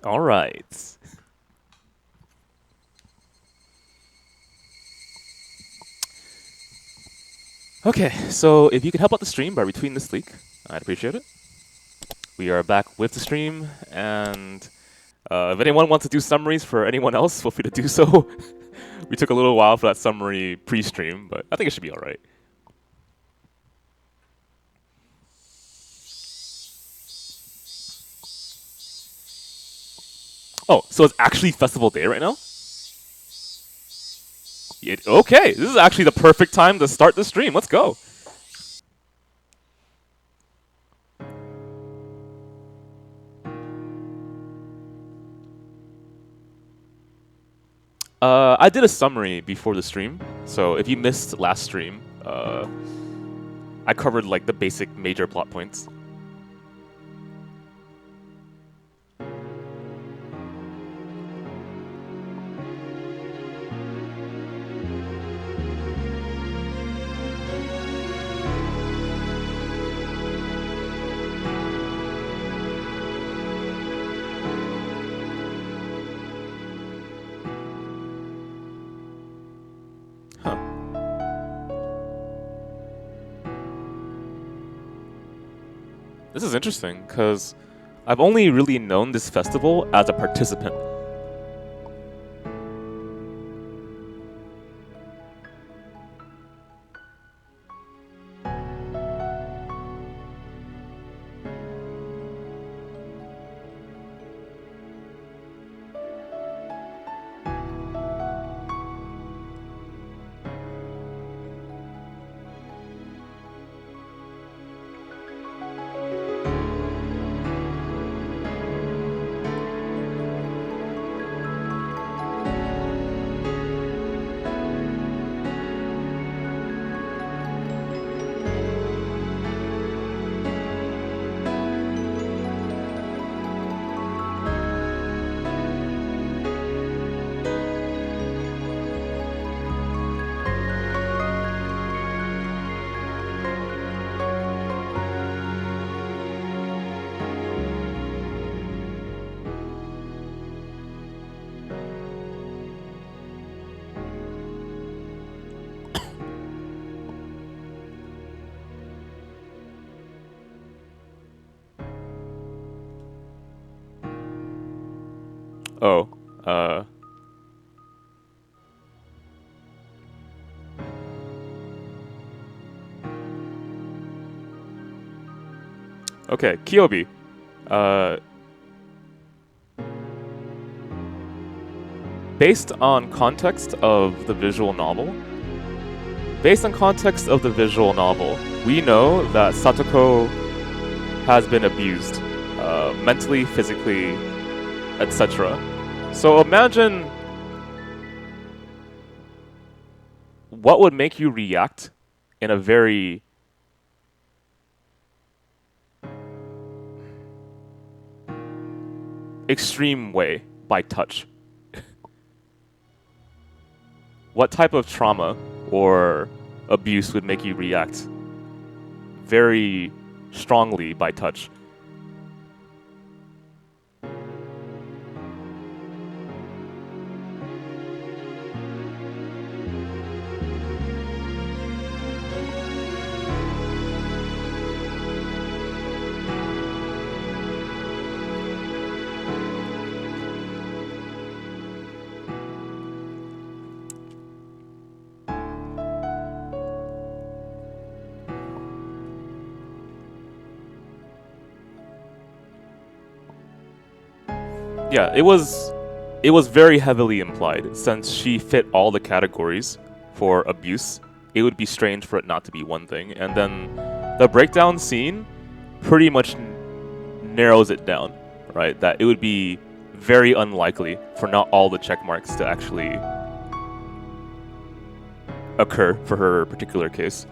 All right. Okay, so if you could help out the stream by retweeting this leak, I'd appreciate it. We are back with the stream, and if anyone wants to do summaries for anyone else, feel free to do so. We took a little while for that summary pre-stream, but I think it should be all right. Oh, so it's actually festival day right now? Okay, this is actually the perfect time to start the stream. Let's go. I did a summary before the stream, so if you missed last stream, I covered like the basic major plot points. This is interesting, because I've only really known this festival as a participant. Oh, Okay, Kyobi. Based on context of the visual novel, we know that Satoko has been abused, mentally, physically, etc. So imagine what would make you react in a very extreme way by touch. What type of trauma or abuse would make you react very strongly by touch? Yeah, it was very heavily implied. Since she fit all the categories for abuse, it would be strange for it not to be one thing. And then the breakdown scene pretty much narrows it down, right? That it would be very unlikely for not all the check marks to actually occur for her particular case.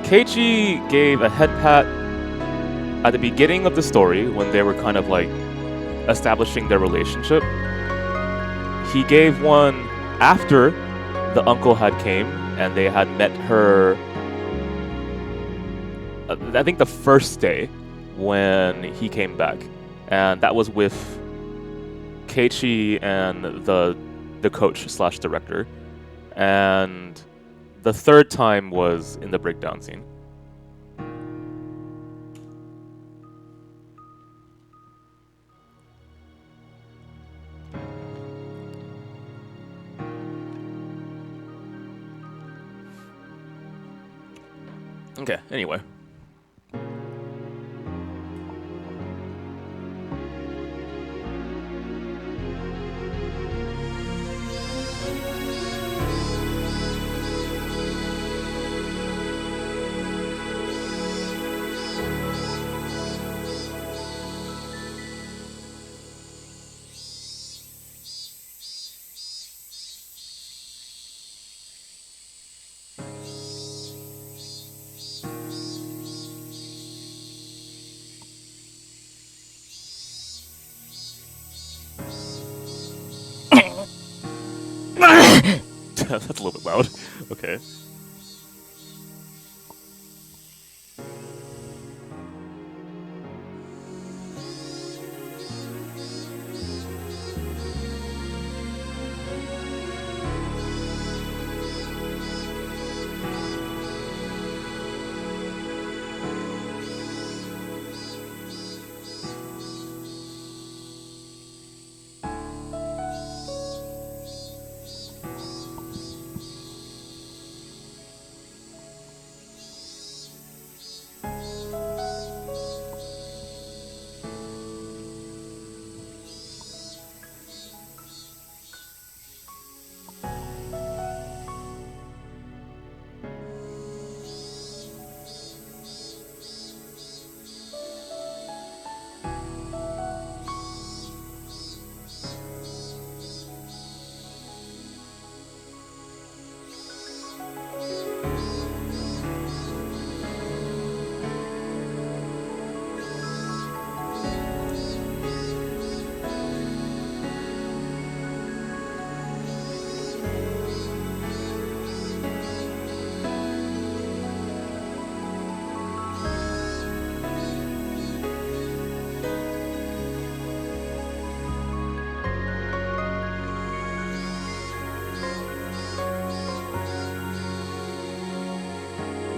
Keiichi gave a head pat at the beginning of the story when they were kind of like establishing their relationship. He gave one after the uncle had came and they had met her, I think the first day when he came back. And that was with Keiichi and the coach / director. And the third time was in the breakdown scene. Okay, anyway. That's a little bit loud. Okay.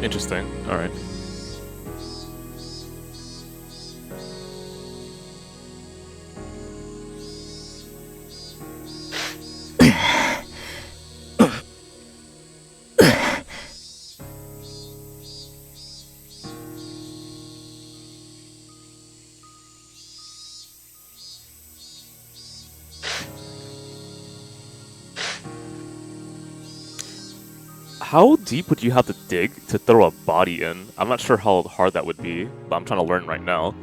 Interesting. All right. How deep would you have to dig to throw a body in? I'm not sure how hard that would be, but I'm trying to learn right now.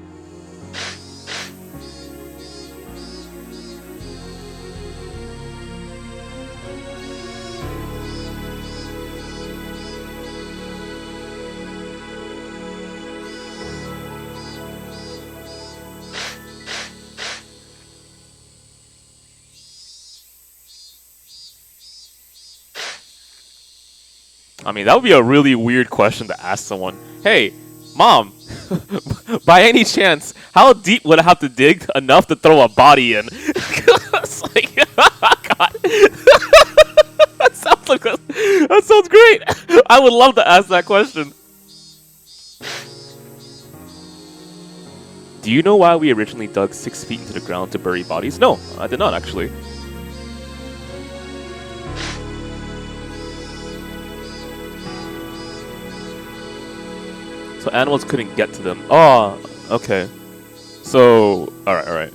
I mean, that would be a really weird question to ask someone. Hey, Mom, by any chance, how deep would I have to dig enough to throw a body in? It's like, God. That sounds great. I would love to ask that question. Do you know why we originally dug 6 feet into the ground to bury bodies? No, I did not actually. So animals couldn't get to them. Oh, okay. So, alright, alright.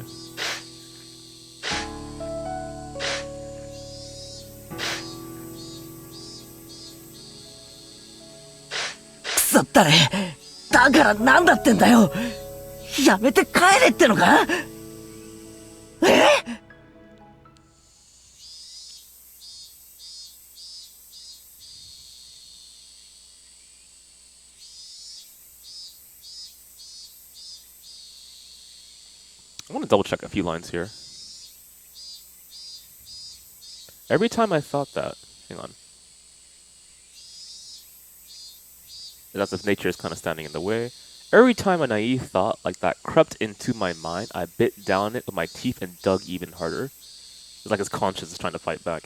I want to double check a few lines here. Every time I thought that, hang on. It's as if nature is kind of standing in the way. Every time a naive thought like that crept into my mind, I bit down it with my teeth and dug even harder. It's like his conscience is trying to fight back.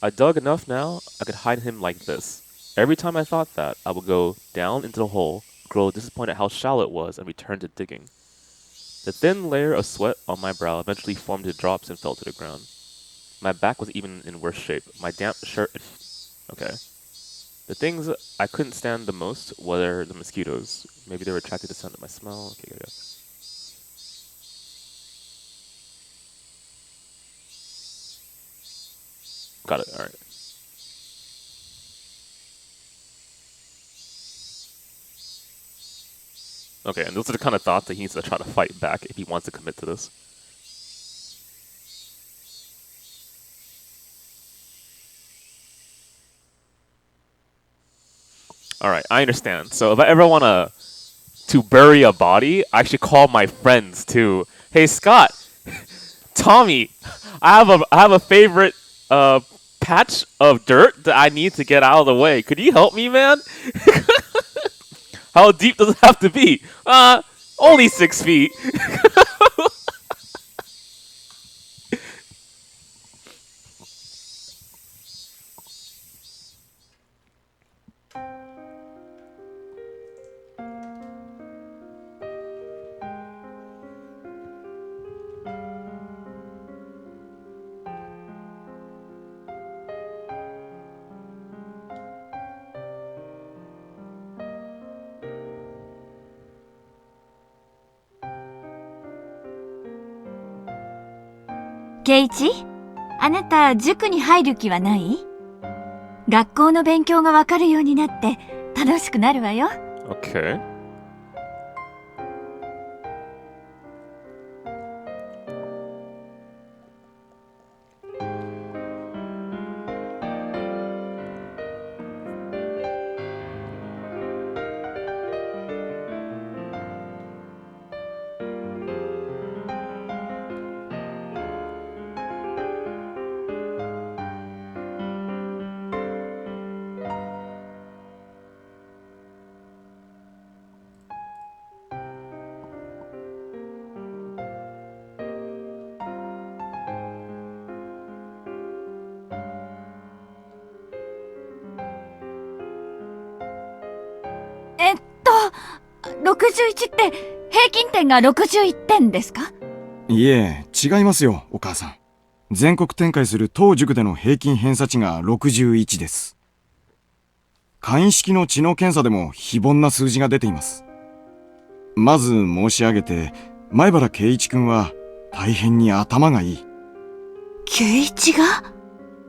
I dug enough now, I could hide him like this. Every time I thought that, I would go down into the hole, grow disappointed how shallow it was, and return to digging. The thin layer of sweat on my brow eventually formed into drops and fell to the ground. My back was even in worse shape. My damp shirt... Okay. The things I couldn't stand the most were the mosquitoes. Maybe they were attracted to the scent of my smell. Okay, yeah. Got it, alright. Okay, and those are the kind of thoughts that he needs to try to fight back if he wants to commit to this. Alright, I understand. So if I ever want to bury a body, I should call my friends too. Hey Scott, Tommy, I have a favorite patch of dirt that I need to get out of the way. Could you help me, man? How deep does it have to be? Only 6 feet. Keiichi, あなた塾に入る気はない？学校の勉強がわかるようになって楽しくなるわよ。Okay. 61って平均点が61点ですか？いえ、違いますよ、お母さん。全国展開する当塾での平均偏差値が61です。簡易式の知能検査でも非凡な数字が出ています。まず申し上げて、前原圭一君は大変に頭がいい。圭一が？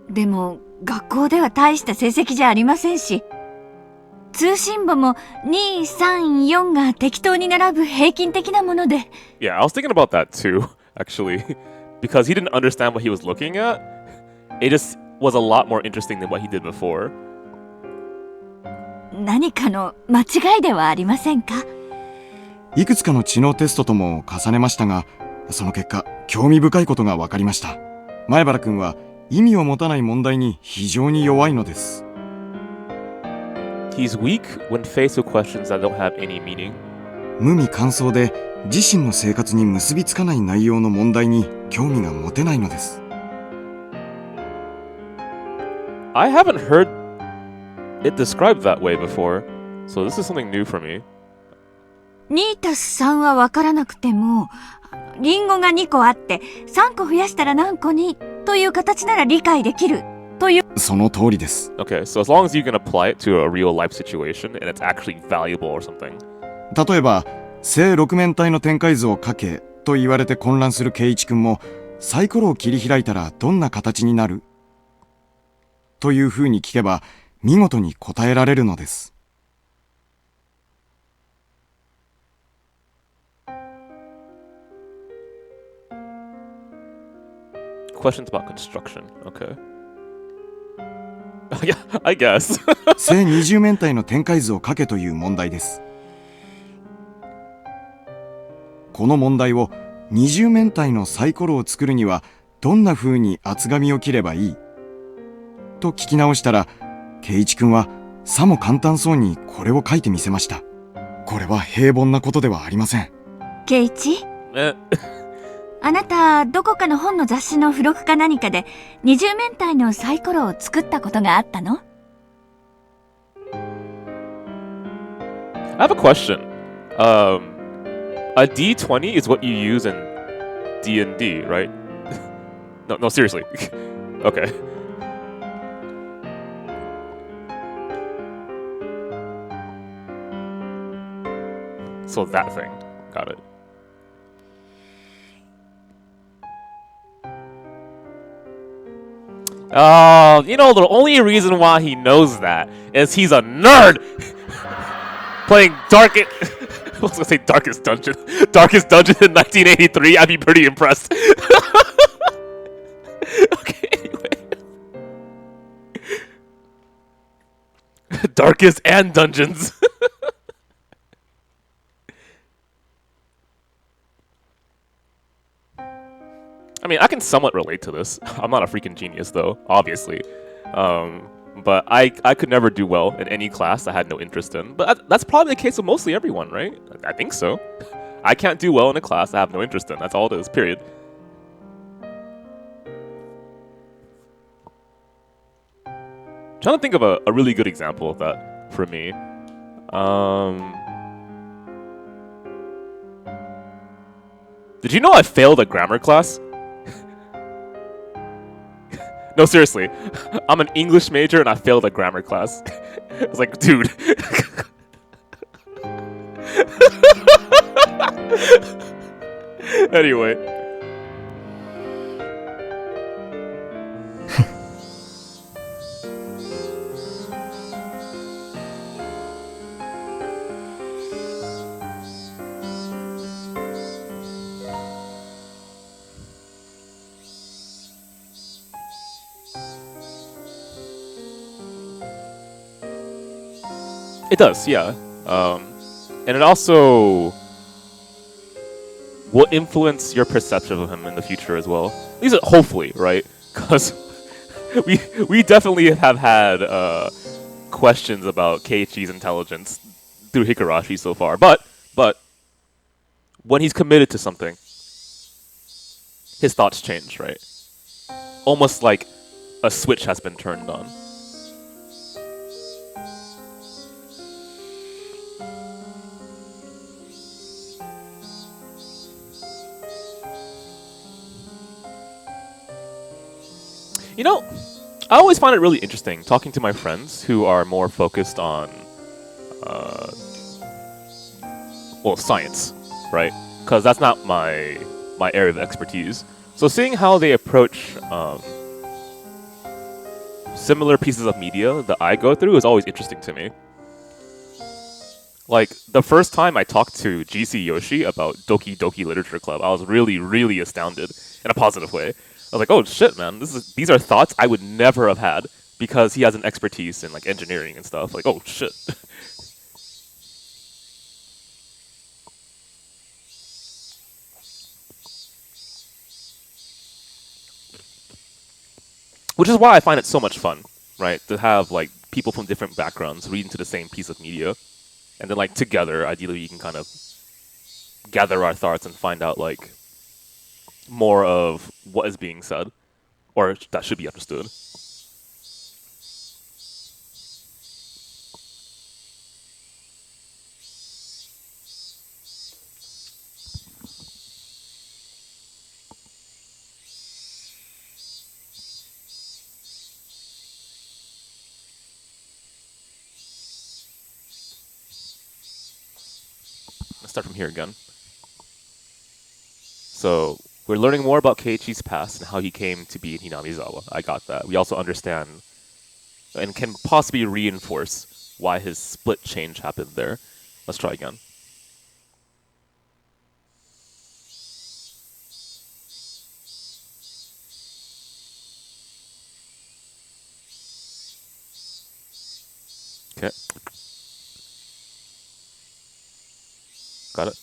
でも学校では大した成績じゃありませんし、通信簿も2、3、4が適当に並ぶ平均的なもので。Yeah, I was thinking about that too, actually. Because he didn't understand what he was looking at. It just was a lot more interesting than what he did before. 何かの間違いではありませんか？いくつかの知能テストとも重ねましたが、その結果、興味深いことが分かりました。前原君は意味を持たない問題に非常に弱いのです。He's weak when faced with questions that don't have any meaning. 無味乾燥で自身の生活に結びつかない内容の問題に興味が持てないのです。I haven't heard it described that way before, so this is something new for me. 2+3 は分からなくても、リンゴが2個あって3個増やしたら何個にという形なら理解できるという。その通りです。Okay, so as long as you can apply it to a real life situation and it's actually valuable or something. 例えば、正六面体の展開図を書けと言われて混乱する圭一君も、サイコロを切り開いたらどんな形になるというふうに聞けば、見事に答えられるのです。Questions about construction. Okay. Yeah, I guess. 正二十面体の展開図を書けという問題です。この問題を二十面体のサイコロを作るにはどんな風に厚紙を切ればいいと聞き直したら、圭一君はさも簡単そうにこれを書いてみせました。これは平凡なことではありません。圭一、あなたどこかの本の雑誌の付録か何かで二十面体のサイコロを作ったことがあったの？ I have a question. A D20 is what you use in D&D, right? No, seriously. Okay. So that thing. Got it. Oh, you know, the only reason why he knows that is he's a nerd! Playing I was gonna say Darkest Dungeon. Darkest Dungeon in 1983, I'd be pretty impressed. Okay, anyway. Darkest and Dungeons. I mean, I can somewhat relate to this. I'm not a freaking genius, though, obviously. But I could never do well in any class I had no interest in. But that's probably the case with mostly everyone, right? I think so. I can't do well in a class I have no interest in. That's all it is, period. Trying to think of a really good example of that for me. Did you know I failed a grammar class? No, seriously. I'm an English major and I failed a grammar class. I was like, dude. Anyway. It does, yeah. And it also will influence your perception of him in the future as well. At least hopefully, right? Because we definitely have had questions about Keiichi's intelligence through Higurashi so far. But when he's committed to something, his thoughts change, right? Almost like a switch has been turned on. You know, I always find it really interesting talking to my friends who are more focused on, well, science, right? Because that's not my area of expertise. So seeing how they approach similar pieces of media that I go through is always interesting to me. Like, the first time I talked to GC Yoshi about Doki Doki Literature Club, I was really, really astounded in a positive way. I was like, oh shit, man, these are thoughts I would never have had because he has an expertise in like engineering and stuff. Like, oh shit. Which is why I find it so much fun, right? To have like people from different backgrounds read into the same piece of media, and then like together, ideally, we can kind of gather our thoughts and find out like more of what is being said, or that should be understood. Let's start from here again. So we're learning more about Keiichi's past and how he came to be in Hinamizawa. I got that. We also understand and can possibly reinforce why his split change happened there. Let's try again. Okay. Got it.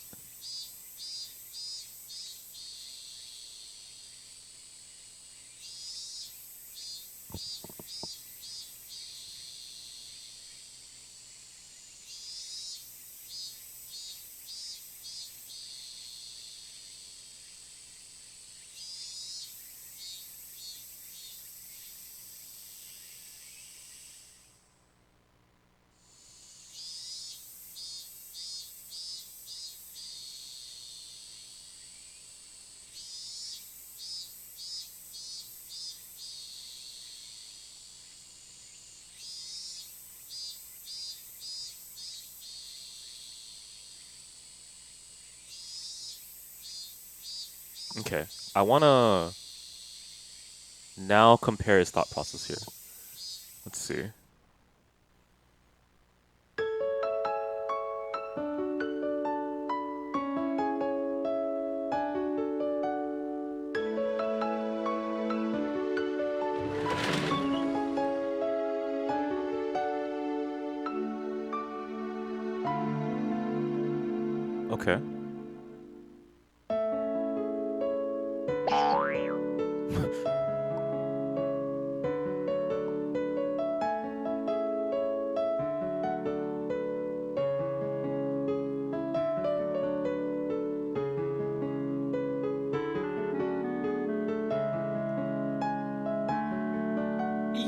Okay. I want to now compare his thought process here. Let's see. Okay.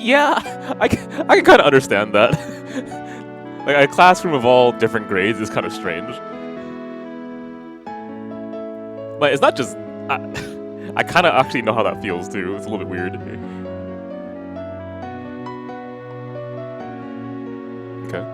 Yeah, I can kind of understand that. Like, a classroom of all different grades is kind of strange. But it's not just... I kind of actually know how that feels, too. It's a little bit weird. Okay.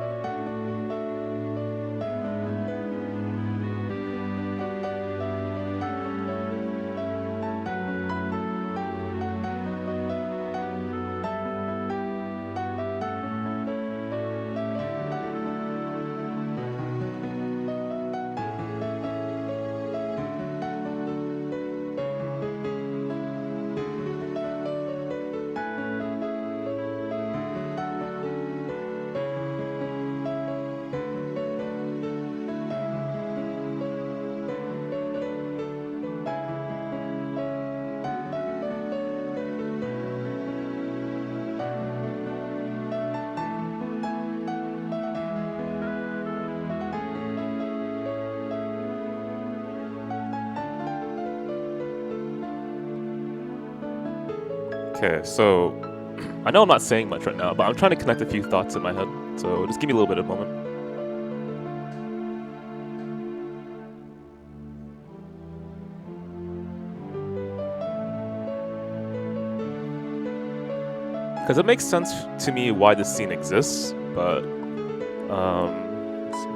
Okay, so I know I'm not saying much right now, but I'm trying to connect a few thoughts in my head. So just give me a little bit of a moment. Because it makes sense to me why this scene exists, but let's see.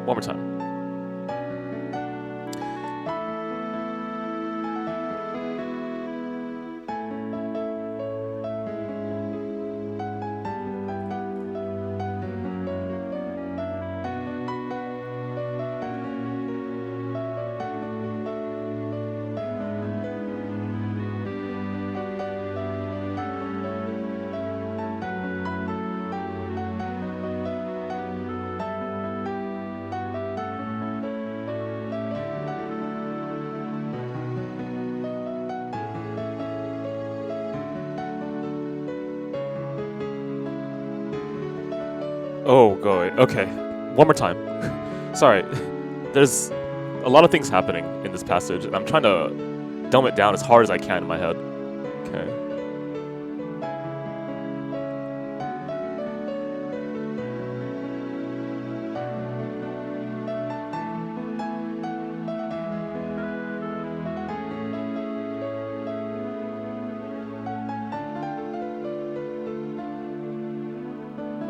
One more time. Oh, go away. Okay. One more time. Sorry. There's a lot of things happening in this passage, and I'm trying to dumb it down as hard as I can in my head. Okay.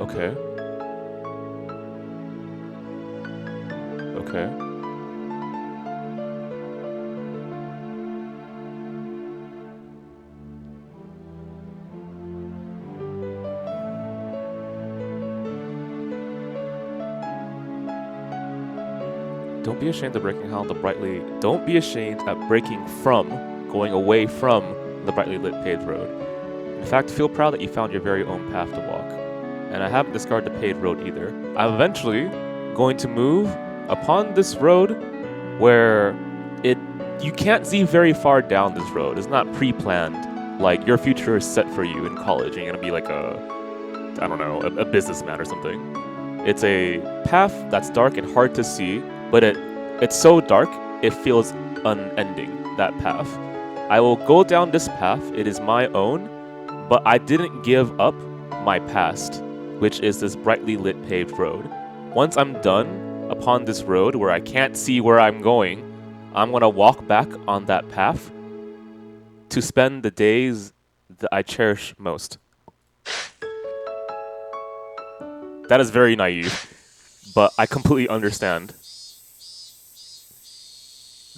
Okay. Okay. Don't be ashamed of breaking how the brightly. Don't be ashamed at breaking from, going away from the brightly lit paved road. In fact, feel proud that you found your very own path to walk. And I haven't discarded the paved road either. I'm eventually going to move upon this road where you can't see very far down this road. It's not pre-planned. Like your future is set for you in college and you're gonna be like a businessman or something. It's a path that's dark and hard to see, but it's so dark it feels unending, that path. I will go down this path, it is my own, but I didn't give up my past, which is this brightly lit paved road. Once I'm done upon this road where I can't see where I'm going, I'm gonna walk back on that path to spend the days that I cherish most. That is very naive, but I completely understand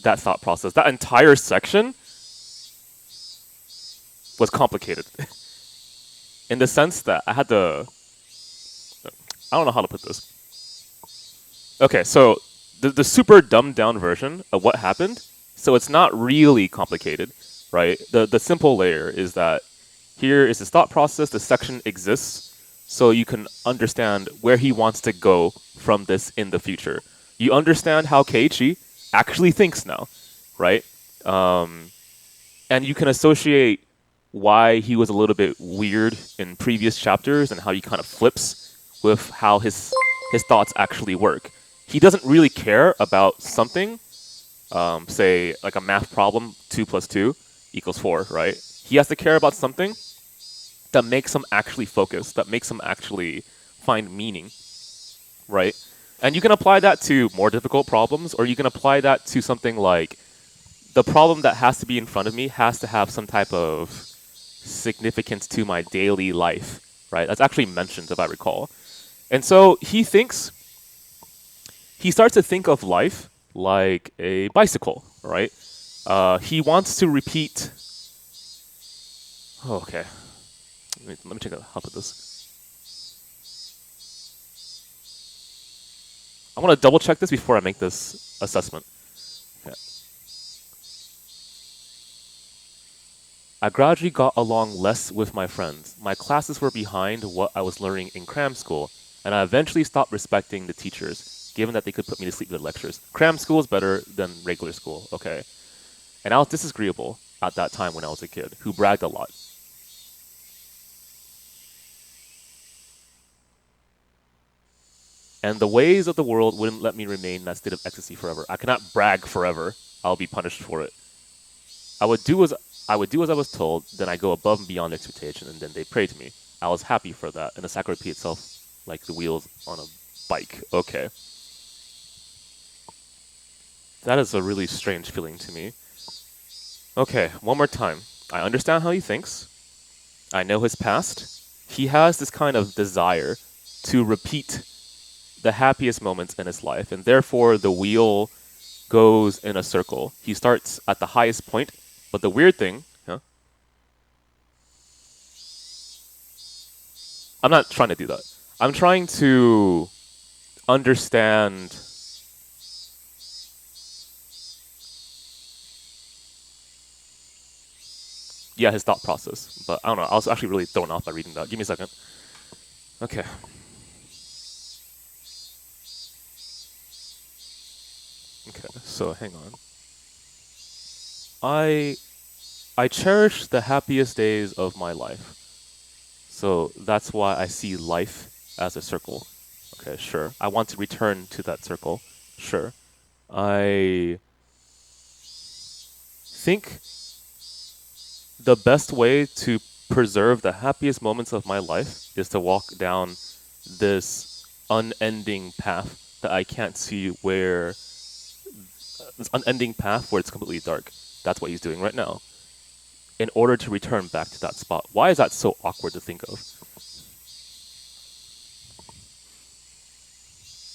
that thought process. That entire section was complicated in the sense that I had to... I don't know how to put this. Okay, so the super dumbed down version of what happened, so it's not really complicated, right? The simple layer is that here is his thought process, the section exists, so you can understand where he wants to go from this in the future. You understand how Keiichi actually thinks now, right? And you can associate why he was a little bit weird in previous chapters and how he kind of flips with how his thoughts actually work. He doesn't really care about something, say like a math problem, 2 + 2 = 4, right? He has to care about something that makes him actually focus, that makes him actually find meaning, right? And you can apply that to more difficult problems, or you can apply that to something like the problem that has to be in front of me has to have some type of significance to my daily life, right? That's actually mentioned, if I recall. And so he starts to think of life like a bicycle, right? He wants to repeat. Oh, okay. Let me take a hop at this. I want to double check this before I make this assessment. Okay. I gradually got along less with my friends. My classes were behind what I was learning in cram school, and I eventually stopped respecting the teachers, given that they could put me to sleep with lectures. Cram school is better than regular school, okay? And I was disagreeable at that time when I was a kid, who bragged a lot. And the ways of the world wouldn't let me remain in that state of ecstasy forever. I cannot brag forever. I'll be punished for it. I would do as I was told, then I go above and beyond expectation, and then they pray to me. I was happy for that, and the cycle repeats itself like the wheels on a bike. Okay. That is a really strange feeling to me. Okay, one more time. I understand how he thinks. I know his past. He has this kind of desire to repeat the happiest moments in his life, and therefore the wheel goes in a circle. He starts at the highest point, but the weird thing, I'm not trying to do that. I'm trying to understand his thought process. But I don't know, I was actually really thrown off by reading that. Give me a second. Okay. Okay, so hang on. I cherish the happiest days of my life. So that's why I see life as a circle. Okay, sure. I want to return to that circle. Sure. I think the best way to preserve the happiest moments of my life is to walk down this unending path that I can't see where... This unending path where it's completely dark. That's what he's doing right now. In order to return back to that spot. Why is that so awkward to think of?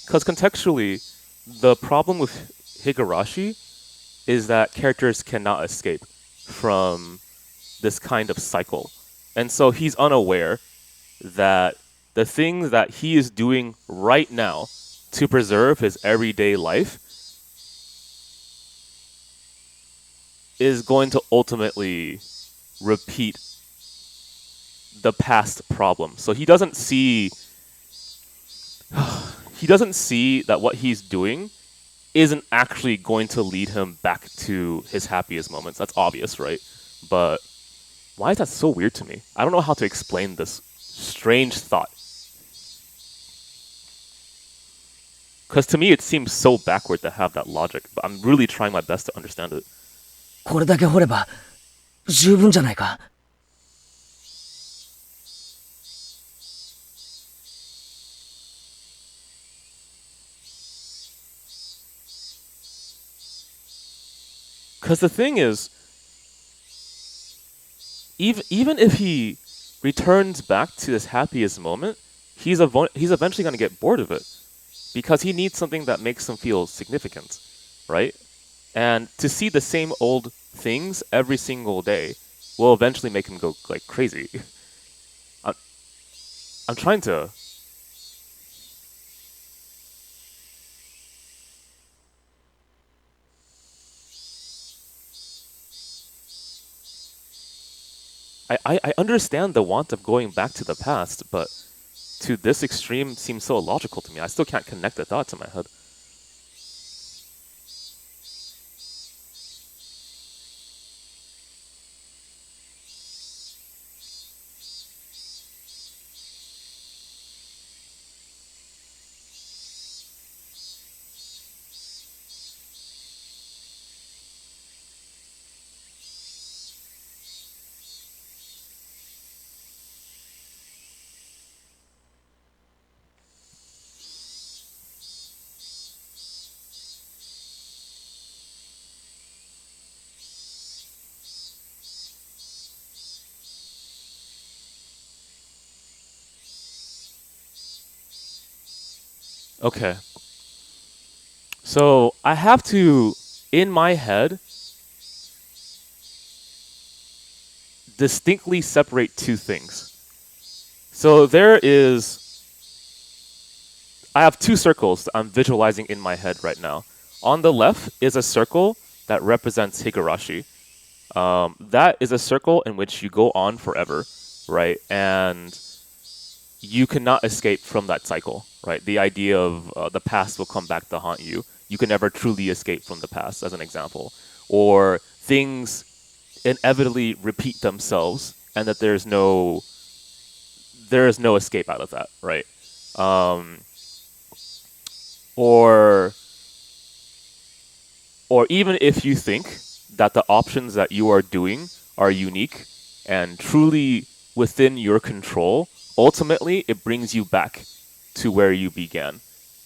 Because contextually, the problem with Higurashi is that characters cannot escape from this kind of cycle. And so he's unaware that the things that he is doing right now to preserve his everyday life is going to ultimately repeat the past problem. So he doesn't see that what he's doing isn't actually going to lead him back to his happiest moments. That's obvious, right? But why is that so weird to me? I don't know how to explain this strange thought. Because to me it seems so backward to have that logic, but I'm really trying my best to understand it. これだけ掘れば十分じゃないか。Because the thing is, even if he returns back to his happiest moment, he's eventually going to get bored of it. Because he needs something that makes him feel significant, right? And to see the same old things every single day will eventually make him go like crazy. I'm trying to... I understand the want of going back to the past, but to this extreme seems so illogical to me. I still can't connect the dots in my head. Okay. So I have to, in my head, distinctly separate two things. So I have two circles that I'm visualizing in my head right now. On the left is a circle that represents Higurashi. That is a circle in which you go on forever, right? And you cannot escape from that cycle, right? The idea of the past will come back to haunt you. You can never truly escape from the past, as an example. Or things inevitably repeat themselves, and that there is no escape out of that, right? Or even if you think that the options that you are doing are unique and truly within your control, ultimately it brings you back to where you began,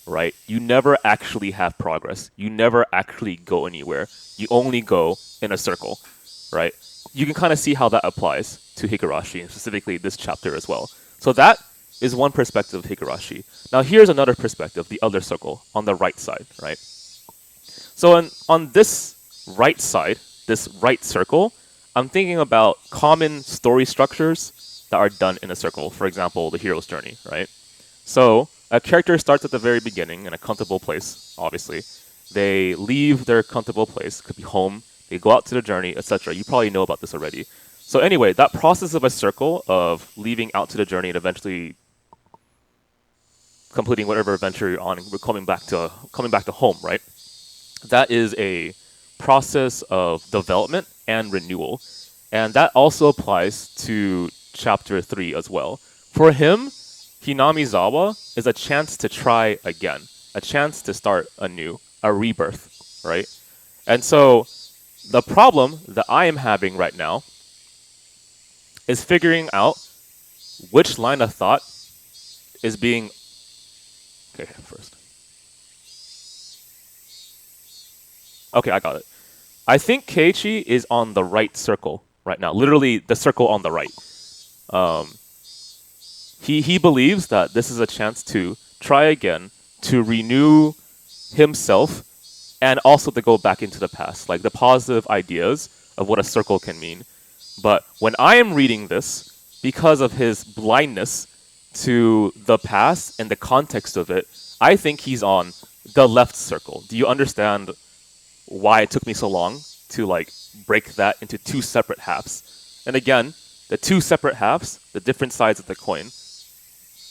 right? You never actually have progress. You never actually go anywhere. You only go in a circle, right? You can kind of see how that applies to Higurashi, and specifically this chapter as well. So that is one perspective of Higurashi. Now here's another perspective, the other circle, on the right side, right? So on this right side, this right circle, I'm thinking about common story structures that are done in a circle. For example, the hero's journey, right? So a character starts at the very beginning in a comfortable place, obviously. They leave their comfortable place, could be home, they go out to the journey, etc. You probably know about this already. So anyway, that process of a circle of leaving out to the journey and eventually completing whatever adventure you're on and we're coming back to home, right? That is a process of development and renewal. And that also applies to chapter 3 as well. For him, Hinamizawa is a chance to try again, a chance to start anew, a rebirth, right? And so the problem that I am having right now is figuring out which line of thought is being... Okay, first. Okay, I got it. I think Keiichi is on the right circle right now. Literally, the circle on the right. He believes that this is a chance to try again, to renew himself, and also to go back into the past, like the positive ideas of what a circle can mean. But when I am reading this, because of his blindness to the past and the context of it, I think he's on the left circle. Do you understand why it took me so long to like break that into two separate halves? And again, the two separate halves, the different sides of the coin.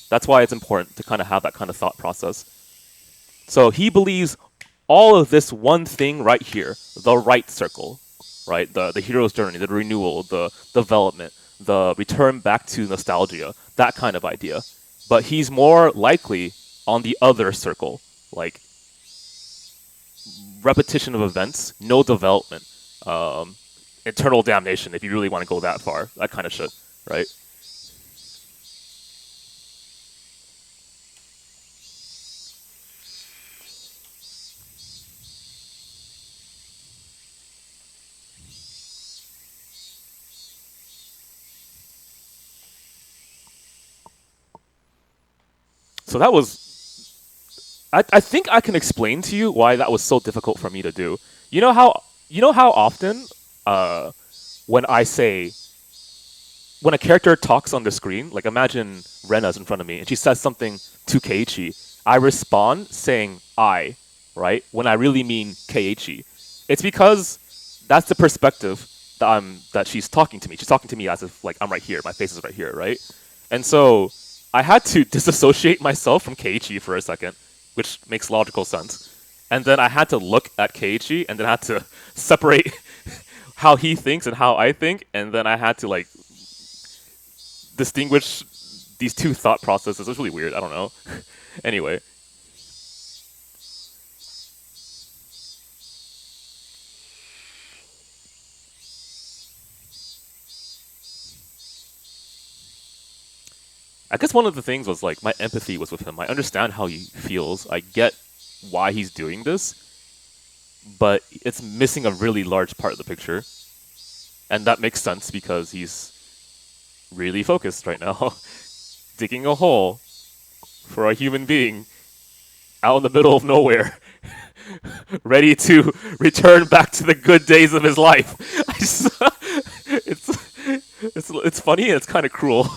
That's why it's important to kind of have that kind of thought process. So he believes all of this one thing right here, the right circle, right? The hero's journey, the renewal, the development, the return back to nostalgia, that kind of idea. But he's more likely on the other circle, like repetition of events, no development, eternal damnation, if you really want to go that far, that kind of shit, right? So that was... I think I can explain to you why that was so difficult for me to do. You know how often when a character talks on the screen, like imagine Rena's in front of me and she says something to Keiichi, I respond saying I, right? When I really mean Keiichi. It's because that's the perspective that she's talking to me. She's talking to me as if like I'm right here, my face is right here, right? And so I had to disassociate myself from Keiichi for a second, which makes logical sense. And then I had to look at Keiichi, and then I had to separate how he thinks and how I think, and then I had to like distinguish these two thought processes. It was really weird. I don't know. Anyway. I guess one of the things was like my empathy was with him. I understand how he feels. I get why he's doing this, but it's missing a really large part of the picture. And that makes sense because he's really focused right now. Digging a hole for a human being. out in the middle of nowhere, ready to return back to the good days of his life. It's funny and it's kind of cruel.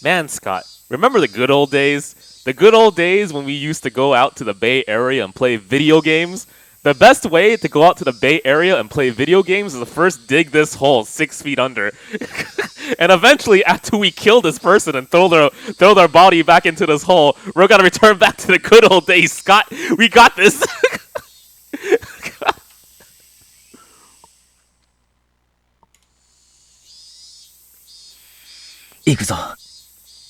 Man, Scott, remember the good old days? The good old days when we used to go out to the Bay Area and play video games? The best way to go out to the Bay Area and play video games is to first dig this hole 6 feet under. And eventually, after we kill this person and throw their body back into this hole, we're gonna return back to the good old days. Scott, we got this! 行くぞ、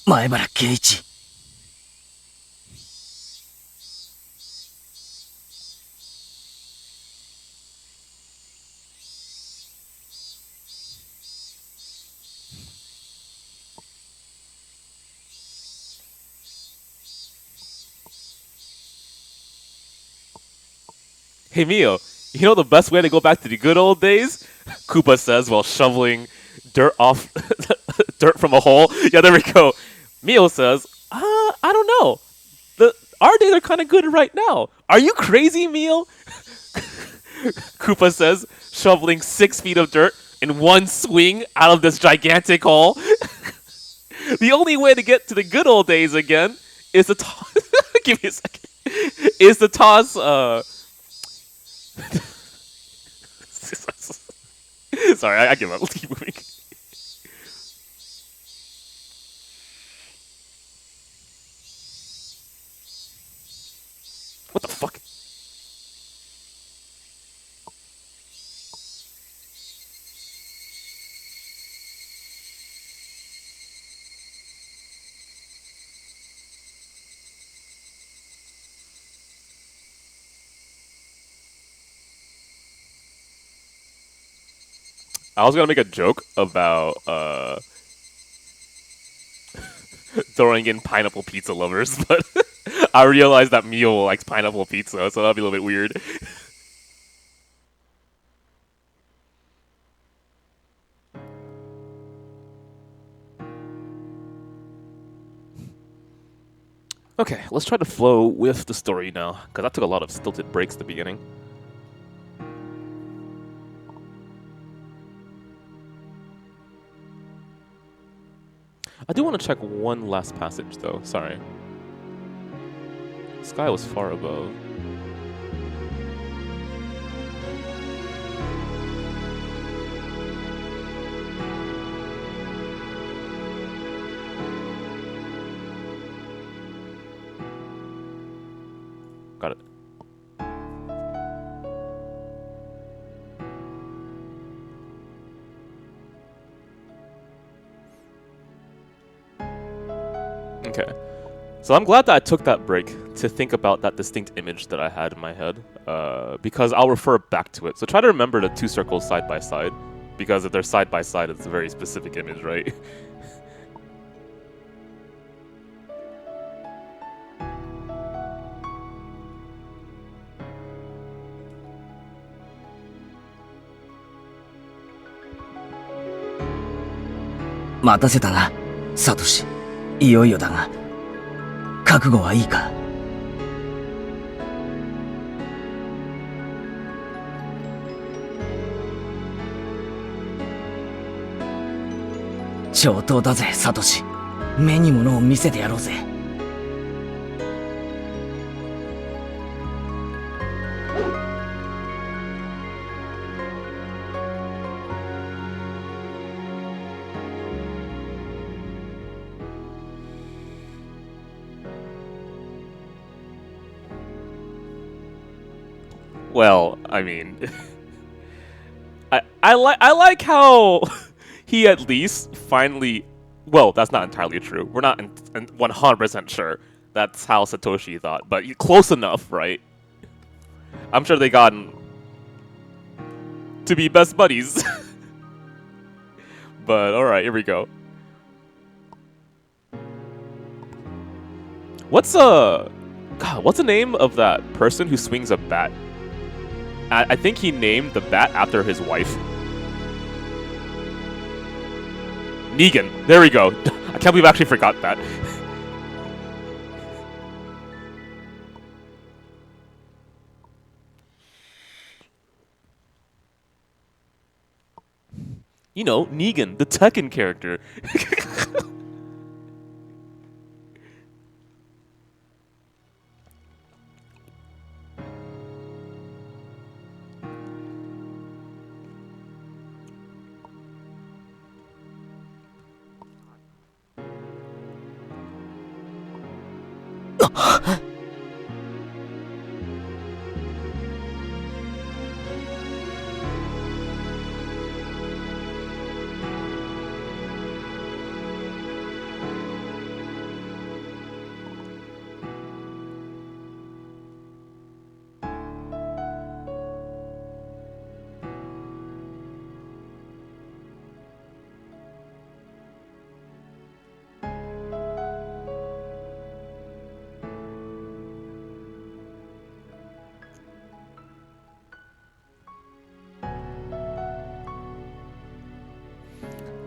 前原圭一。Hey Mio, you know the best way to go back to the good old days? Koopa says while shoveling dirt from a hole. Yeah, there we go. Mio says, I don't know. Our days are kind of good right now. Are you crazy, Mio? Koopa says, shoveling 6 feet of dirt in one swing out of this gigantic hole. The only way to get to the good old days again is to toss. Give me a second. Is to toss. Sorry, I give up. Let's keep moving. What the fuck? I was gonna make a joke about throwing in pineapple pizza lovers, but I realized that Mio likes pineapple pizza, so that'll be a little bit weird. Okay, let's try to flow with the story now, because that took a lot of stilted breaks at the beginning. I do want to check one last passage, though. Sorry. Sky was far above. Got it. Okay. So I'm glad that I took that break to think about that distinct image that I had in my head, because I'll refer back to it. So try to remember the two circles side by side, because if they're side by side, it's a very specific image, right?待たせたな、サトシ。いよいよだが、覚悟はいいか。上等だぜ、サトシ。目に物を見せてやろうぜ。Well, I mean, I like how he at least finally. Well, that's not entirely true. We're not 100% sure that's how Satoshi thought, but close enough, right? I'm sure they gotten to be best buddies. But all right, here we go. What's the name of that person who swings a bat? I think he named the bat after his wife. Negan. There we go. I can't believe I actually forgot that. You know, Negan, the Tekken character.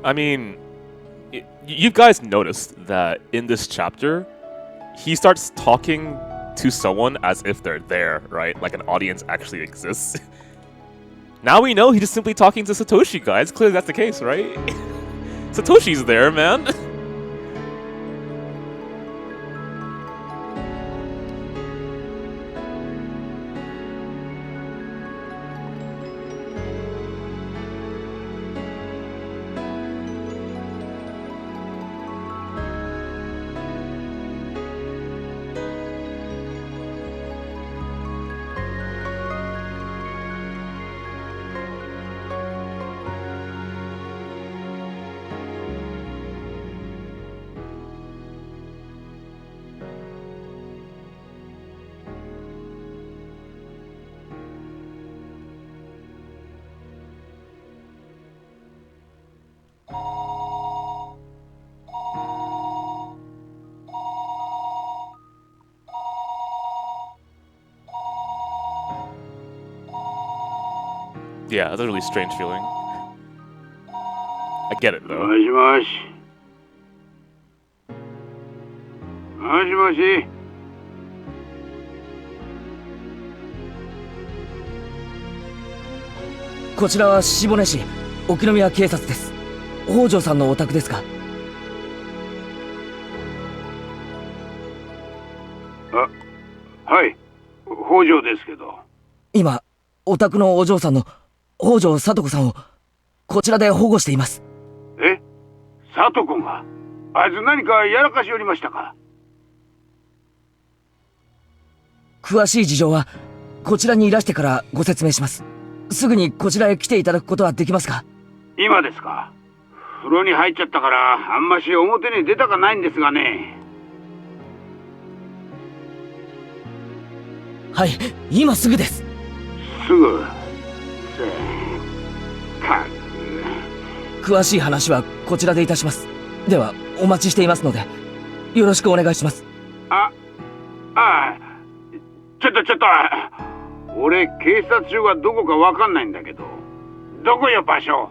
I mean, you guys noticed that in this chapter, he starts talking to someone as if they're there, right? Like an audience actually exists. Now we know he's just simply talking to Satoshi, guys. Clearly that's the case, right? Satoshi's there, man. Yeah, that's a really strange feeling. I get it though. もしもし。もしもし。こちらは下根市沖宮警察です。北条さんのお宅ですか？あ、はい。北条ですけど。今、お宅のお嬢さんの北条聡子さんをこちらで保護しています。え？聡子が？あいつ何かやらかしおりましたか？詳しい事情はこちらにいらしてからご説明します。すぐにこちらへ来ていただくことはできますか？今ですか？風呂に入っちゃったからあんまし表に出たかないんですがね。はい、今すぐです。すぐ。詳しい話はこちらでいたします。ではお待ちしていますのでよろしくお願いします。あ、ちょっと俺警察署がどこかわかんないんだけど、どこよ場所。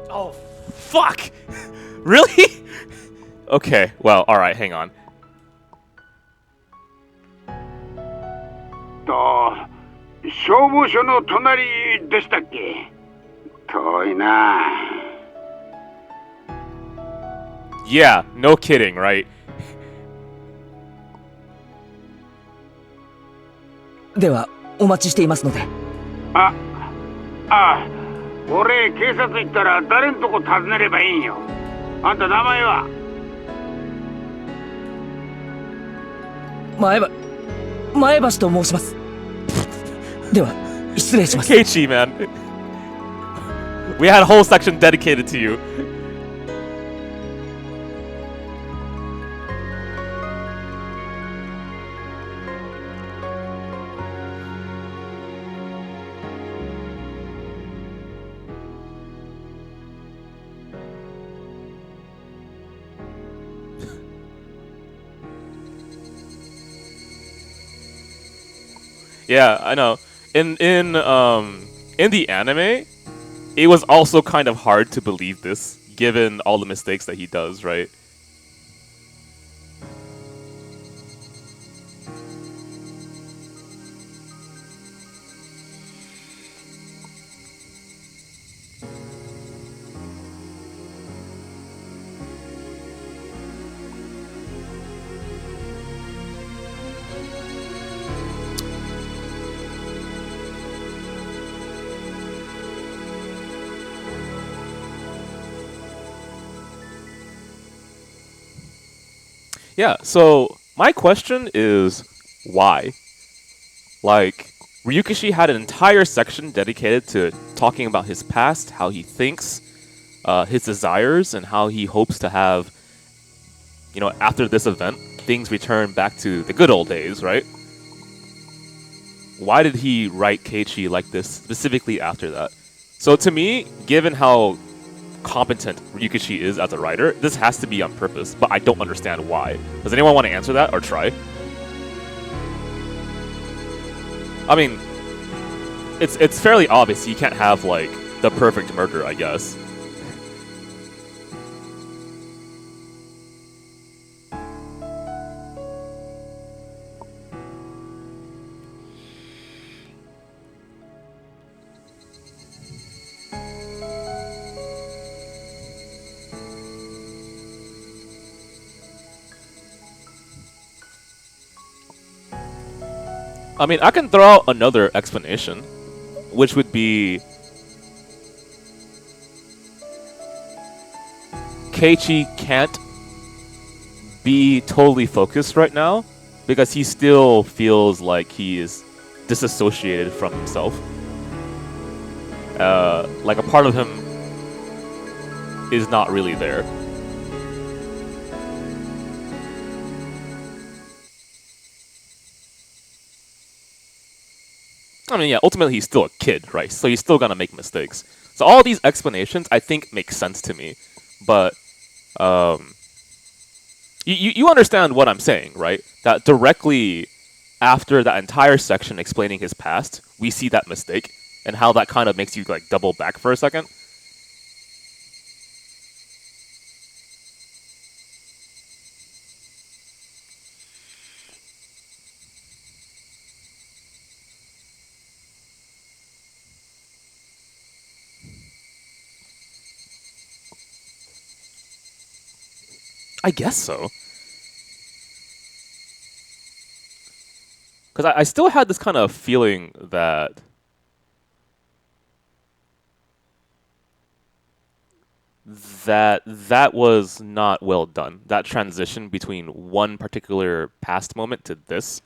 Oh, fuck! Really? Okay, well, alright, hang on. 消防署の隣でしたっけ？遠いな。Yeah, no kidding, right? ではお待ちしていますので。俺警察行ったら誰んとこ訪ねればいいんよ。あんた名前は？前橋と申します。では失礼します。Keiichi, man. We had a whole section dedicated to you. Yeah, I know. In in the anime, it was also kind of hard to believe this, given all the mistakes that he does, right? Yeah, so my question is why? Like, Ryukishi had an entire section dedicated to talking about his past, how he thinks, his desires, and how he hopes to have, you know, after this event, things return back to the good old days, right? Why did he write Keiichi like this specifically after that? So to me, given how competent Ryukishi is as a writer, this has to be on purpose, but I don't understand why. Does anyone want to answer that or try? I mean, it's fairly obvious you can't have, like, the perfect murder, I guess. I mean, I can throw out another explanation, which would be Keiichi can't be totally focused right now because he still feels like he is disassociated from himself. Like a part of him is not really there. I mean, yeah, ultimately he's still a kid, right? So he's still gonna make mistakes. So all these explanations, I think, make sense to me. But, you understand what I'm saying, right? That directly after that entire section explaining his past, we see that mistake, and how that kind of makes you, like, double back for a second. I guess so. Because I still had this kind of feeling that that was not well done. That transition between one particular past moment to this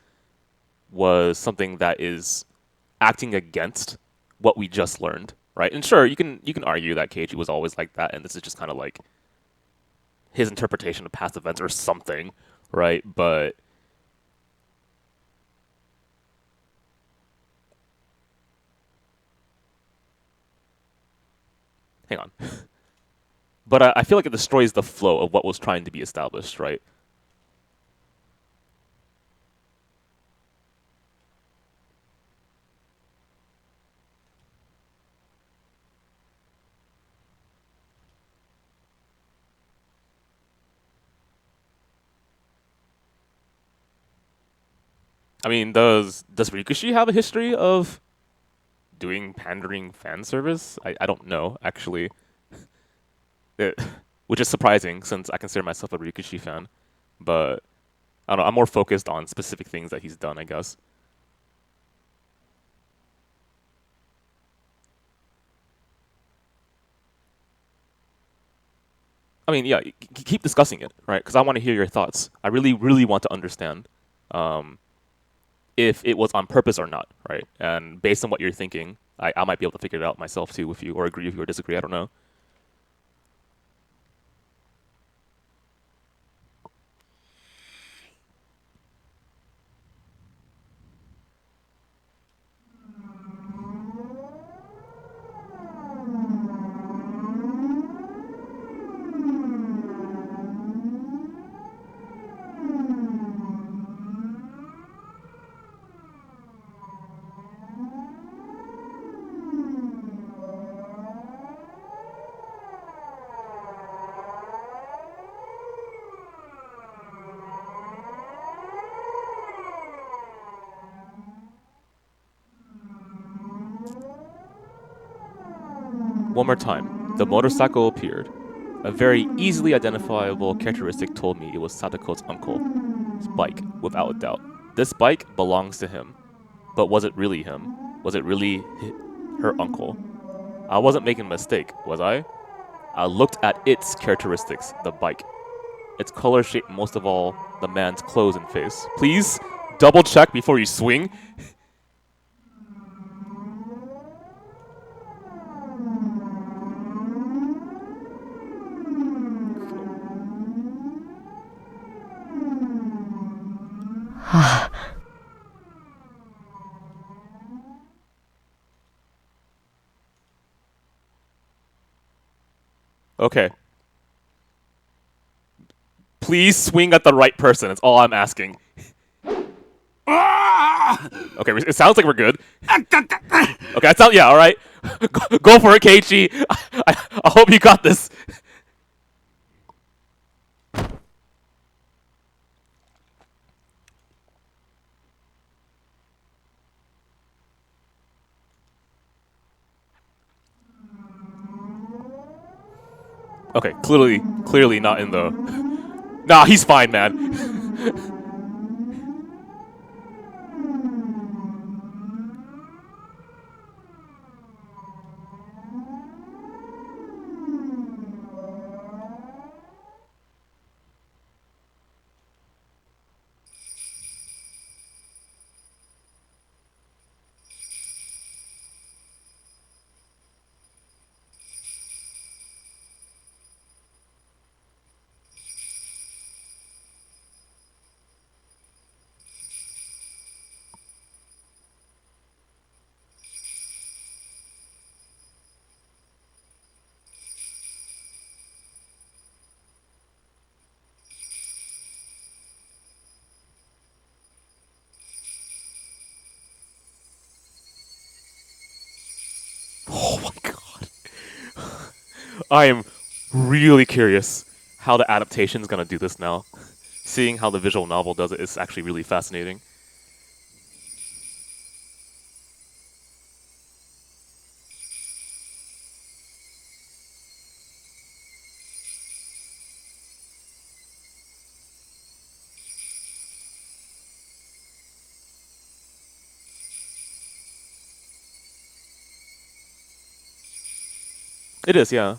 was something that is acting against what we just learned, right? And sure, you can argue that Keiichi was always like that, and this is just kind of like his interpretation of past events or something, right? But hang on. But I feel like it destroys the flow of what was trying to be established, right? I mean, does Rikushi have a history of doing pandering fan service? I don't know, actually. Which is surprising, since I consider myself a Rikushi fan. But, I don't know, I'm more focused on specific things that he's done, I guess. I mean, yeah, keep discussing it, right? Because I want to hear your thoughts. I really, really want to understand if it was on purpose or not, right? And based on what you're thinking, I might be able to figure it out myself too, with you, or agree with you or disagree. I don't know. One more time. The motorcycle appeared. A very easily identifiable characteristic told me it was Sadako's uncle's bike, without a doubt. This bike belongs to him. But was it really him? Was it really her uncle? I wasn't making a mistake, was I? I looked at its characteristics, the bike. Its color shaped most of all the man's clothes and face. Please double check before you swing. Okay. Please swing at the right person. That's all I'm asking. Okay, it sounds like we're good. Okay, I sound, yeah, all right. Go for it, Keiichi. I hope you got this. Okay, clearly not in the... Nah, he's fine, man. Oh my god. I am really curious how the adaptation is going to do this now. Seeing how the visual novel does it is actually really fascinating. It is, yeah.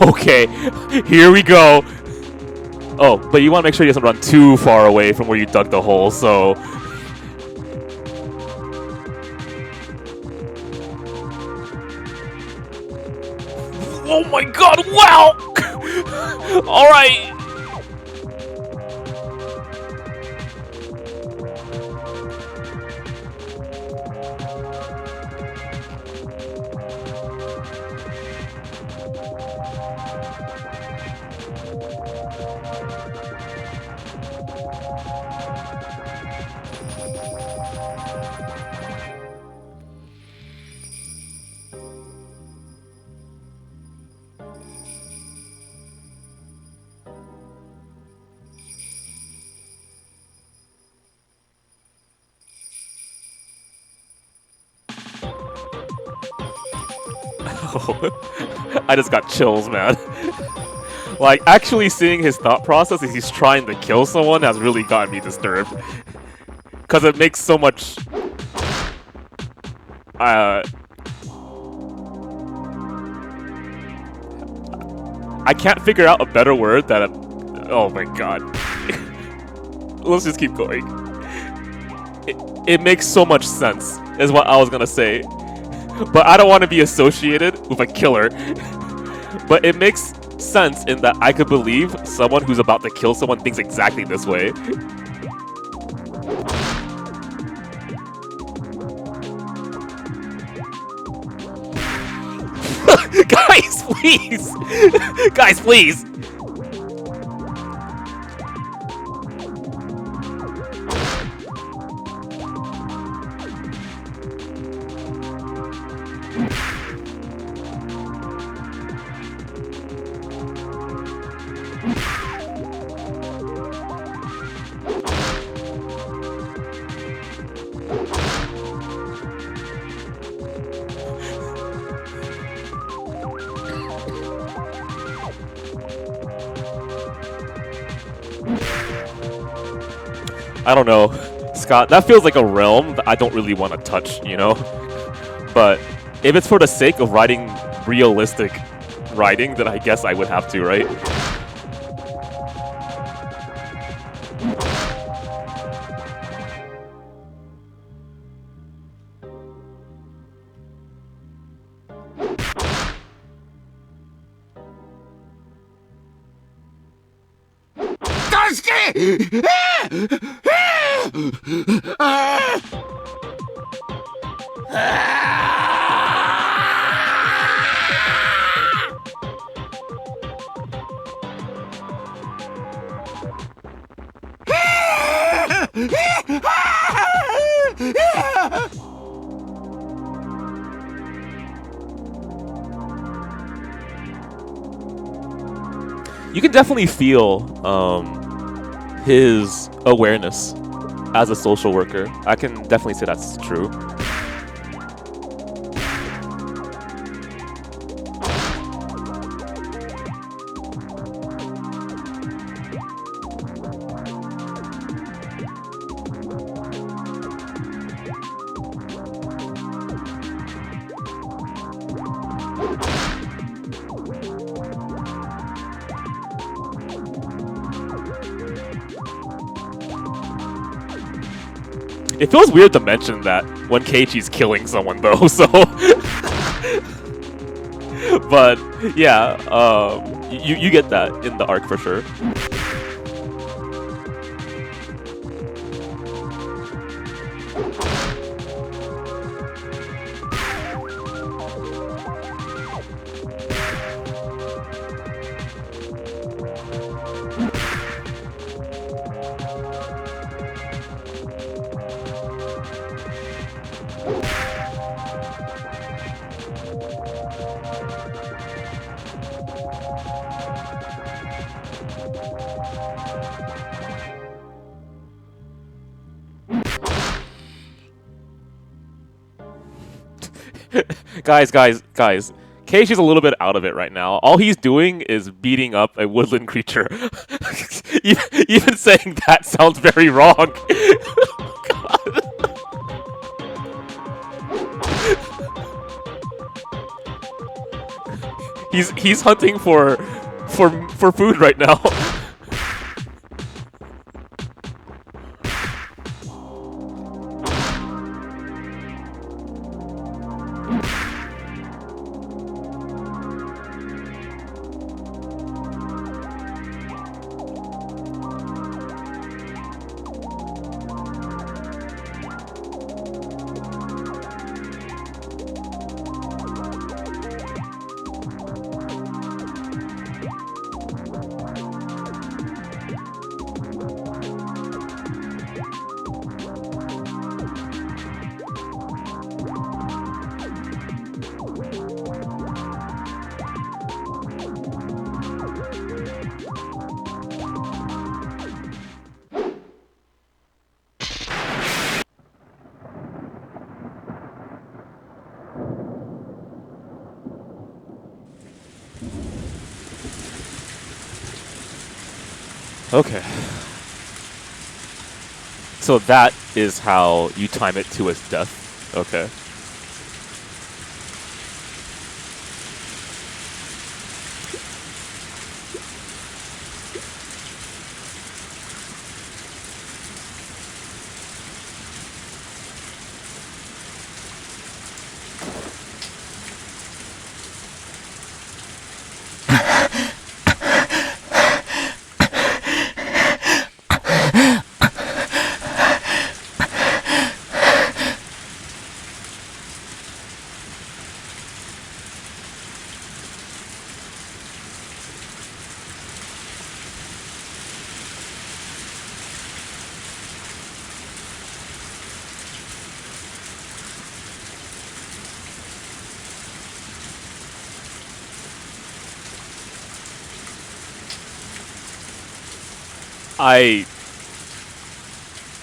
Okay, here we go. Oh, but you want to make sure he doesn't run too far away from where you dug the hole, so... Oh my god, wow! Alright! I just got chills, man. Like, actually seeing his thought process as he's trying to kill someone has really gotten me disturbed. Because it makes so much... I can't figure out a better word that... Oh my god. Let's just keep going. It makes so much sense, is what I was gonna say. But I don't want to be associated with a killer. But it makes sense in that I could believe someone who's about to kill someone thinks exactly this way. Guys, please! Guys, please! I don't know, Scott, that feels like a realm that I don't really want to touch, you know? But if it's for the sake of writing realistic writing, then I guess I would have to, right? You can definitely feel his awareness as a social worker. I can definitely say that's true. It feels weird to mention that when Keiichi's killing someone, though, so... But, yeah, you get that in the arc for sure. Guys. Keiichi's a little bit out of it right now. All he's doing is beating up a woodland creature. Even saying that sounds very wrong. He's hunting for food right now. Okay. So that is how you time it to his death. Okay.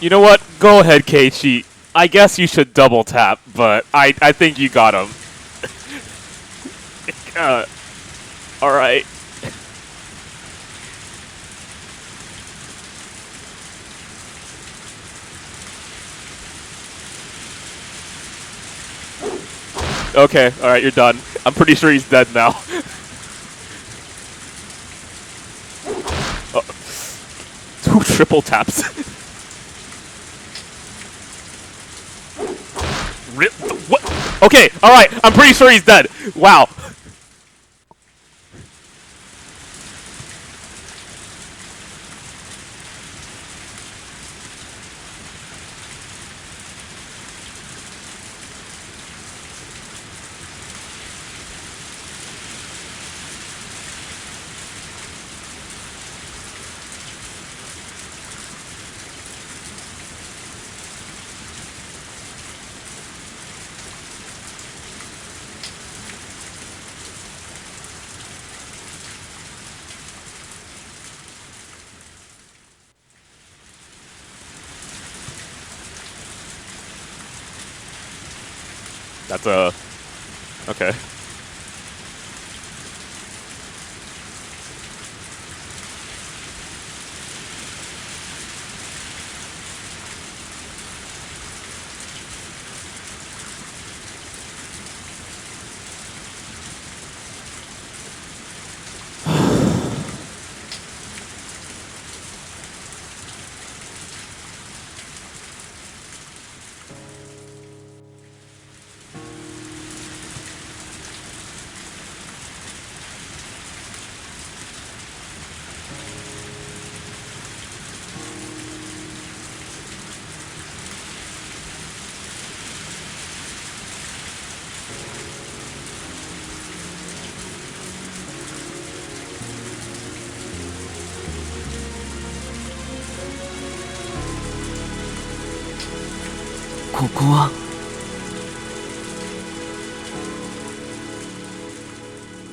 You know what? Go ahead, Keiichi. I guess you should double tap, but I think you got him. Alright. Okay, alright, you're done. I'm pretty sure he's dead now. Two triple taps. What? Okay, alright, I'm pretty sure he's dead. Wow. That's okay.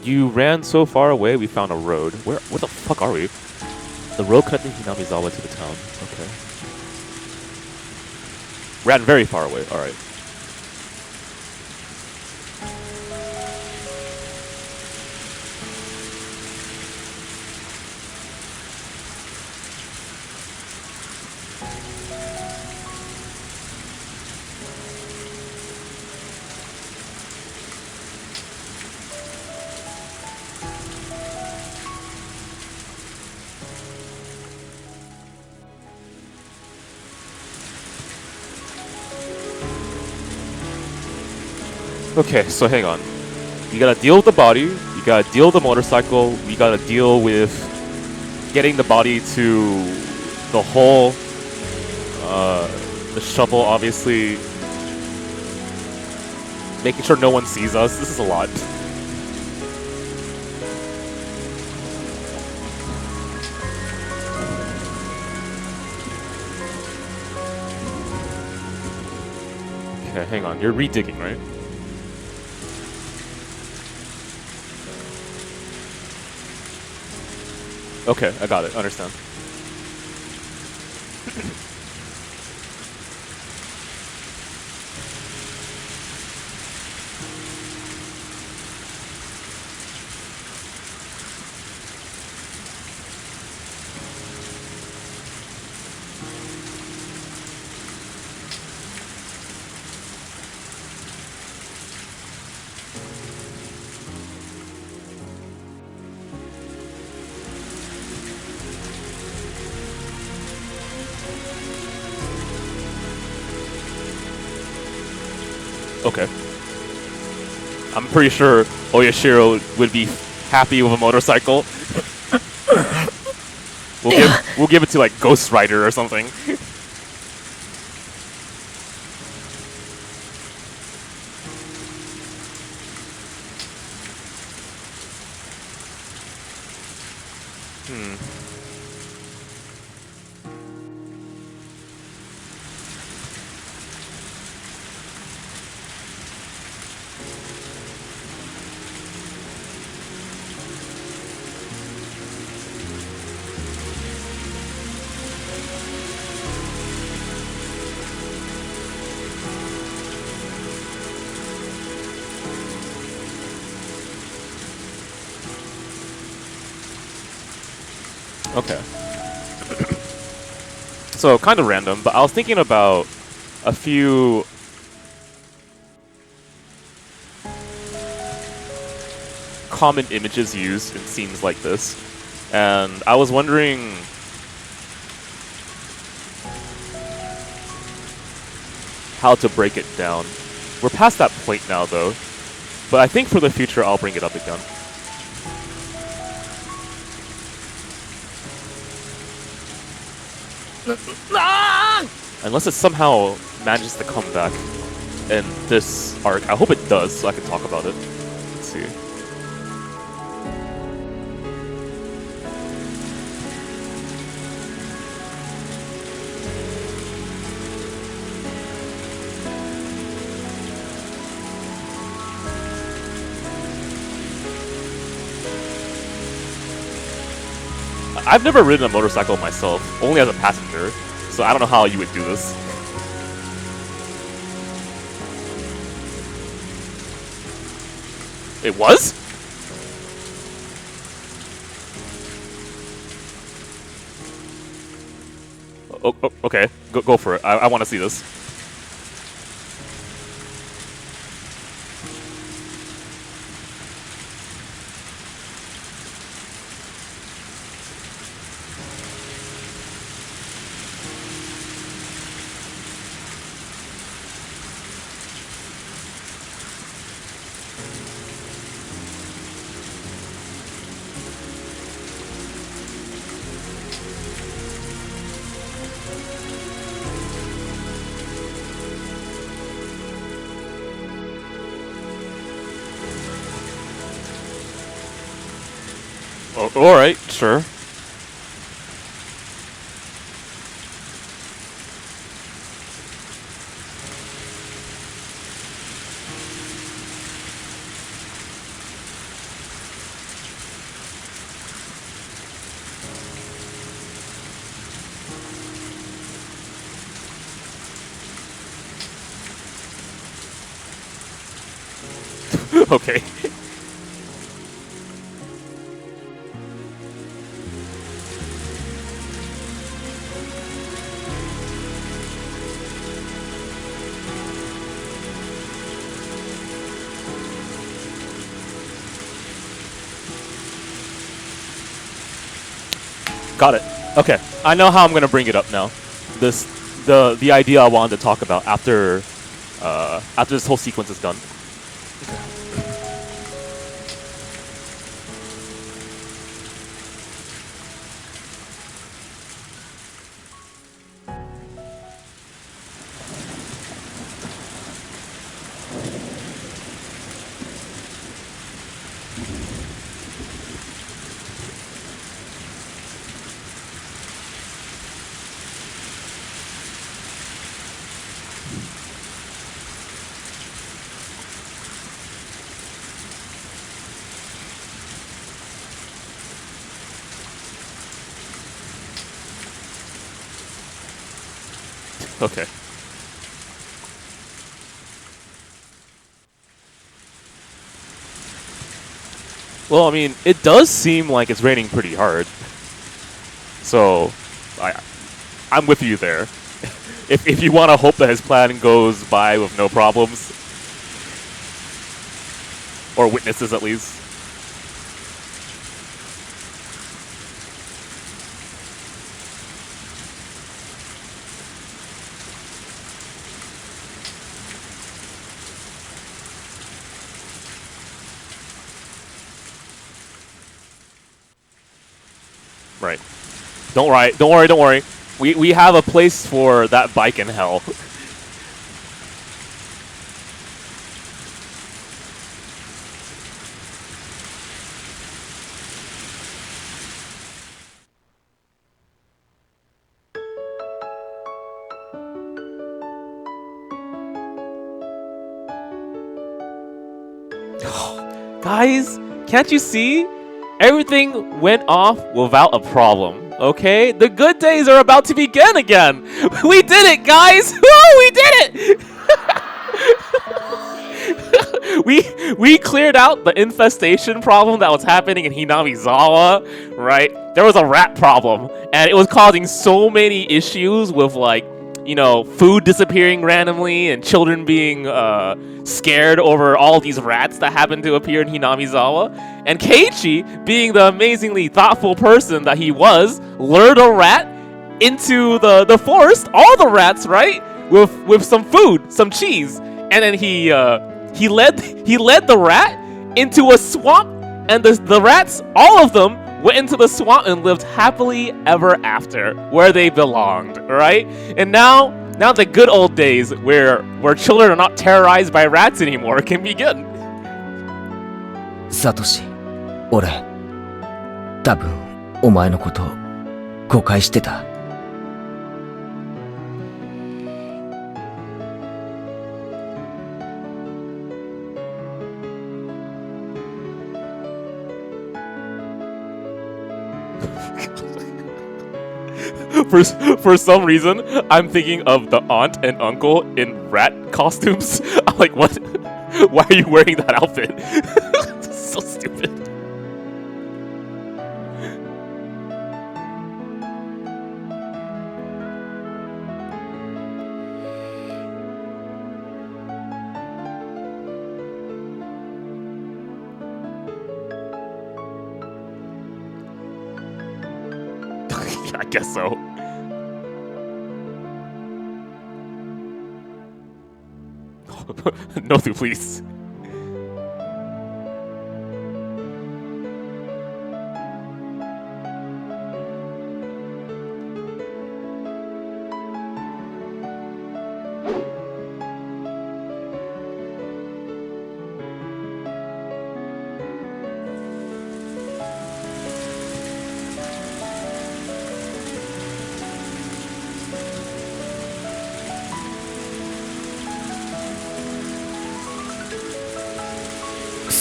You ran so far away, we found a road. Where the fuck are we? The road connecting Hinamizawa to the town. Okay. Ran very far away, alright. Okay, so hang on. You gotta deal with the body, you gotta deal with the motorcycle, you gotta deal with getting the body to the hole, the shovel, obviously. Making sure no one sees us. This is a lot. Okay, hang on. You're redigging, right? Okay, I got it. Understand. Okay. I'm pretty sure Oyashiro would be happy with a motorcycle. We'll give it to like Ghost Rider or something. Okay. So kind of random, but I was thinking about a few common images used in scenes like this, and I was wondering how to break it down. We're past that point now though, but I think for the future I'll bring it up again. Unless it somehow manages to come back in this arc. I hope it does so I can talk about it. Let's see. I've never ridden a motorcycle myself, only as a passenger, so I don't know how you would do this. It was? Okay, go for it. I want to see this. Alright, sure. Okay. Got it. Okay, I know how I'm gonna bring it up now. The idea I wanted to talk about after this whole sequence is done. Okay. Well, I mean, it does seem like it's raining pretty hard. So, I'm with you there. If you want to hope that his plan goes by with no problems, or witnesses at least. Right. Don't worry. Don't worry. Don't worry. We have a place for that bike in hell. Guys, can't you see? Everything went off without a problem, okay? The good days are about to begin again! We did it, guys! Woo, we did it! we cleared out the infestation problem that was happening in Hinamizawa, right? There was a rat problem, and it was causing so many issues with, like, you know, food disappearing randomly and children being scared over all these rats that happen to appear in Hinamizawa. And Keiichi, being the amazingly thoughtful person that he was, lured a rat into the forest, all the rats, right? With some food, some cheese. And then he led the rat into a swamp, and the rats, all of them, went into the swamp and lived happily ever after, where they belonged, right? And now the good old days where children are not terrorized by rats anymore can begin. サトシ、俺、多分お前のこと誤解してた。For some reason, I'm thinking of the aunt and uncle in rat costumes. I'm like, what? Why are you wearing that outfit? So stupid. I guess so. No, please.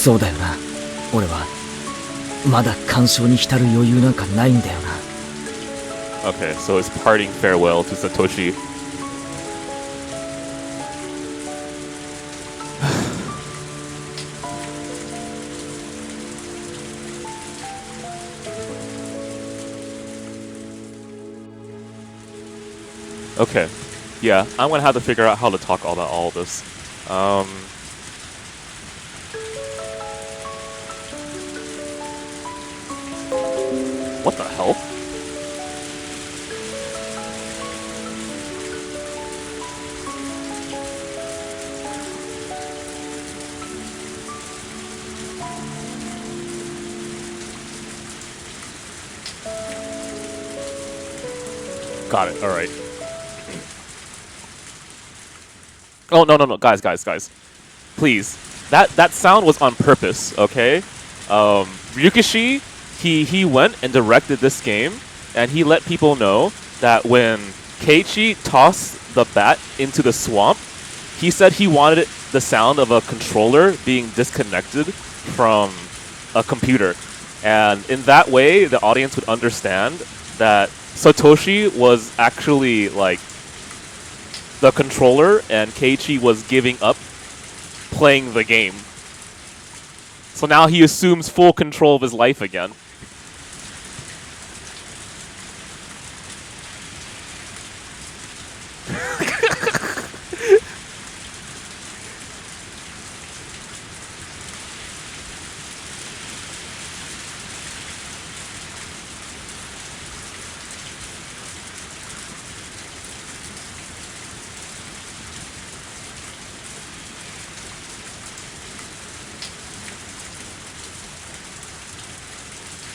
そうだよな。俺はまだ感傷に浸る余裕なんかないんだよな。Okay, so it's parting farewell to Satoshi. Okay, yeah, I'm gonna have to figure out how to talk about all this. What the hell? Got it, alright. Oh, no, guys. Please. That sound was on purpose, okay? Ryukishi, he went and directed this game, and he let people know that when Keiichi tossed the bat into the swamp, he said he wanted the sound of a controller being disconnected from a computer. And in that way, the audience would understand that Satoshi was actually like the controller and Keiichi was giving up playing the game. So now he assumes full control of his life again.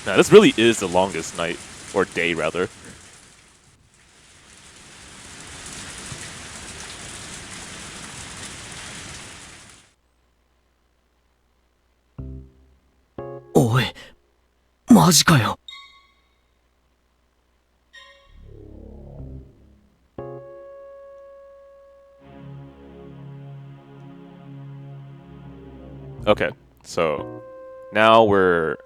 Now, this really is the longest night. Or day, rather.おい、マジかよ。Okay, so now we're...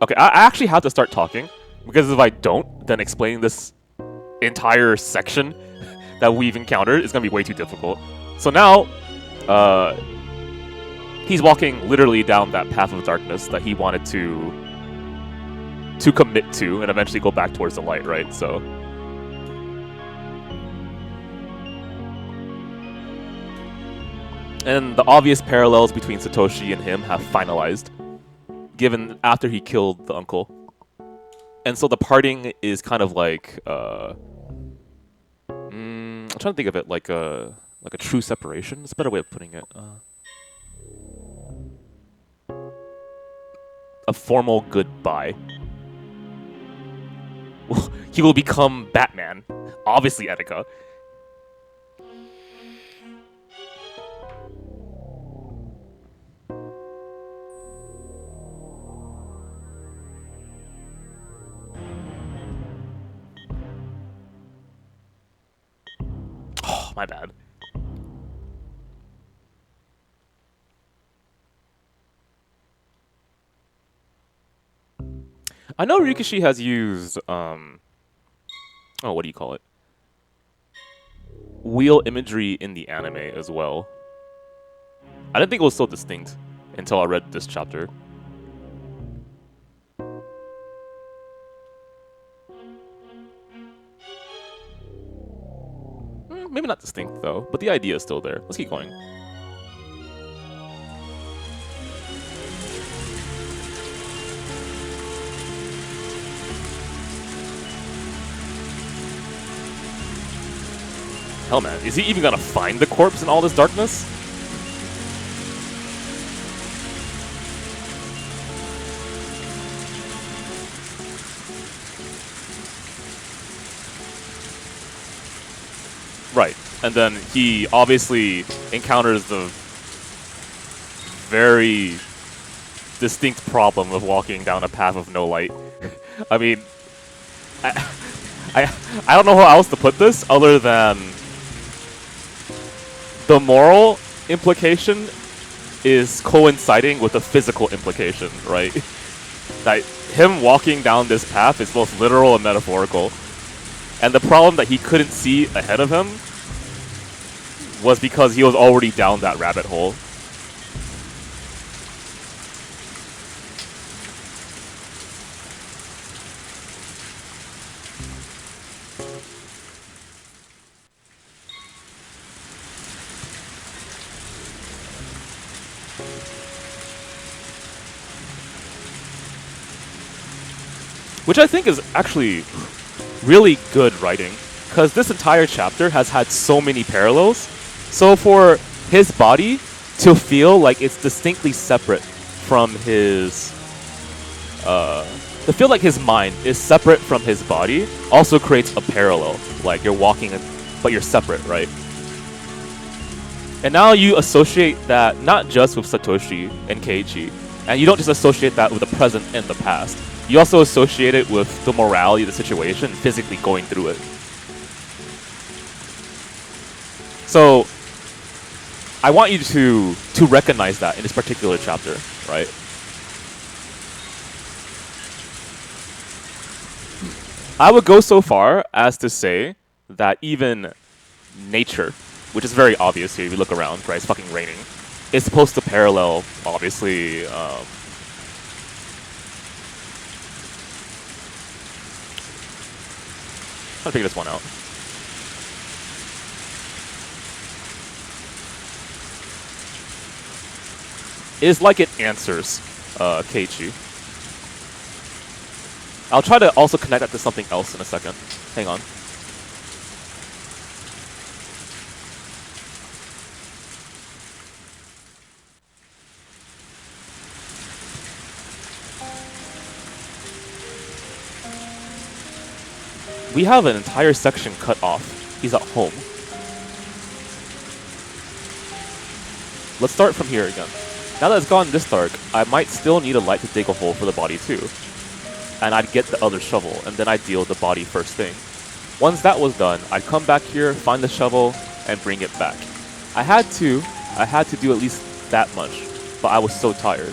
Okay, I actually have to start talking, because if I don't, then explaining this entire section that we've encountered is going to be way too difficult. So now, he's walking literally down that path of darkness that he wanted to commit to and eventually go back towards the light, right? So... And the obvious parallels between Satoshi and him have finalized, given after he killed the uncle. And so the parting is kind of like, I'm trying to think of it like a true separation. It's a better way of putting it. A formal goodbye. He will become Batman. Obviously, Etika. Oh, my bad. I know Rikishi has used, oh, what do you call it? Wheel imagery in the anime as well. I didn't think it was so distinct until I read this chapter. Maybe not distinct though, but the idea is still there. Let's keep going. Hell man, is he even gonna find the corpse in all this darkness? Right, and then he obviously encounters the very distinct problem of walking down a path of no light. I mean, I don't know how else to put this other than the moral implication is coinciding with the physical implication, right? That him walking down this path is both literal and metaphorical. And the problem that he couldn't see ahead of him was because he was already down that rabbit hole. Which I think is actually really good writing, because this entire chapter has had so many parallels. So for his body to feel like it's distinctly separate from his... to feel like his mind is separate from his body also creates a parallel. Like you're walking, but you're separate, right? And now you associate that not just with Satoshi and Keiichi, and you don't just associate that with the present and the past. You also associate it with the morality of the situation, physically going through it. So, I want you to recognize that in this particular chapter, right? I would go so far as to say that even nature, which is very obvious here if you look around, right? It's fucking raining. It's supposed to parallel, obviously, trying to figure this one out. It's like it answers Keiichi. I'll try to also connect that to something else in a second. Hang on. We have an entire section cut off. He's at home. Let's start from here again. Now that it's gone this dark, I might still need a light to dig a hole for the body too. And I'd get the other shovel, and then I'd deal with the body first thing. Once that was done, I'd come back here, find the shovel, and bring it back. I had to do at least that much, but I was so tired.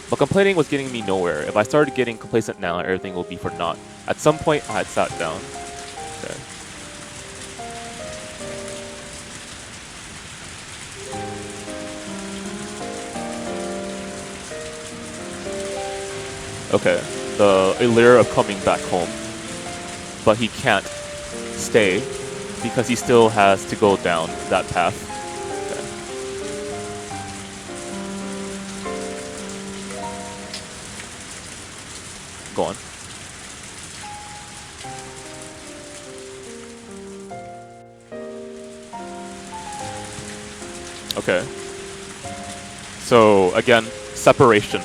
But complaining was getting me nowhere. If I started getting complacent now, everything will be for naught. At some point, I had sat down. Okay. Okay, the allure of coming back home. But he can't stay because he still has to go down that path. Okay. Go on. Okay. So again, separation,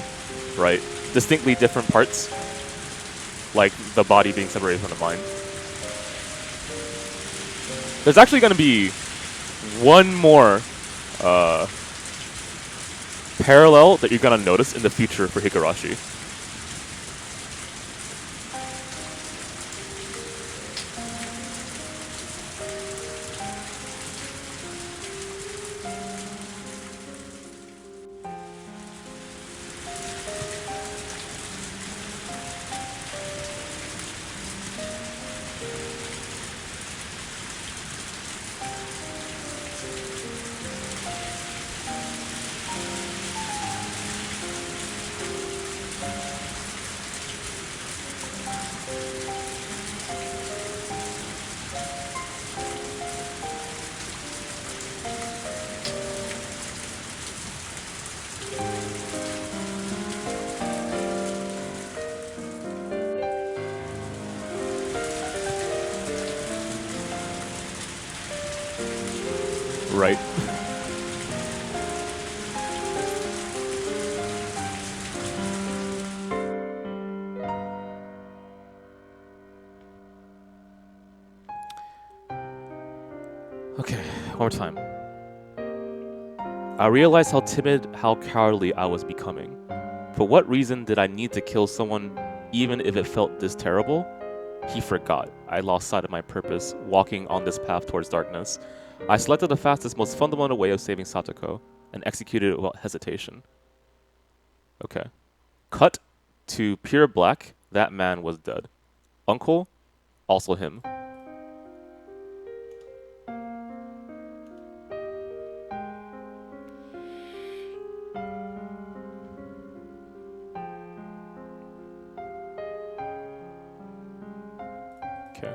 right? Distinctly different parts, like the body being separated from the mind. There's actually going to be one more parallel that you're going to notice in the future for Higurashi. Right. Okay, one more time. I realized how timid, how cowardly I was becoming. For what reason did I need to kill someone even if it felt this terrible? He forgot. I lost sight of my purpose, walking on this path towards darkness. I selected the fastest, most fundamental way of saving Satoko, and executed it without hesitation. Okay. Cut to pure black. That man was dead. Uncle, also him. Okay.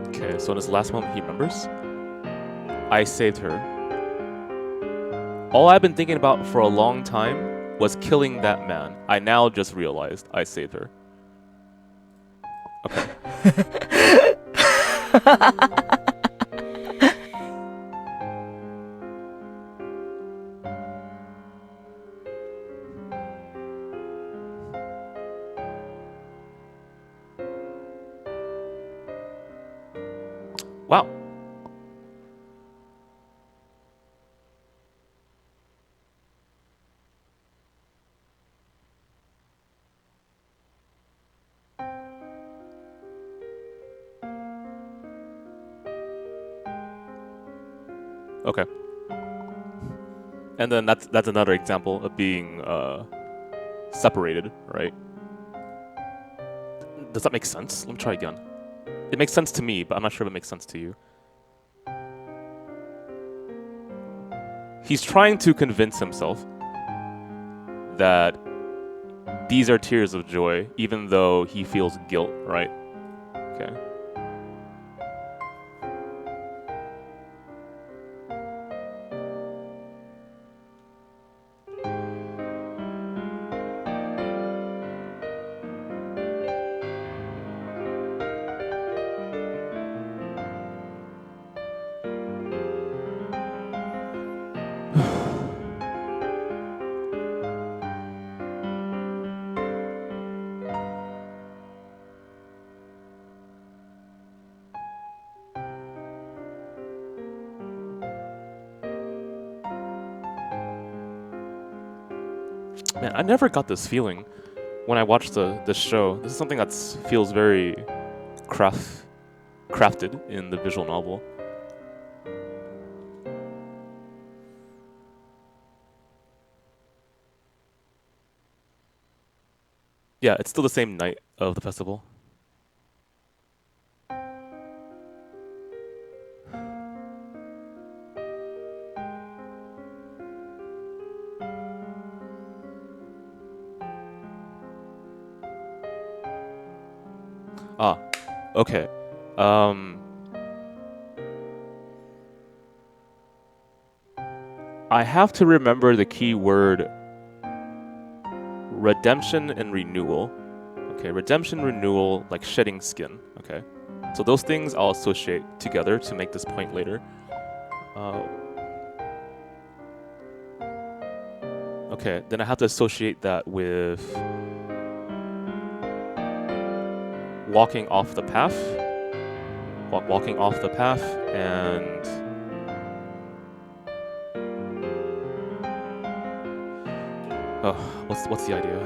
Okay, so in his last moment he remembers. I saved her. All I've been thinking about for a long time was killing that man. I now just realized I saved her. Okay. Wow. Okay. And then that's another example of being separated, right? Does that make sense? Let me try again. It makes sense to me, but I'm not sure if it makes sense to you. He's trying to convince himself that these are tears of joy, even though he feels guilt, right? Okay. Man, I never got this feeling when I watched the show. This is something that feels very crafted in the visual novel. Yeah, it's still the same night of the festival. Ah, okay. I have to remember the key word redemption and renewal. Okay, redemption, renewal, like shedding skin. Okay, so those things I'll associate together to make this point later. Okay, then I have to associate that with walking off the path. Walking off the path and oh, what's the idea?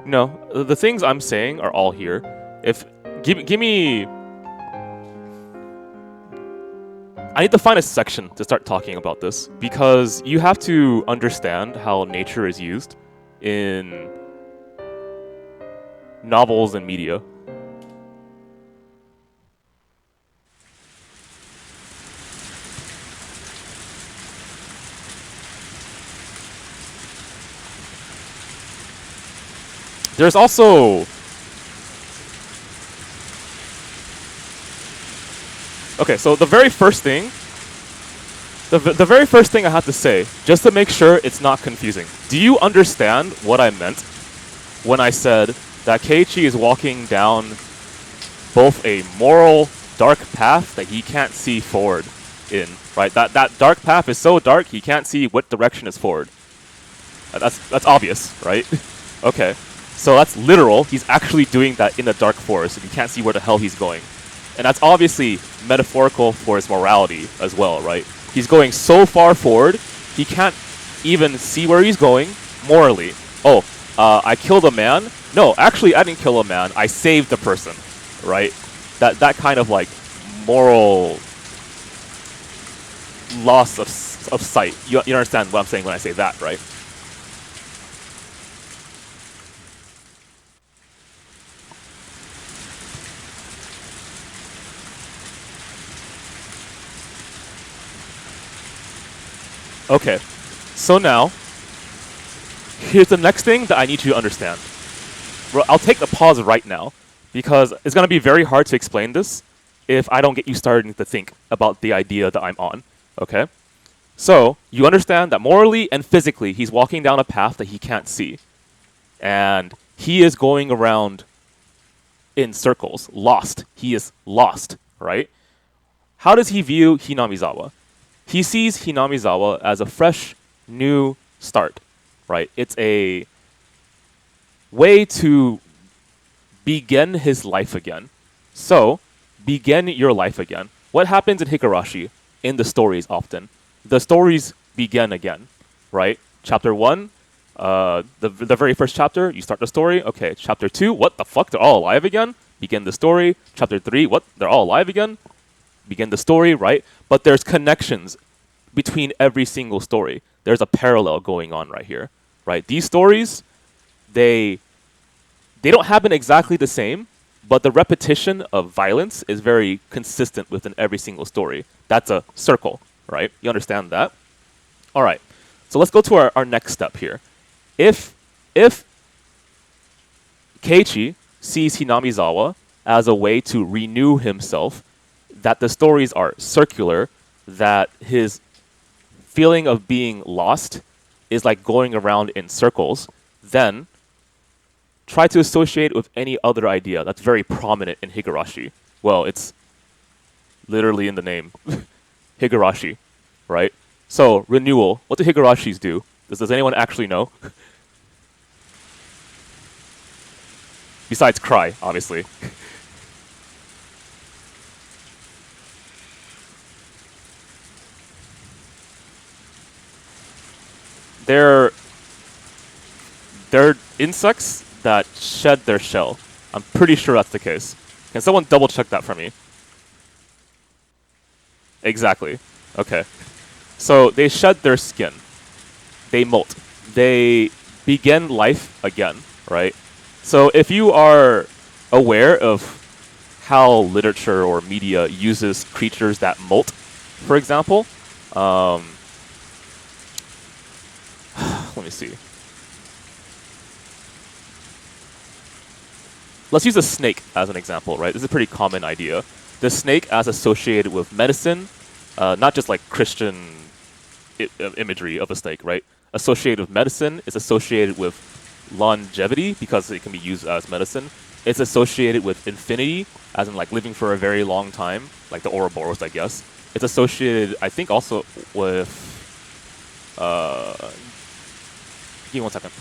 No, the things I'm saying are all here. If give me I need to find a section to start talking about this because you have to understand how nature is used in novels and media. There's also okay, so the very first thing I have to say, just to make sure it's not confusing. Do you understand what I meant when I said that Keiichi is walking down both a moral dark path that he can't see forward in, right? That dark path is so dark he can't see what direction is forward. That's obvious, right? Okay. So that's literal. He's actually doing that in the dark forest and he can't see where the hell he's going. And that's obviously metaphorical for his morality as well, right? He's going so far forward, he can't even see where he's going morally. Oh, I killed a man? No, actually, I didn't kill a man. I saved a person, right? That kind of like moral loss of sight. You understand what I'm saying when I say that, right? Okay, so now, here's the next thing that I need you to understand. I'll take the pause right now, because it's going to be very hard to explain this if I don't get you starting to think about the idea that I'm on, okay? So, you understand that morally and physically, he's walking down a path that he can't see. And he is going around in circles, lost. He is lost, right? How does he view Hinamizawa? He sees Hinamizawa as a fresh, new start, right? It's a way to begin his life again. So, begin your life again. What happens in Higurashi in the stories often? The stories begin again, right? Chapter 1, the very first chapter, you start the story. Okay, chapter 2, what the fuck? They're all alive again? Begin the story. Chapter 3, what? They're all alive again? Begin the story, right? But there's connections between every single story. There's a parallel going on right here, right? These stories, they don't happen exactly the same, but the repetition of violence is very consistent within every single story. That's a circle, right? You understand that? All right. So let's go to our next step here. If Keiichi sees Hinamizawa as a way to renew himself, that the stories are circular, that his feeling of being lost is like going around in circles, then try to associate it with any other idea that's very prominent in Higurashi. Well, it's literally in the name. Higurashi, right? So, renewal. What do Higurashis do? Does anyone actually know? Besides cry, obviously. They're insects that shed their shell. I'm pretty sure that's the case. Can someone double check that for me? Exactly. Okay. So they shed their skin. They molt. They begin life again, right? So if you are aware of how literature or media uses creatures that molt, for example, let me see. Let's use a snake as an example, right? This is a pretty common idea. The snake as associated with medicine, not just like Christian imagery of a snake, right? Associated with medicine is associated with longevity because it can be used as medicine. It's associated with infinity, as in like living for a very long time, like the Ouroboros, I guess. It's associated, I think, also with... give me 1 second.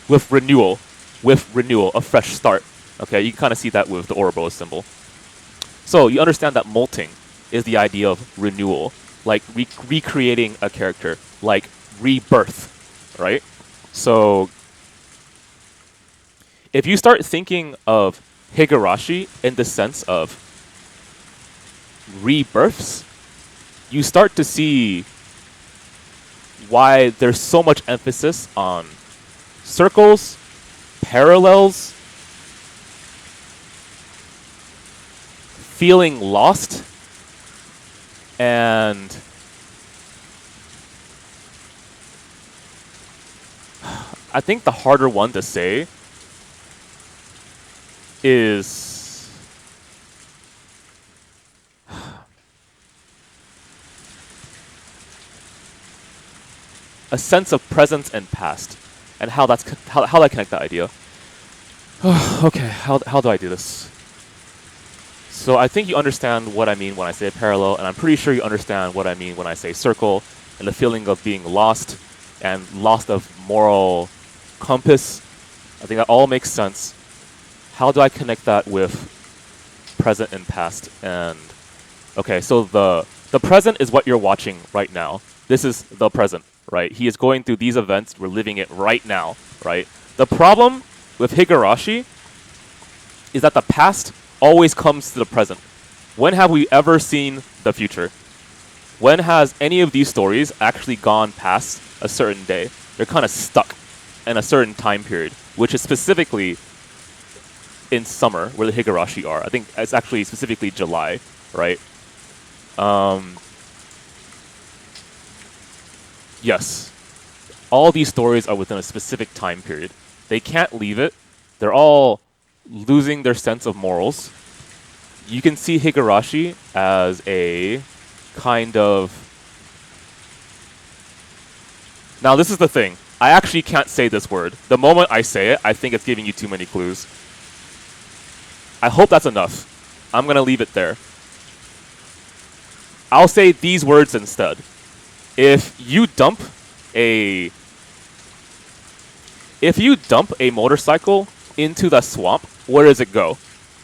With renewal. With renewal, a fresh start. Okay, you can kind of see that with the Ouroboros symbol. So you understand that molting is the idea of renewal, like recreating a character, like rebirth, right? So if you start thinking of Higurashi in the sense of rebirths, you start to see why there's so much emphasis on circles, parallels, feeling lost, and I think the harder one to say is a sense of presence and past, and how that's how I connect that idea. Okay, how do I do this? So I think you understand what I mean when I say parallel, and I'm pretty sure you understand what I mean when I say circle, and the feeling of being lost, and lost of moral compass. I think that all makes sense. How do I connect that with present and past? And okay, so the present is what you're watching right now. This is the present, right? He is going through these events. We're living it right now, right? The problem with Higurashi is that the past always comes to the present. When have we ever seen the future? When has any of these stories actually gone past a certain day? They're kind of stuck in a certain time period, which is specifically in summer, where the Higurashi are. I think it's actually specifically July, right? Yes. All these stories are within a specific time period. They can't leave it. They're all losing their sense of morals. You can see Higurashi as a kind of... Now, this is the thing. I actually can't say this word. The moment I say it, I think it's giving you too many clues. I hope that's enough. I'm going to leave it there. I'll say these words instead. If you dump a motorcycle into the swamp, where does it go?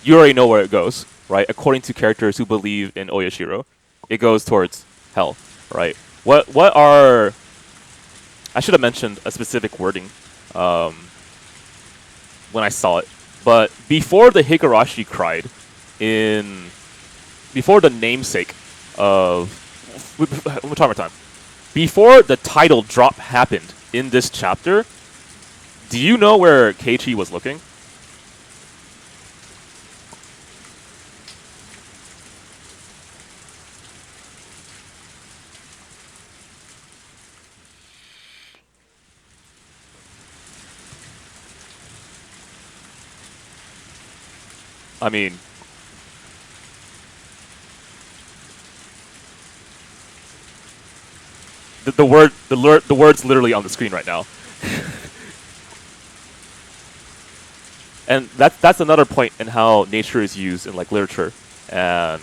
You already know where it goes, right? According to characters who believe in Oyashiro, it goes towards hell, right? What are... I should have mentioned a specific wording when I saw it. But before the Higurashi cried, before the namesake of... One more time. Before the title drop happened in this chapter, do you know where Keiichi was looking? I mean, the word's literally on the screen right now. And that's another point in how nature is used in like literature and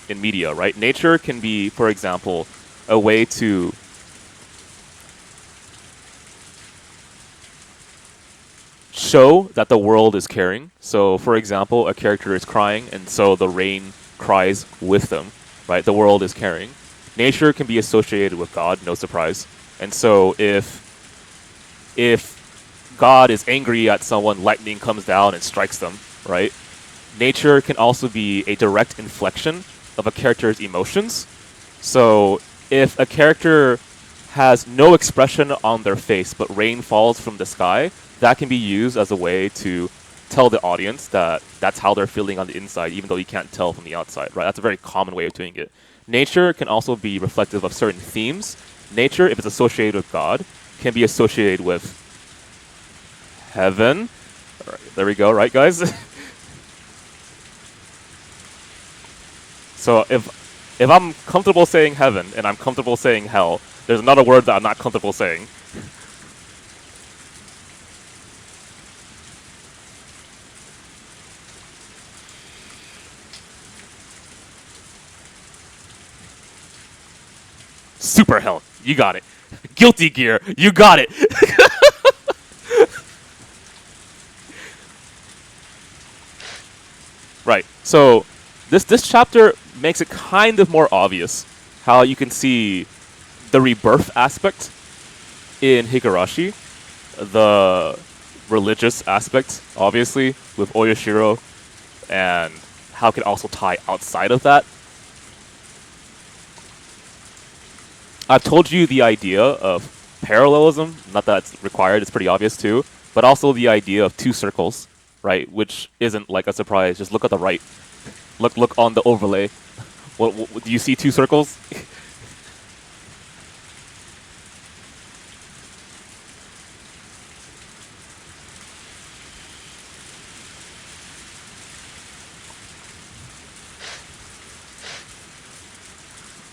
in media, right? Nature can be, for example, a way to show that the world is caring. So, for example, a character is crying, and so the rain cries with them, right? The world is caring. Nature can be associated with God, no surprise. And so, if God is angry at someone, lightning comes down and strikes them, right? Nature can also be a direct inflection of a character's emotions. So, if a character has no expression on their face, but rain falls from the sky, that can be used as a way to tell the audience that that's how they're feeling on the inside, even though you can't tell from the outside, right? That's a very common way of doing it. Nature can also be reflective of certain themes. Nature, if it's associated with God, can be associated with heaven. All right, there we go, right, guys? So if I'm comfortable saying heaven and I'm comfortable saying hell, there's another word that I'm not comfortable saying. Super hell, you got it. Guilty Gear, you got it. Right. So this chapter makes it kind of more obvious how you can see the rebirth aspect in Higurashi, the religious aspect, obviously, with Oyashiro, and how it can also tie outside of that. I've told you the idea of parallelism, not that it's required, it's pretty obvious too, but also the idea of two circles, right, which isn't like a surprise. Just look at the right. Look on the overlay. What do you see two circles?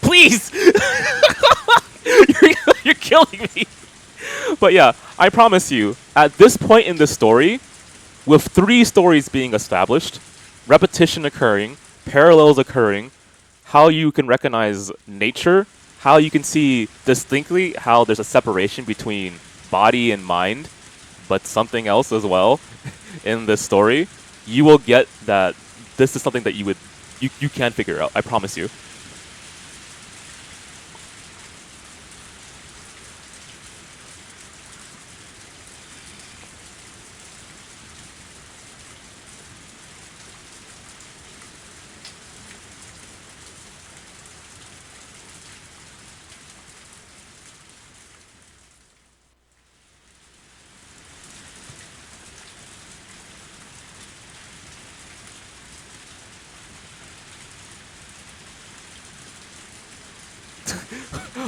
Please! you're killing me. But yeah, I promise you, at this point in the story, with 3 stories being established, repetition occurring, parallels occurring, how you can recognize nature, how you can see distinctly how there's a separation between body and mind, but something else as well in this story, you will get that this is something that you can figure out. I promise you.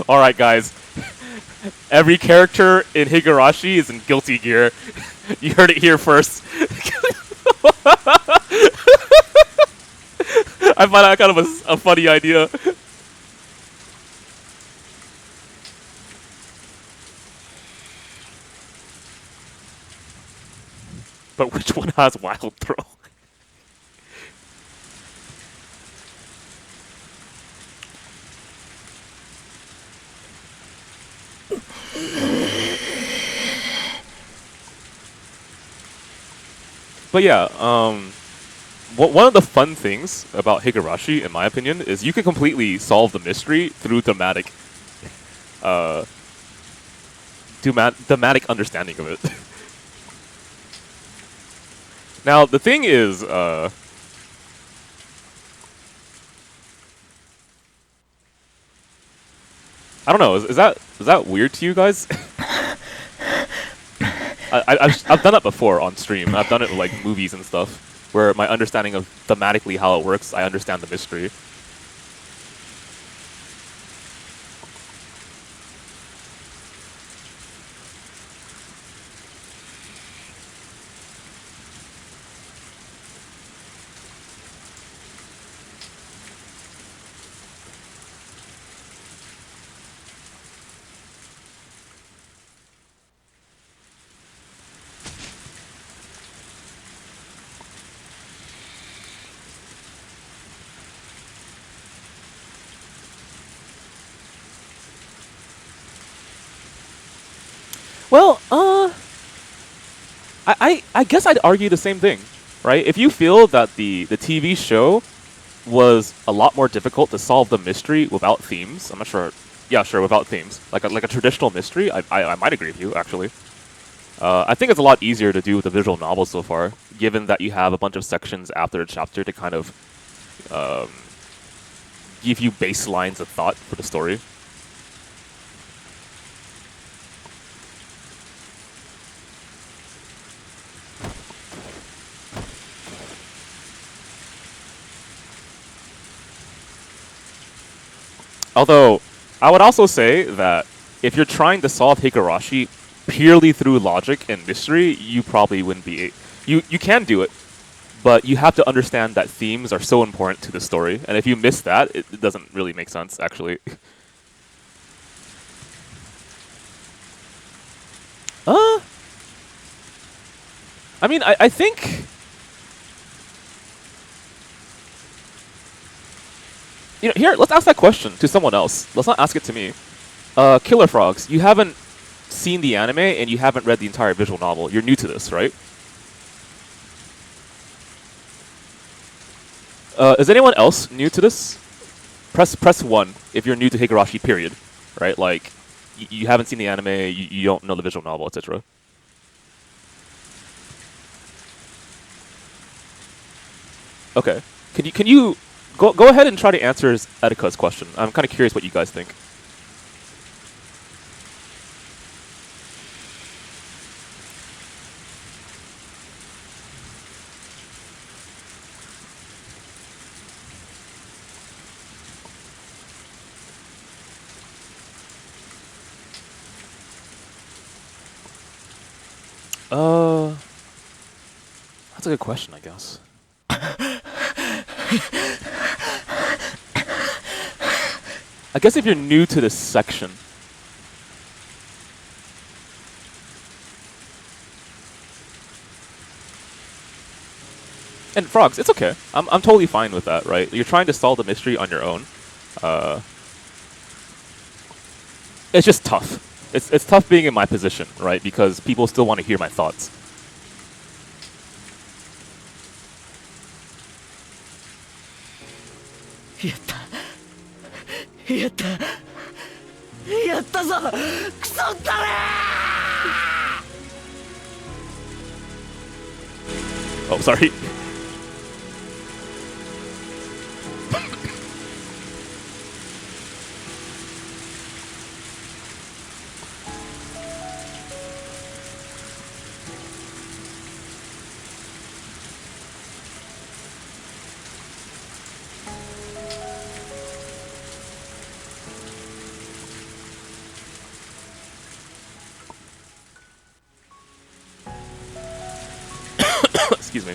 Alright, guys. Every character in Higurashi is in Guilty Gear. You heard it here first. I find that kind of a funny idea. But which one has Wild Throw? But yeah, one of the fun things about Higurashi, in my opinion, is you can completely solve the mystery through thematic understanding of it. Now, the thing is, I don't know, is that weird to you guys? I've done that before on stream. I've done it with like movies and stuff, where my understanding of thematically how it works, I understand the mystery. Well, I guess I'd argue the same thing, right? If you feel that the TV show was a lot more difficult to solve the mystery without themes, I'm not sure. Yeah, sure, without themes, like a traditional mystery, I might agree with you actually. I think it's a lot easier to do with the visual novel so far, given that you have a bunch of sections after a chapter to kind of give you baselines of thought for the story. Although, I would also say that if you're trying to solve Higurashi purely through logic and mystery, you probably wouldn't be... You can do it, but you have to understand that themes are so important to the story, and if you miss that, it doesn't really make sense, actually. I mean, I think... You know, here, let's ask that question to someone else. Let's not ask it to me. Killer Frogs, you haven't seen the anime and you haven't read the entire visual novel. You're new to this, right? Is anyone else new to this? Press 1 if you're new to Higurashi, period. Right? Like, you haven't seen the anime, you don't know the visual novel, etc. Okay. Can you go ahead and try to answer Etika's question? I'm kind of curious what you guys think. That's a good question, I guess. I guess if you're new to this section, and Frogs, it's okay. I'm totally fine with that, right? You're trying to solve the mystery on your own. It's just tough. It's tough being in my position, right? Because people still want to hear my thoughts. Oh, sorry. Excuse me.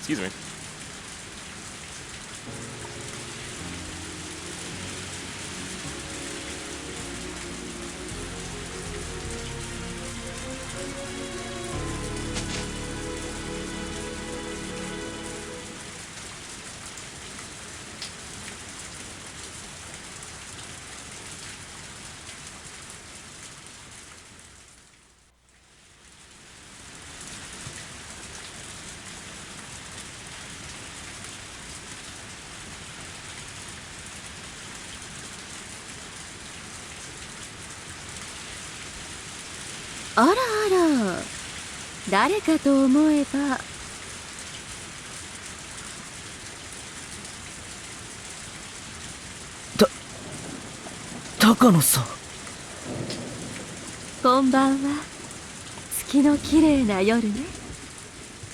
Excuse me. あらあら、誰かと思えば。高野さん。こんばんは。月の綺麗な夜ね、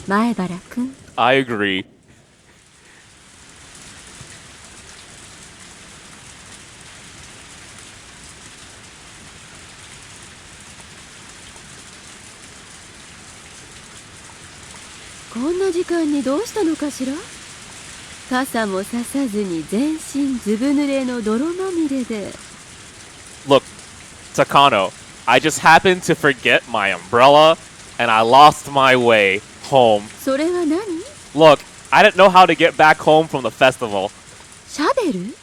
前原くん。 I agree. こんな時間にどうしたのかしら。傘もささずに全身ずぶ濡れの泥まみれで。 Look, Takano, I just happened to forget my umbrella and I lost my way home. それは何？ Look, I didn't know how to get back home from the festival. シャベル？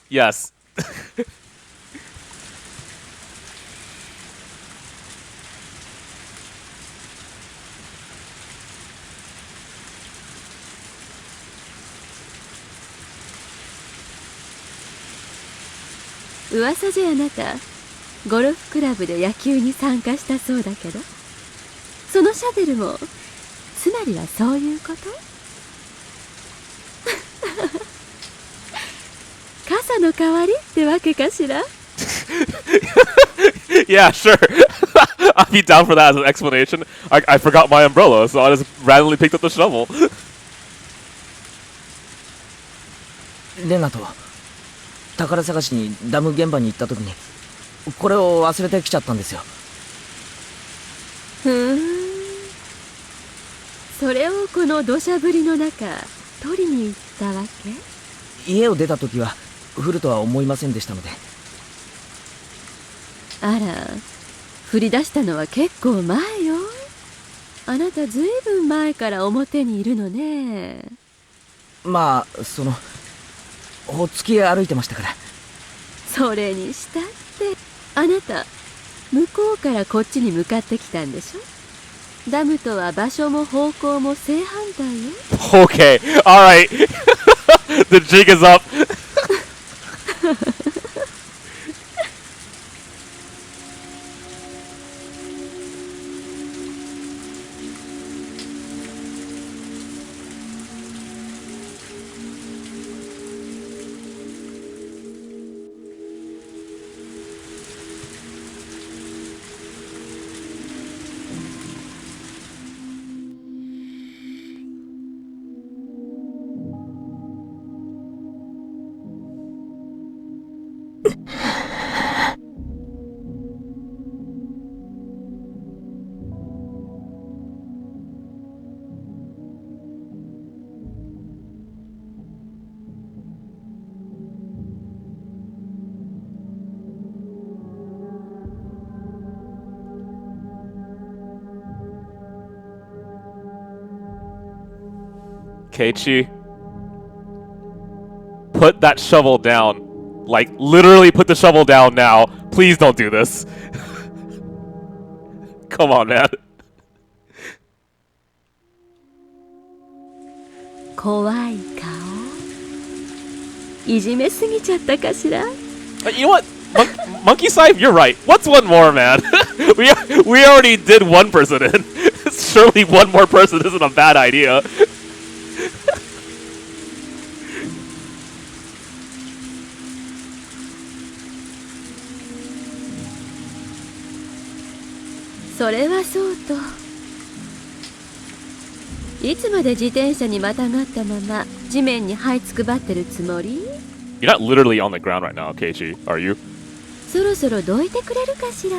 Yes. 噂じゃあなた、ゴルフクラブで野球に参加したそうだけど、そのシャベルもつまりはそういうこと？傘の代わりってわけかしら。 Yeah, sure. I'd be down for that as an explanation. I forgot my umbrella, so I just randomly picked up the shovel. レナと宝探しにダム現場に行った時にこれを忘れてきちゃったんですよ。ふーん、それをこの土砂降りの中取りに行ったわけ？家を出た時は降るとは思いませんでしたので。あら、降り出したのは結構前よ。あなたずいぶん前から表にいるのね。まあほっつき歩いてましたから。それにしたってあなた向こうからこっちに向かってきたんでしょ。ダムとは場所も方向も正反対よ。 Okay, alright. The jig is up. Keiichi, put that shovel down. Like, literally put the shovel down now. Please don't do this. Come on, man. 怖い顔、いじめすぎちゃったかしら。 You know what? Monkey Side, you're right. What's one more, man? we already did one person in. Surely one more person isn't a bad idea. それはそうと、いつまで自転車にまたがったまま地面に這いつくばってるつもり？ You're not literally on the ground right now, Keiichi, are you? そろそろどいてくれるかしら。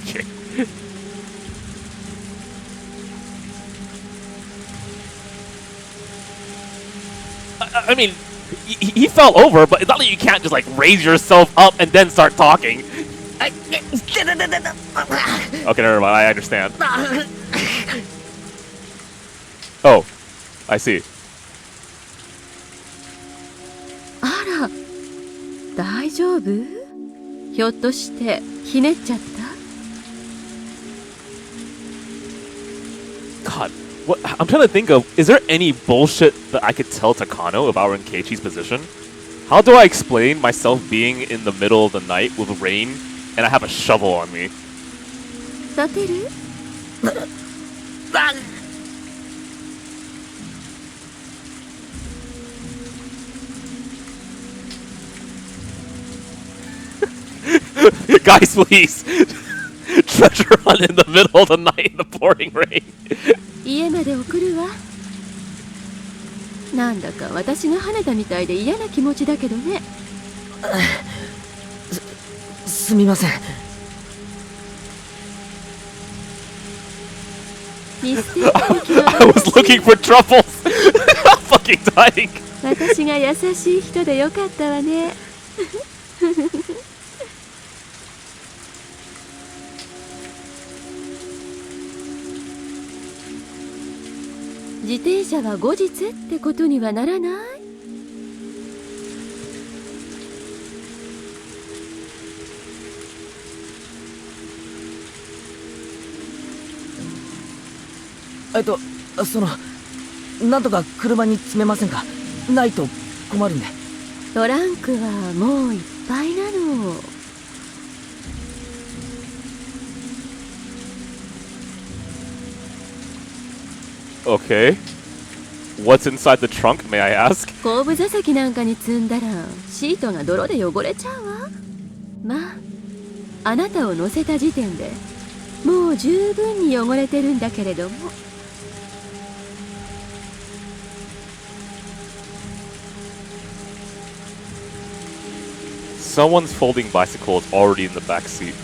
Okay. I mean, he fell over, but it's not like you can't just like raise yourself up and then start talking. Okay, never mind. I understand. Oh, I see. あら、大丈夫？ひょっとしてひねっちゃった？ God, what? I'm trying to think of. Is there any bullshit that I could tell Takano if I were in Keiichi's position? How do I explain myself being in the middle of the night with rain and I have a shovel on me? 立てる？ Guys, please! Treasure hunt in the middle of the night in the pouring rain. 家まで送るわ。なんだか私が跳ねたみたいで嫌な気持ちだけどね。すみません。ミステリー的な I was looking for truffles! I'm fucking dying! 私が優しい人でよかったわね。自転車は後日ってことにはならない？なんとか車に詰めませんか？ないと困るんで。トランクはもういっぱいなの。Okay. What's inside the trunk, may I ask? 後部座席なんかに積んだらシートが泥で汚れちゃうわ。まあ、あなたを乗せた時点でもう十分に汚れてるんだけれども。Someone's folding bicycle is already in the back seat.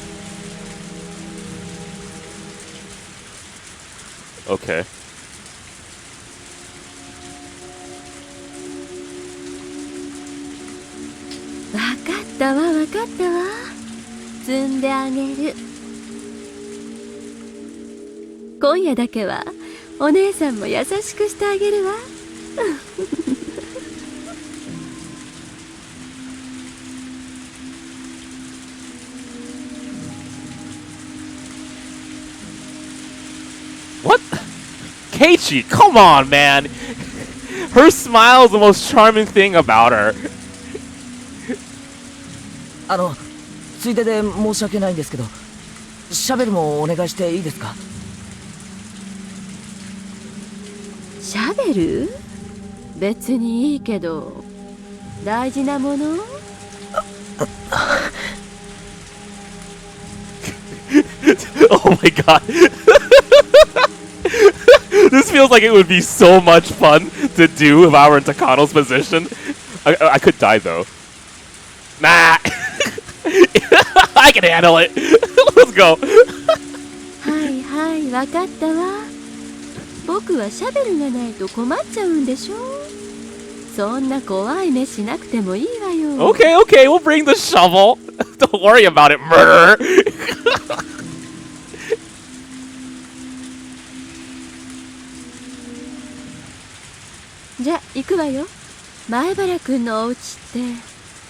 Okay. わかったわ。積んであげる。今夜だけはお姉さんも優しくしてあげるわ。What? Keiichi, come on, man! Her smile is the most charming thing about her. ついでで申し訳ないんですけど、シャベルもお願いしていいですか？シャベル？別にいいけど、大事なものOh my god. This feels like it would be so much fun to do if I were in Takano's position. I could die though. Nah. I can handle it. Let's go. はいはい、わかったわ。僕はシャベルがないと困っちゃうんでしょ。そんな怖い目しなくてもいいわよ。Okay, okay, we'll bring the shovel. Don't worry about it, murderer. じゃ、行くわよ。前原くんのお家って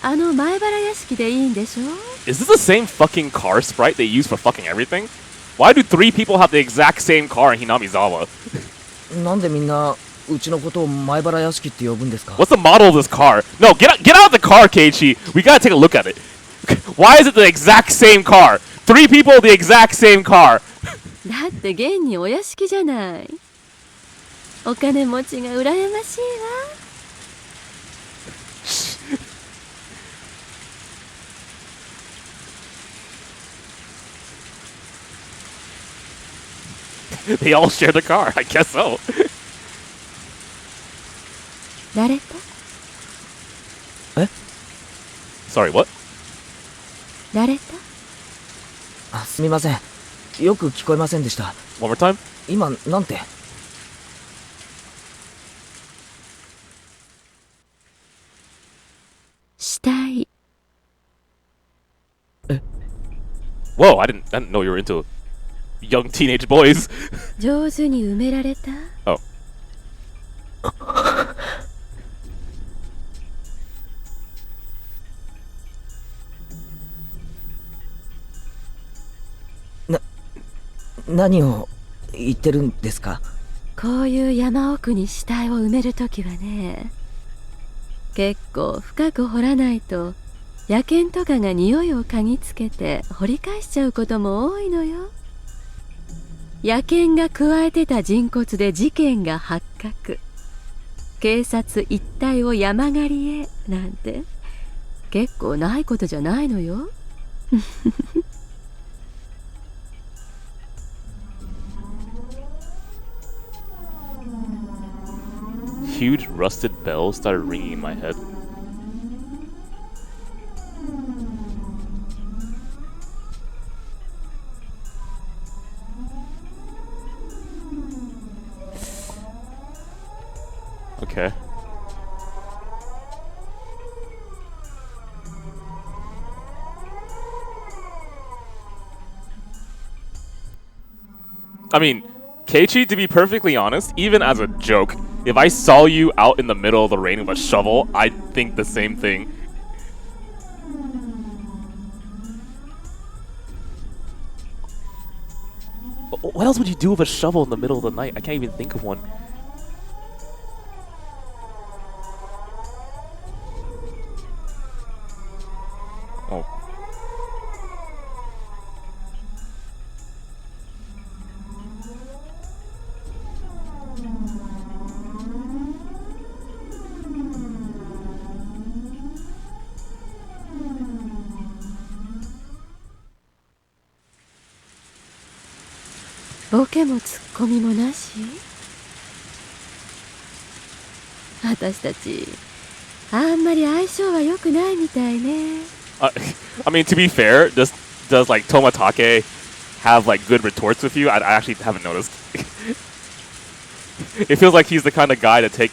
あの前原屋敷でいいんでしょ？ Is this the same fucking car sprite they use for fucking everything? Why do 3 people have the exact same car in Hinamizawa? なんでみんなうちのことを前原屋敷って呼ぶんですか？ What's the model of this car? No, get out of the car, Keiichi. We gotta take a look at it. Why is it the exact same car? 3 people, the exact same car. だって現にお屋敷じゃない。お金持ちが羨ましいわ。They all share the car. I guess so. 慣れた？ Sorry, what? 慣れた？すみません。よく聞こえませんでした。One more time? 今なんて？したい。Whoa, I didn't know you were into young teenage boys. 上手に埋められた？ Oh. 何を言ってるんですか？こういう山奥に死体を埋めるときはね、結構深く掘らないと野犬とかが匂いを嗅ぎつけて掘り返しちゃうことも多いのよ。野犬が加えてた人骨で事件が発覚。警察一帯を山狩りへなんて結構ないことじゃないのよ。Huge rusted bells started ringing in my head. Okay. I mean, Keiichi, to be perfectly honest, even as a joke, if I saw you out in the middle of the rain with a shovel, I'd think the same thing. What else would you do with a shovel in the middle of the night? I can't even think of one. Oh.ボケもツッコミもなし。私たちあんまり相性は良くないみたいね。I mean, to be fair, does like Tomatake have like good retorts with you? I actually haven't noticed. It feels like he's the kind of guy to take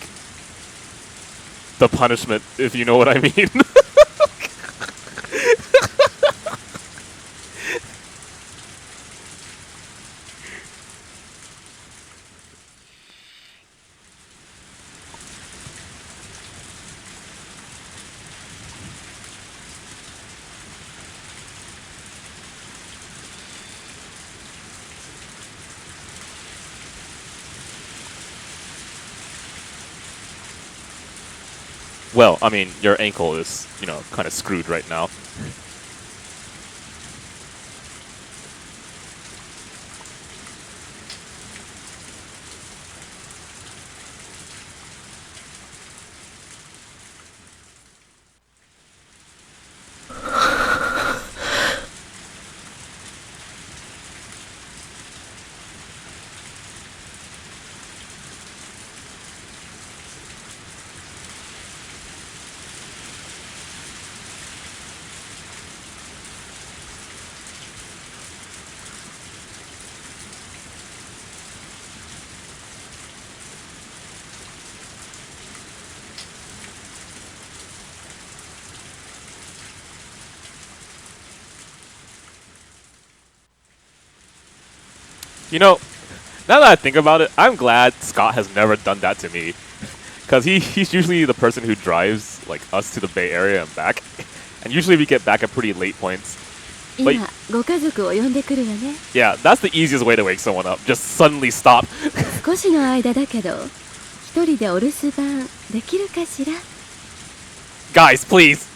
the punishment, if you know what I mean. Well, I mean, your ankle is, you know, kind of screwed right now. You know, now that I think about it, I'm glad Scott has never done that to me. Because he's usually the person who drives like us to the Bay Area and back. And usually we get back at pretty late points. 今ご家族を呼んでくるわね。 Yeah, that's the easiest way to wake someone up. Just suddenly stop. 少しの間だけど一人でお留守番できるかしら。 Guys, please.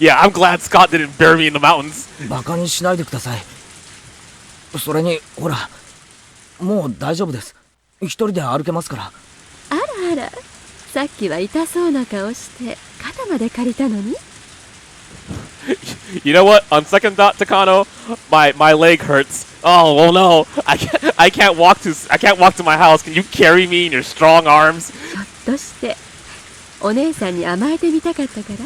Yeah, I'm glad Scott didn't bury me in the mountains. バカにしないでください。それにほら、もう大丈夫です。一人で歩けますから。あらあら、さっきは痛そうな顔して肩まで借りたのに。 You know what? On second thought, Takano, my leg hurts. Oh, well, no. I can't walk to my house. Can you carry me in your strong arms? ひょっとしてお姉さんに甘えてみたかったから。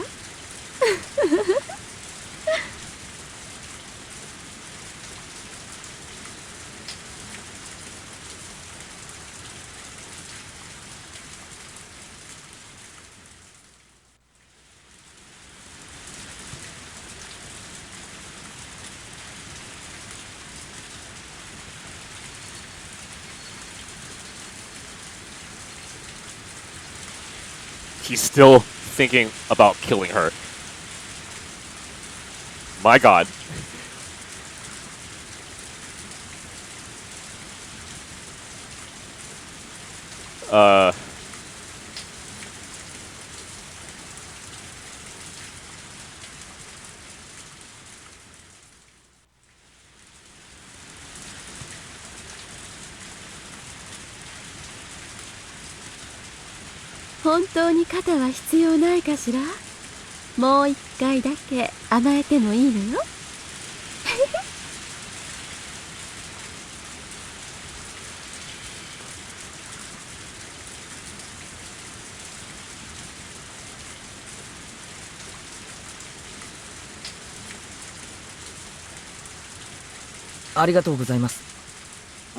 He's still thinking about killing her. My god. 本当に肩は必要ないかしら。もう一回だけ甘えてもいいのよ。ありがとうございます。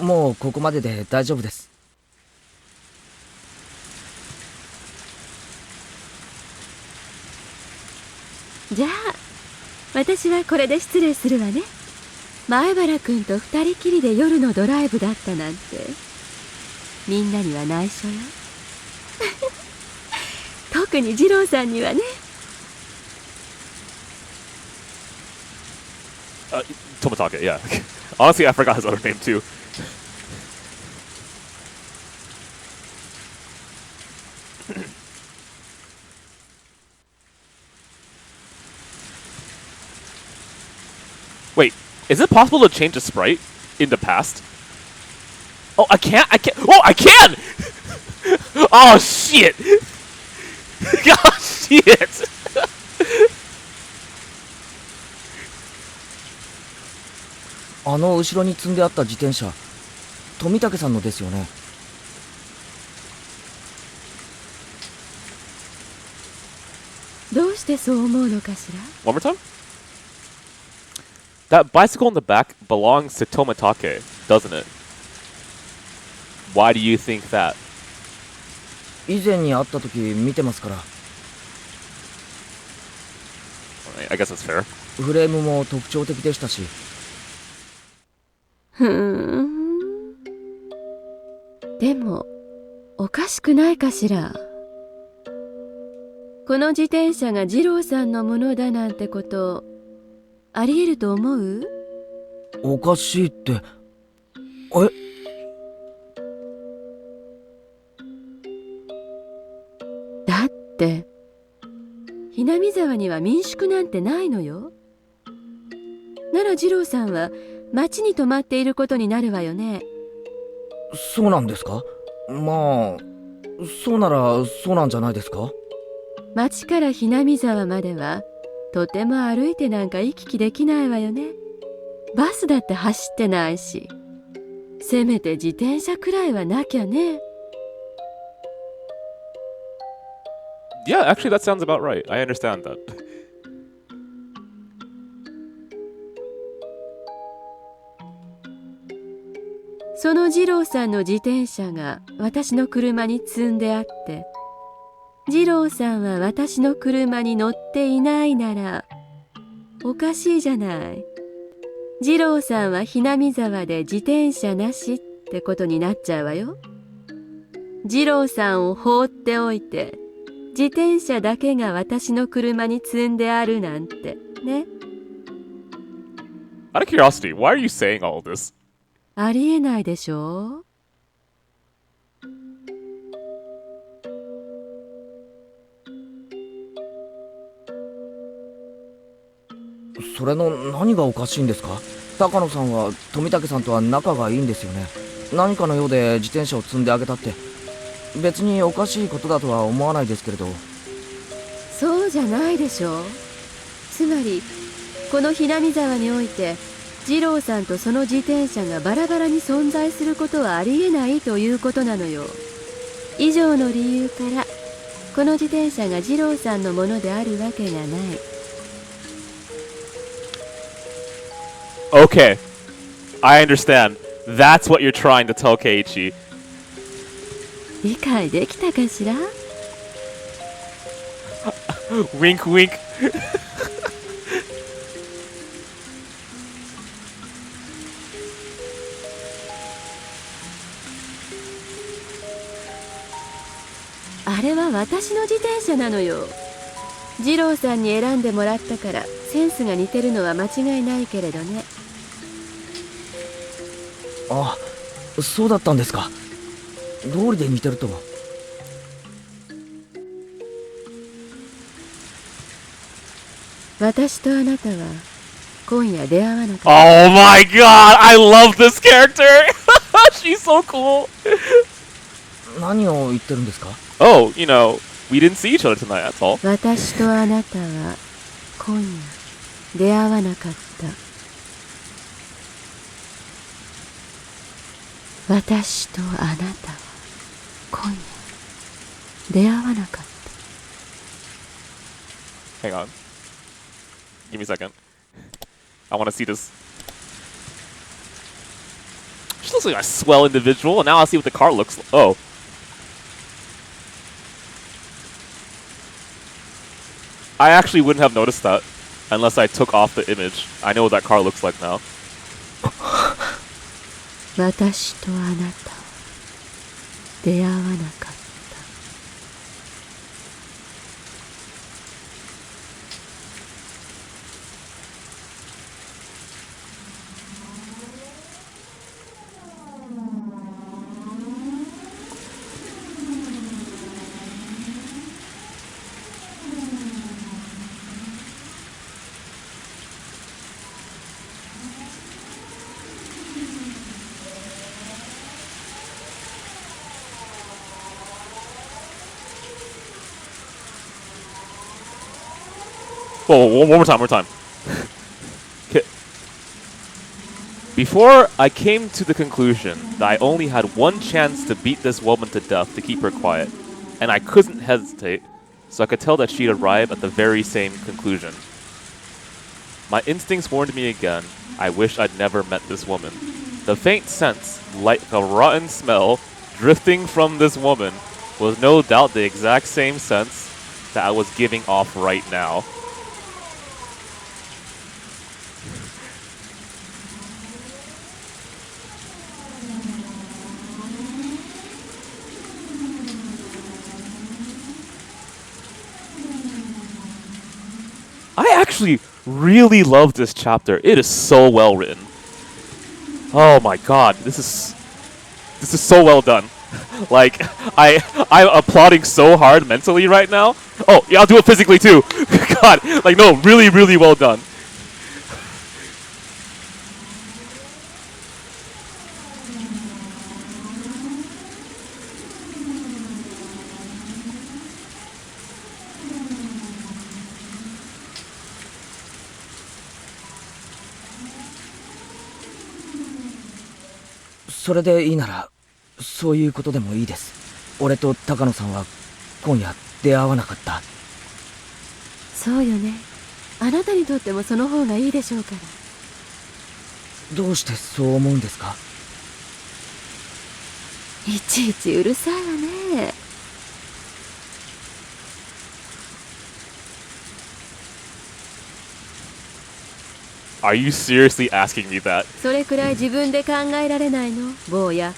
もうここまでで大丈夫です。じゃあ私はこれで失礼するわね。前原くんと二人きりで夜のドライブだったなんてみんなには内緒よ。特に二郎さんにはね。Tomatake, yeah. Honestly, I forgot his other name too. Wait, is it possible to change the sprite in the past? Oh, I can't! Oh, I can! Oh, shit! Oh, shit! あの後ろに積んであった自転車、富武さんのですよね。どうしてそう思うのかしら。 One more time? That bicycle in the back belongs to Tomatake, doesn't it? Why do you think that? 以前に会った時見てますから。I guess that's fair. フレームも特徴的でしたし。ふーん。でもおかしくないかしら。この自転車が二郎さんのものだなんてことありえると思う？おかしいって。だってひなみ沢には民宿なんてないのよ。なら二郎さんは町に泊まっていることになるわよね。そうなんですか？まあそうならそうなんじゃないですか。町からひなみ沢まではとても歩いてなんか行き来できないわよね。バスだって走ってないし、せめて自転車くらいはなきゃね。Yeah, actually, that sounds about right. I understand that. その二郎さんの自転車が私の車に積んであって、二郎さんは私の車に乗っていないならおかしいじゃない。二郎さんはひなみ沢で自転車なしってことになっちゃうわよ。二郎さんを放っておいて自転車だけが私の車に積んであるなんてね。 Out of curiosity, why are you saying all of this? ありえないでしょう。それの何がおかしいんですか？高野さんは富武さんとは仲がいいんですよね。何かのようで自転車を積んであげたって別におかしいことだとは思わないですけれど。そうじゃないでしょう。つまりこのひなみ沢において二郎さんとその自転車がバラバラに存在することはありえないということなのよ。以上の理由からこの自転車が二郎さんのものであるわけがない。Okay, I understand. That's what you're trying to tell Keiichi. 理解できたかしら？ Wink, wink. あれは私の自転車なのよ。二郎さんに選んでもらったからセンスが似てるのは間違いないけれどね。あ、そうだったんですか。道理で似てるとは。私とあなたは今夜出会わなかった。 Oh my god, I love this character! She's so cool! 何を言ってるんですか？ oh, you know, we didn't see each other tonight, that's all. 私とあなたは今夜出会わなかった。私とあなたは今夜出会わなかった。 Hang on. Give me a second. I want to see this. She looks like a swell individual, and now I'll see what the car looks like. Oh. I actually wouldn't have noticed that unless I took off the image. I know what that car looks like now. 私とあなたは出会わなかった。Whoa, one more time, Okay. Before I came to the conclusion that I only had one chance to beat this woman to death to keep her quiet, and I couldn't hesitate, so I could tell that she'd arrive at the very same conclusion. My instincts warned me again. I wish I'd never met this woman. The faint sense, like a rotten smell, drifting from this woman was no doubt the exact same sense that I was giving off right now. I actually really love this chapter. It is so well written. Oh my god, this is so well done. Like I'm applauding so hard mentally right now. Oh yeah, I'll do it physically too. God, like no, really well done. So それでいいならそういうことでもいいです。俺と高野さんは今夜出会わなかった。そうよね。あなたにとってもその方がいいでしょうから。どうしてそう思うんですか？いちいちうるさいわね。Are you seriously asking me that? それくらい自分で考えられないの、坊や。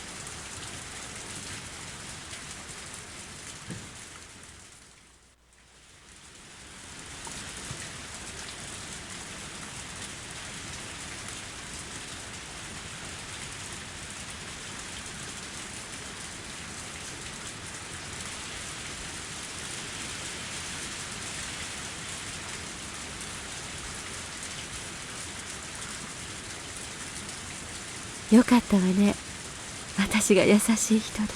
よかったわね。私が優しい人で。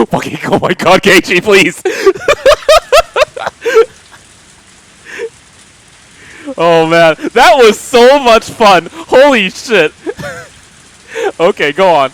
Fucking, oh my god, Keiichi, please! Oh man, that was so much fun! Holy shit! Okay, go on.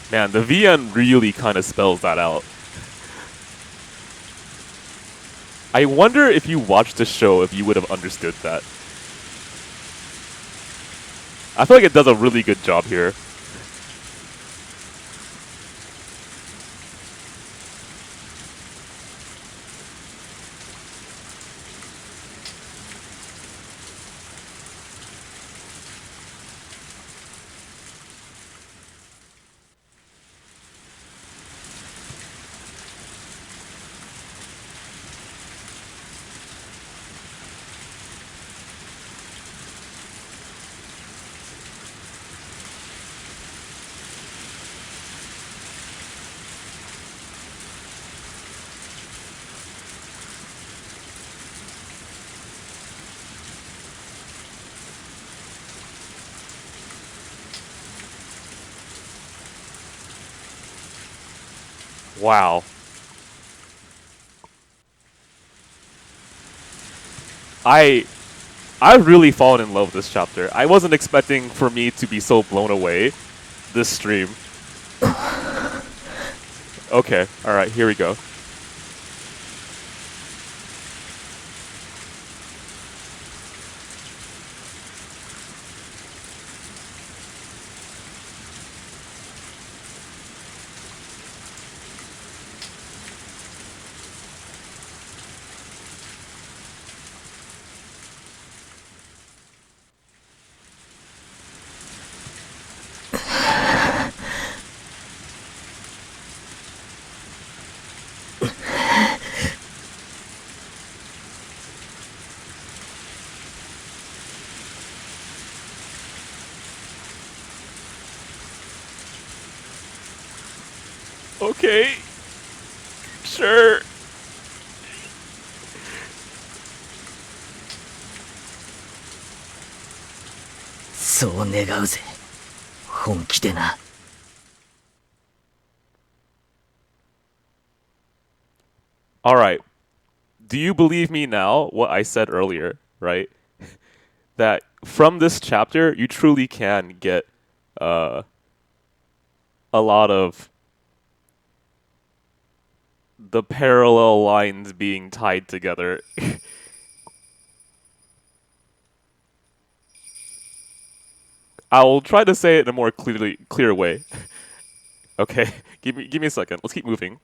Man, the VN really kind of spells that out. I wonder if you watched the show if you would have understood that. I feel like it does a really good job here. Wow. I've really fallen in love with this chapter. I wasn't expecting for me to be so blown away this stream. Okay, alright, here we go. Okay. Sure.そう願うぜ。本気でな。Alright. Do you believe me now, what I said earlier, right? That from this chapter, you truly can get a lot of the parallel lines being tied together. I will try to say it in a more clear way. Okay, give me a second. Let's keep moving.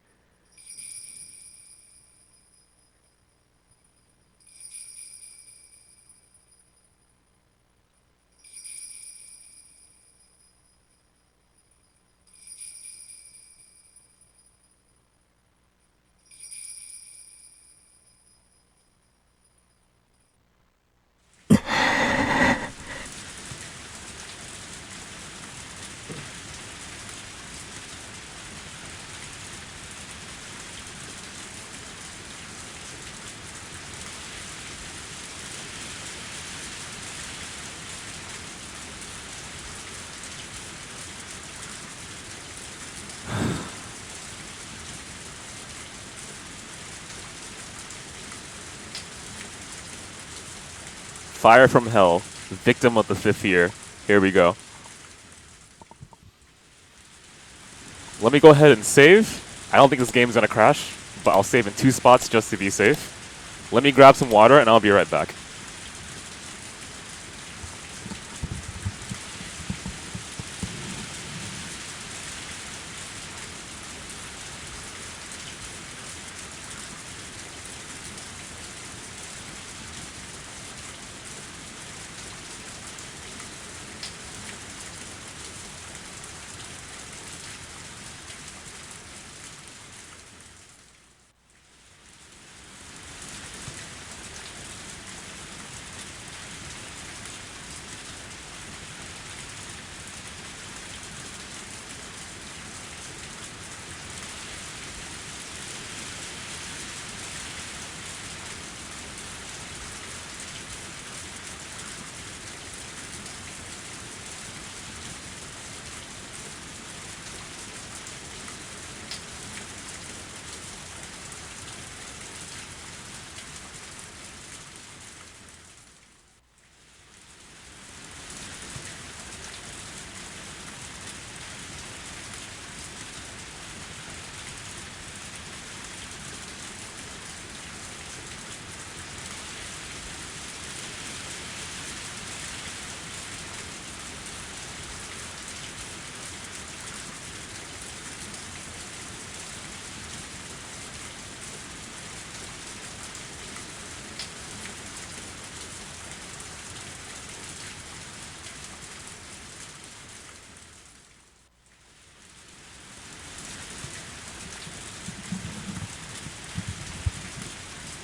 Fire from Hell, victim of the 5th year. Here we go. Let me go ahead and save. I don't think this game's gonna crash, but I'll save in 2 spots just to be safe. Let me grab some water and I'll be right back.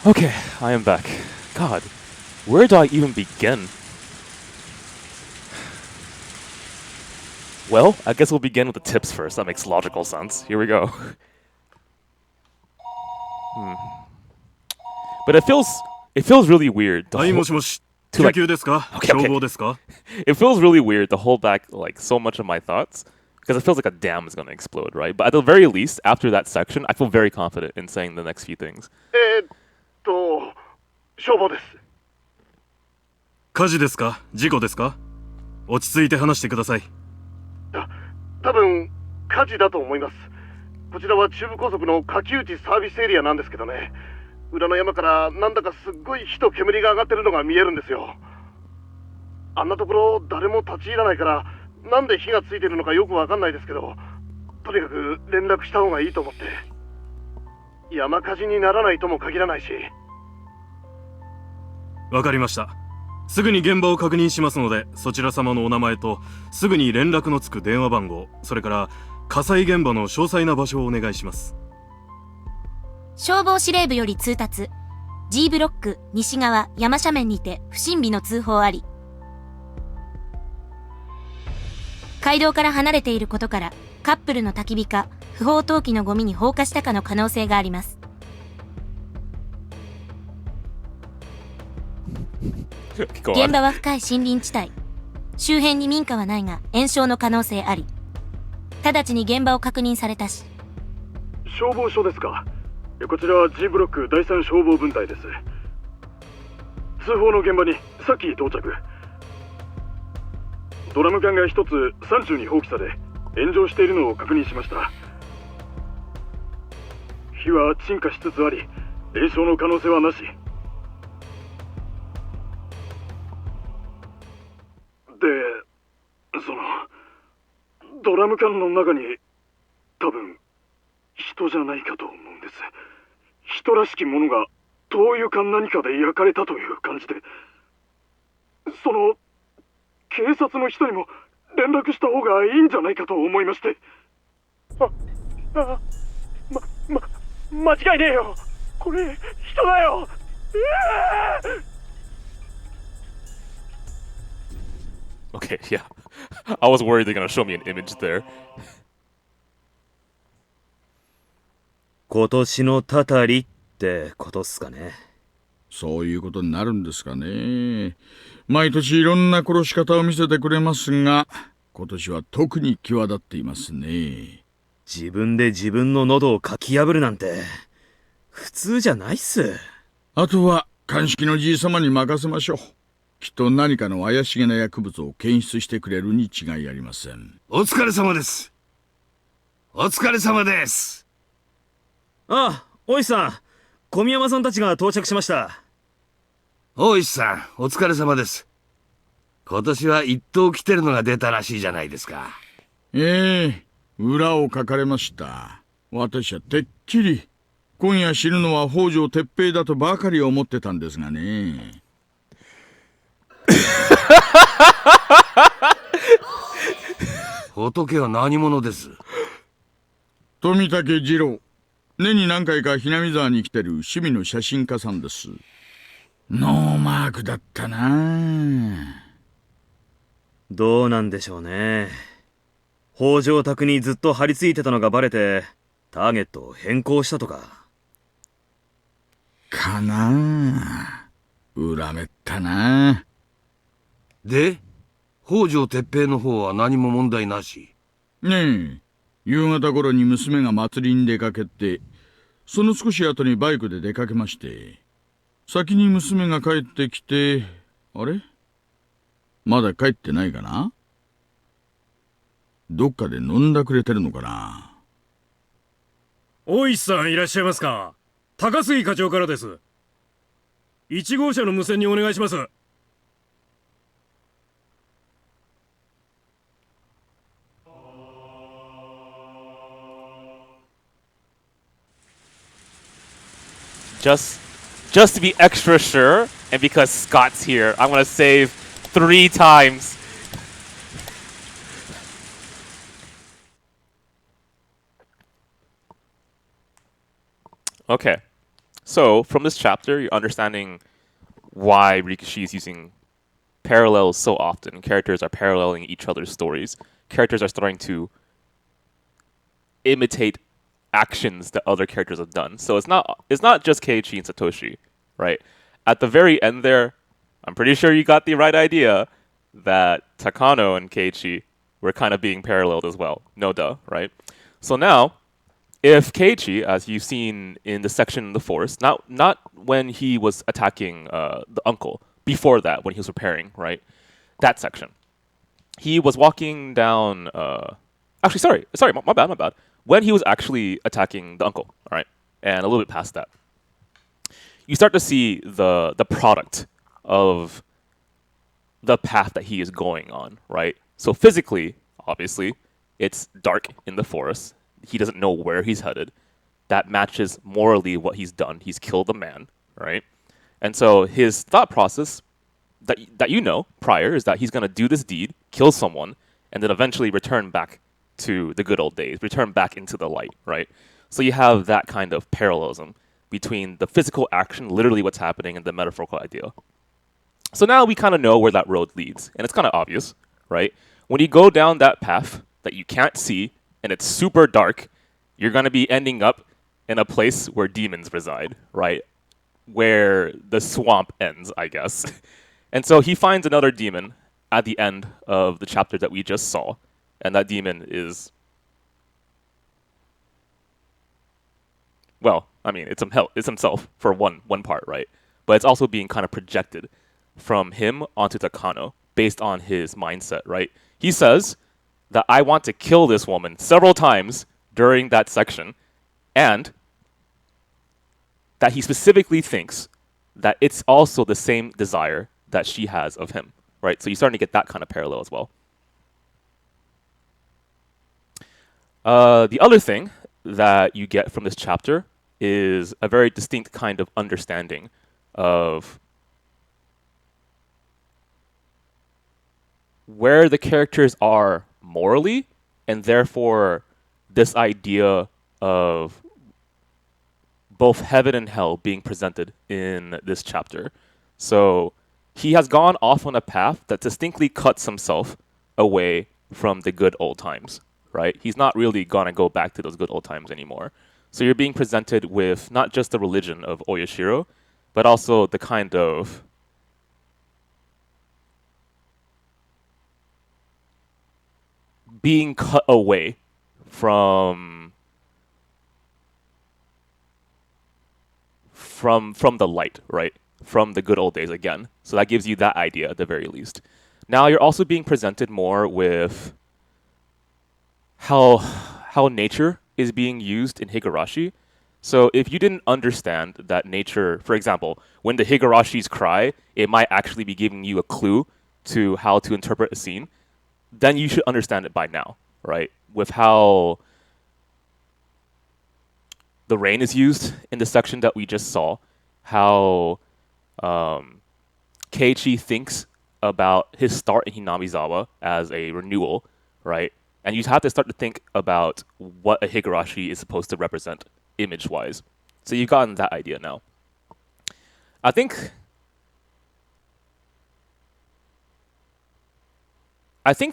Okay, I am back. God, where do I even begin? Well, I guess we'll begin with the tips first. That makes logical sense. Here we go. But it feels really weird.はい、もしもし。 to 救急ですか？ Okay, okay. 消防ですか？ It feels really weird to hold back like so much of my thoughts because it feels like a dam is going to explode, right? But at the very least, after that section, I feel very confident in saying the next few things. 消防です。火事ですか？事故ですか？落ち着いて話してください。多分火事だと思います。こちらは中部高速の柿内サービスエリアなんですけどね。裏の山からなんだかすっごい火と煙が上がってるのが見えるんですよ。あんなところ誰も立ち入らないからなんで火がついてるのかよくわかんないですけど、とにかく連絡した方がいいと思って。山火事にならないとも限らないし。わかりました。すぐに現場を確認しますので、そちら様のお名前とすぐに連絡のつく電話番号、それから火災現場の詳細な場所をお願いします。消防司令部より通達。G ブロック西側山斜面にて不審火の通報あり。街道から離れていることからカップルの焚き火か不法投棄のゴミに放火したかの可能性があります。現場は深い森林地帯。周辺に民家はないが延焼の可能性あり。直ちに現場を確認されたし。消防署ですか。こちらは G ブロック第3消防分隊です。通報の現場にさっき到着。ドラム缶が一つ山中に放棄され炎上しているのを確認しました。火は鎮火しつつあり延焼の可能性はなし。で、そのドラム缶の中に多分人じゃないかと思うんです。人らしきものが灯油か何かで焼かれたという感じで、その警察の人にも連絡した方がいいんじゃないかと思いまして。間違いねえよ。これ人だよ。Okay, yeah. I was worried they're gonna show me an image there. 今年のたたりってことっすかね。そういうことになるんですかね。毎年いろんな殺し方を見せてくれますが、今年は特に際立っていますね。自分で自分の喉をかき破るなんて普通じゃないっす。あとは鑑識のじいさまに任せましょう。きっと何かの怪しげな薬物を検出してくれるに違いありません。お疲れ様です。お疲れ様です。ああ、大石さん、小宮山さんたちが到着しました。大石さん、お疲れ様です。今年は一等来てるのが出たらしいじゃないですか。裏を書かれました。私はてっきり今夜死ぬのは北条哲平だとばかり思ってたんですがね。仏は何者です？富武二郎。年に何回かひなみ沢に来てる趣味の写真家さんです。ノーマークだったな。どうなんでしょうね。北条宅にずっと張り付いてたのがバレてターゲットを変更したとか。かなぁ。恨めったな。で、北条哲平の方は何も問題なし。ねえ、夕方頃に娘が祭りに出かけて、その少し後にバイクで出かけまして、先に娘が帰ってきて、あれ？まだ帰ってないかな？どっかで飲んだくれてるのかな？大石さんいらっしゃいますか？高杉課長からです。1号車の無線にお願いします。Just to be extra sure, and because Scott's here, I'm gonna save 3 times. Okay, so from this chapter, you're understanding why Rikishi is using parallels so often. Characters are paralleling each other's stories. Characters are starting to imitate actions that other characters have done. So it's not just Keiichi and Satoshi, right? At the very end there, I'm pretty sure you got the right idea that Takano and Keiichi we're kind of being paralleled as well. No duh, right? So now, if Keiichi, as you've seen in the section in the forest, not when he was attacking the uncle, before that, when he was repairing, right? That section. He was walking down... actually, sorry, my bad. When he was actually attacking the uncle, all right? And a little bit past that. You start to see the product of the path that he is going on, right? So physically, obviously, it's dark in the forest. He doesn't know where he's headed. That matches morally what he's done. He's killed a man, right? And so his thought process that you know prior is that he's going to do this deed, kill someone, and then eventually return back to the good old days, return back into the light, right? So you have that kind of parallelism between the physical action, literally what's happening, and the metaphorical idea. So now we kind of know where that road leads, and it's kind of obvious, right? When you go down that path that you can't see, and it's super dark, you're going to be ending up in a place where demons reside, right? Where the swamp ends, I guess. And so he finds another demon at the end of the chapter that we just saw, and that demon is... Well, I mean, it's himself for one part, right? But it's also being kind of projected from him onto Takano based on his mindset, right? He says that I want to kill this woman several times during that section, and that he specifically thinks that it's also the same desire that she has of him, right? So you're starting to get that kind of parallel as well. The other thing that you get from this chapter is a very distinct kind of understanding of where the characters are morally, and therefore this idea of both heaven and hell being presented in this chapter. So he has gone off on a path that distinctly cuts himself away from the good old times, right? He's not really going to go back to those good old times anymore. So you're being presented with not just the religion of Oyashiro, but also the kind of being cut away from the light, right? From the good old days again. So that gives you that idea at the very least. Now you're also being presented more with how nature is being used in Higurashi. So if you didn't understand that nature, for example, when the Higurashis cry, it might actually be giving you a clue to how to interpret a scene, then you should understand it by now, right? With how the rain is used in the section that we just saw, how Keiichi thinks about his start in Hinamizawa as a renewal, right? And you have to start to think about what a Higurashi is supposed to represent image-wise. So you've gotten that idea now. I think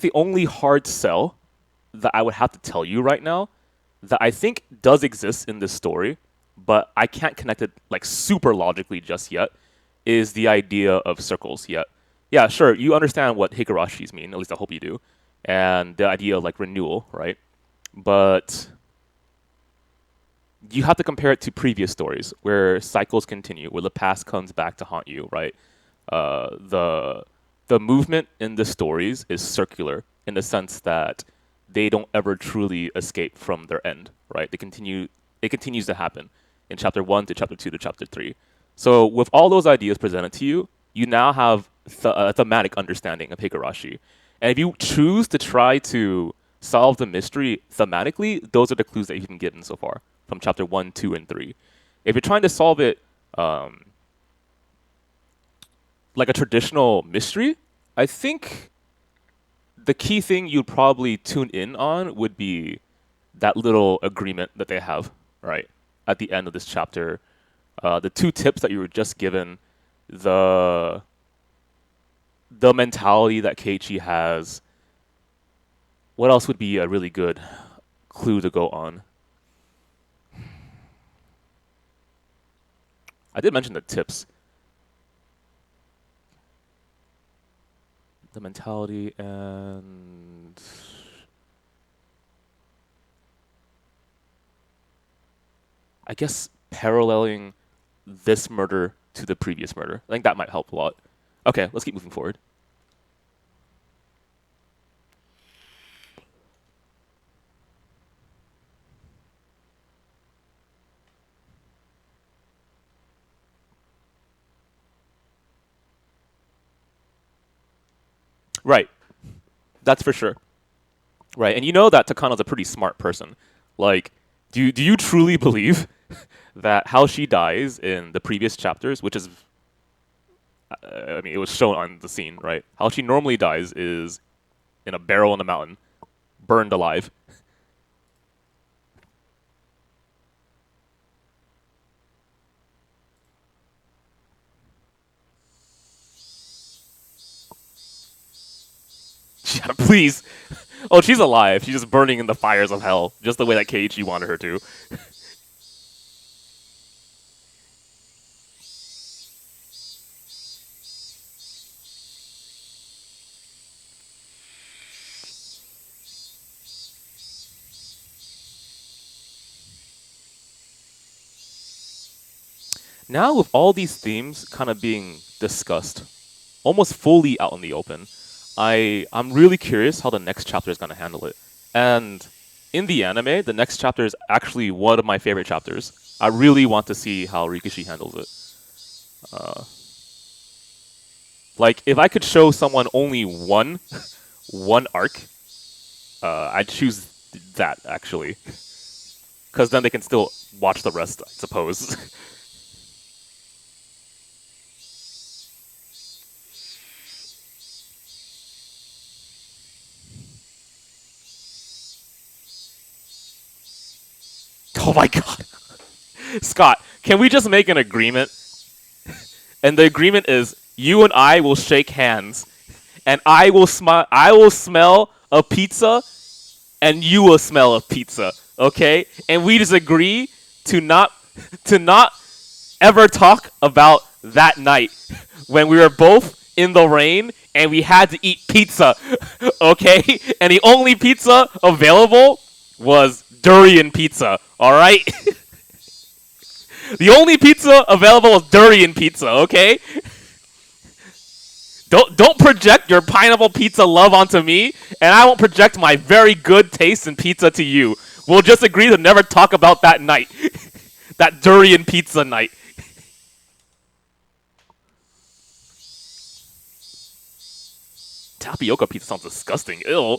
the only hard sell that I would have to tell you right now that I think does exist in this story, but I can't connect it like super logically just yet, is the idea of circles yet. Yeah, sure, you understand what Higurashis mean, at least I hope you do, and the idea of like renewal, right? But you have to compare it to previous stories where cycles continue, where the past comes back to haunt you, right? The movement in the stories is circular in the sense that they don't ever truly escape from their end, right? It continues to happen in chapter 1 to chapter 2 to chapter 3. So with all those ideas presented to you, you now have a thematic understanding of Higurashi. And if you choose to try to solve the mystery thematically, those are the clues that you've been given so far from chapter 1, 2, and 3. If you're trying to solve it like a traditional mystery, I think the key thing you'd probably tune in on would be that little agreement that they have, right, at the end of this chapter. The 2 tips that you were just given, the mentality that Keiichi has. What else would be a really good clue to go on? I did mention the tips. The mentality and I guess, paralleling this murder to the previous murder. I think that might help a lot. Okay, let's keep moving forward. Right. That's for sure. Right, and you know that Takano's a pretty smart person. Like, do you truly believe that how she dies in the previous chapters, which is, I mean, it was shown on the scene, right? How she normally dies is in a barrel in a mountain, burned alive. Yeah, please. Oh, she's alive. She's just burning in the fires of hell, just the way that Keiichi wanted her to. Now with all these themes kind of being discussed, almost fully out in the open, I'm really curious how the next chapter is going to handle it. And in the anime, the next chapter is actually one of my favorite chapters. I really want to see how Rikishi handles it. Like, if I could show someone only one arc, I'd choose that, actually. Because then they can still watch the rest, I suppose. Oh my god. Scott, can we just make an agreement? And the agreement is you and I will shake hands and I will smell a pizza and you will smell a pizza, okay? And we just agree to not ever talk about that night when we were both in the rain and we had to eat pizza, okay? And the only pizza available was durian pizza, alright? The only pizza available is durian pizza, okay? Don't project your pineapple pizza love onto me, and I won't project my very good taste in pizza to you. We'll just agree to never talk about that night. That durian pizza night. Tapioca pizza sounds disgusting. Ew.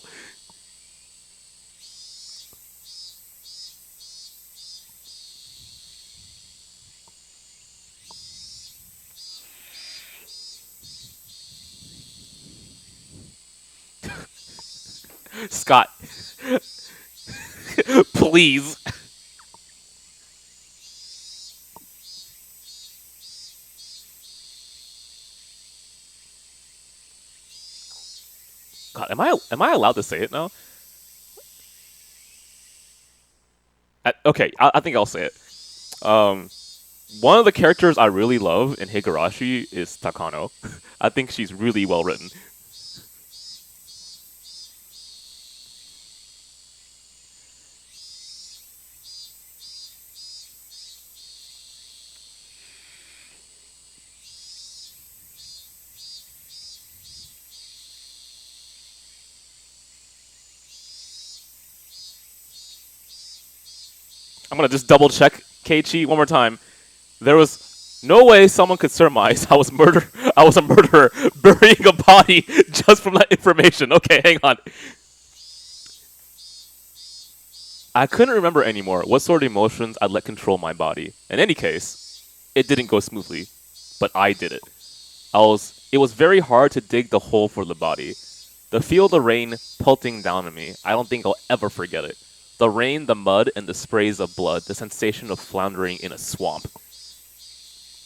Scott. Please. God, am I allowed to say it now? Okay, I think I'll say it. One of the characters I really love in Higurashi is Takano. I think she's really well written. I'm gonna just double check Keiichi one more time. There was no way someone could surmise I was a murderer burying a body just from that information. Okay, hang on. I couldn't remember anymore what sort of emotions I'd let control my body. In any case, it didn't go smoothly, but I did it. It was very hard to dig the hole for the body. The feel of the rain pelting down on me, I don't think I'll ever forget it. The rain, the mud, and the sprays of blood, the sensation of floundering in a swamp.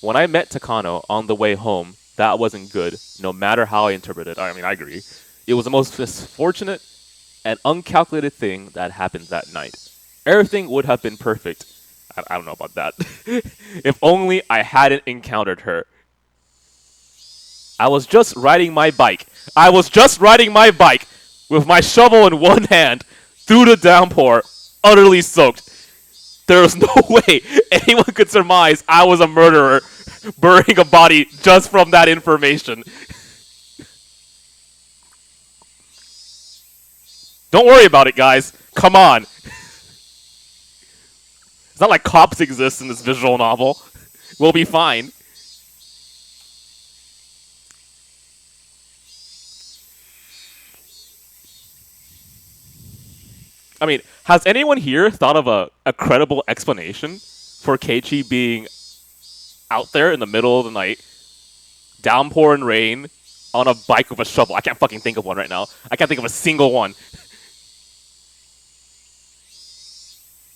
When I met Takano on the way home, that wasn't good, no matter how I interpret it. I mean, I agree. It was the most misfortunate and uncalculated thing that happened that night. Everything would have been perfect. I don't know about that. If only I hadn't encountered her. I was just riding my bike. With my shovel in one hand, through the downpour, utterly soaked. There was no way anyone could surmise I was a murderer burying a body just from that information. Don't worry about it, guys. Come on. It's not like cops exist in this visual novel. We'll be fine. I mean, has anyone here thought of a credible explanation for Keiichi being out there in the middle of the night, downpour and rain, on a bike with a shovel? I can't fucking think of one right now. I can't think of a single one.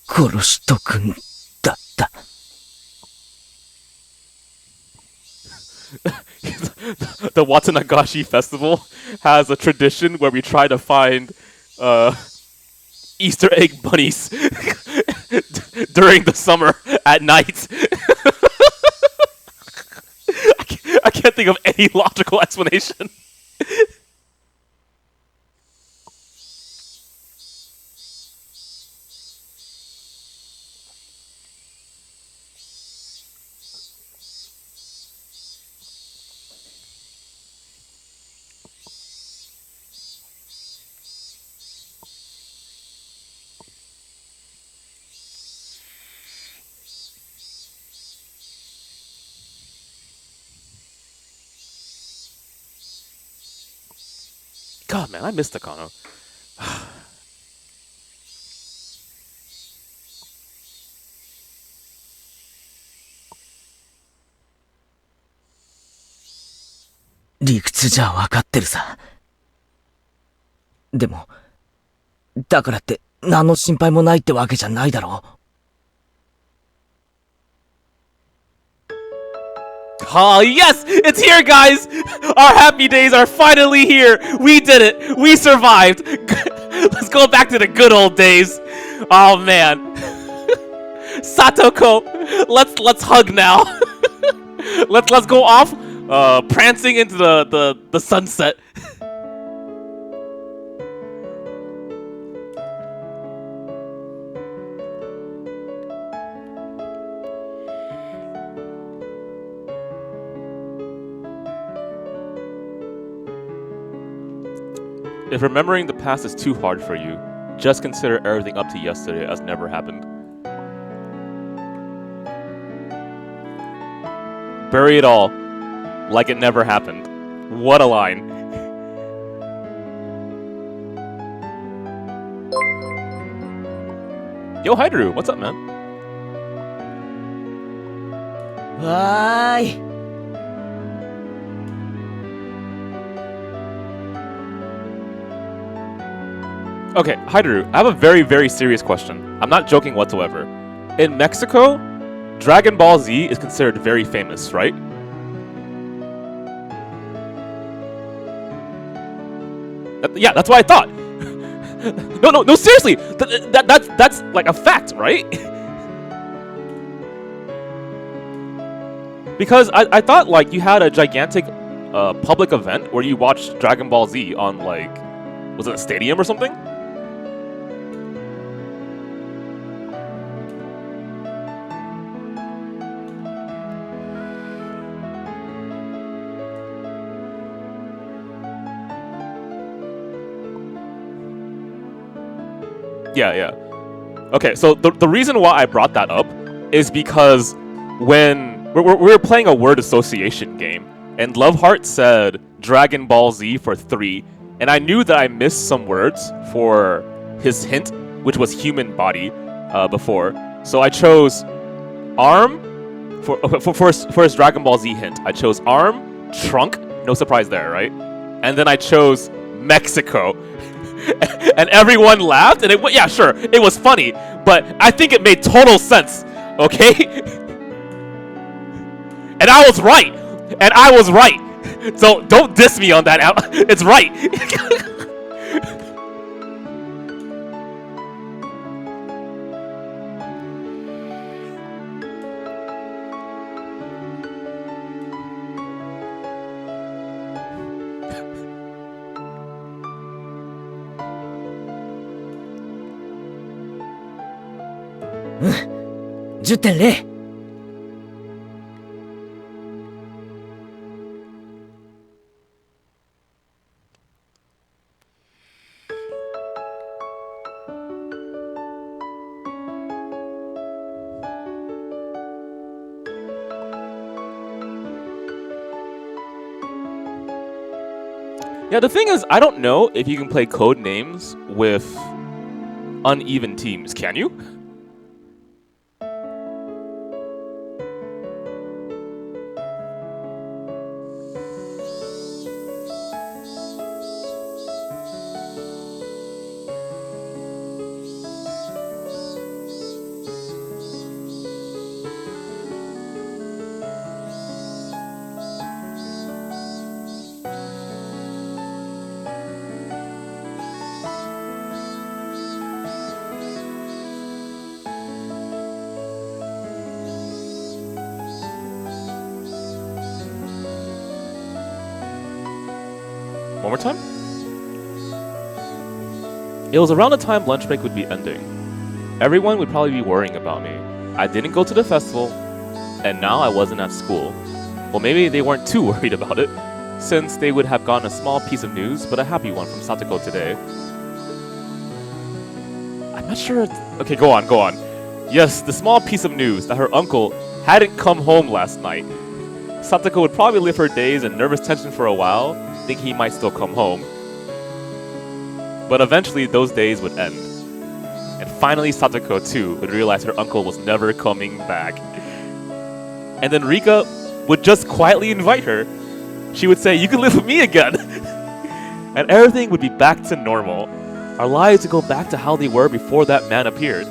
殺しとくんだった。The Watanagashi Festival has a tradition where we try to find Easter egg bunnies during the summer at night. I can't think of any logical explanation. God, man, I miss Takano.「理屈じゃ分かってるさ。でも、だからって何の心配もないってわけじゃないだろう。」Oh, yes! It's here, guys! Our happy days are finally here! We did it! We survived! Let's go back to the good old days! Oh, man. Satoko! Let's hug now! let's go off prancing into the sunset. If remembering the past is too hard for you, just consider everything up to yesterday as never happened. Bury it all, like it never happened. What a line. Yo, Hydru, what's up, man? Why? Okay, Hydru, I have a very, very serious question. I'm not joking whatsoever. In Mexico, Dragon Ball Z is considered very famous, right? Yeah, that's what I thought. No, seriously. That's like a fact, right? Because I thought like you had a gigantic public event where you watched Dragon Ball Z on like, was it a stadium or something? Yeah. Okay, so the reason why I brought that up is because when we were playing a word association game, and Loveheart said Dragon Ball Z for 3, and I knew that I missed some words for his hint, which was human body, before. So I chose arm for his Dragon Ball Z hint. I chose arm, trunk, no surprise there, right? And then I chose Mexico. And everyone laughed, and yeah, sure, it was funny, but I think it made total sense, okay? And I was right, so don't diss me on that. It's right. 10.0。Yeah, the thing is, I don't know if you can play code names with uneven teams. Can you? One more time? It was around the time lunch break would be ending. Everyone would probably be worrying about me. I didn't go to the festival, and now I wasn't at school. Well, maybe they weren't too worried about it, since they would have gotten a small piece of news, but a happy one from Satoko today. I'm not sure. Okay, go on. Yes, the small piece of news that her uncle hadn't come home last night. Satoko would probably live her days in nervous tension for a while, thinking he might still come home. But eventually, those days would end. And finally, Satoko, too, would realize her uncle was never coming back. And then Rika would just quietly invite her. She would say, "You can live with me again!" And everything would be back to normal. Our lives would go back to how they were before that man appeared.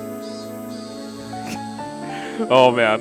Oh, man.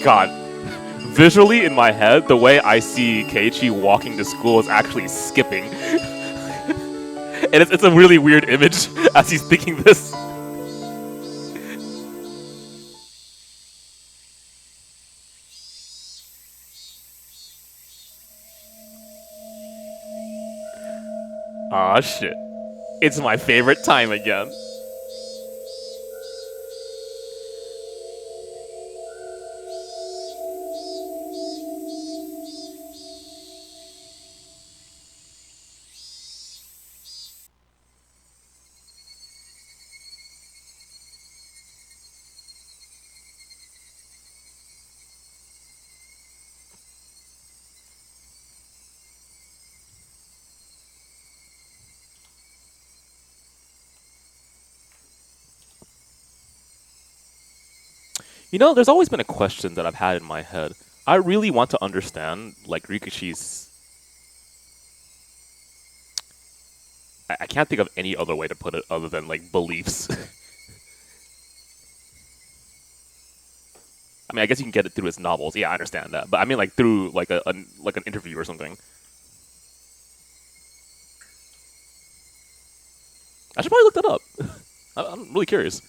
God, visually in my head, the way I see Keiichi walking to school is actually skipping. And it's a really weird image as he's thinking this. Aw, shit. It's my favorite time again. You know, there's always been a question that I've had in my head. I really want to understand, like, Rikishi's... I can't think of any other way to put it other than, like, beliefs. I mean, I guess you can get it through his novels. Yeah, I understand that. But I mean, like, through, like, an interview or something. I should probably look that up. I'm really curious.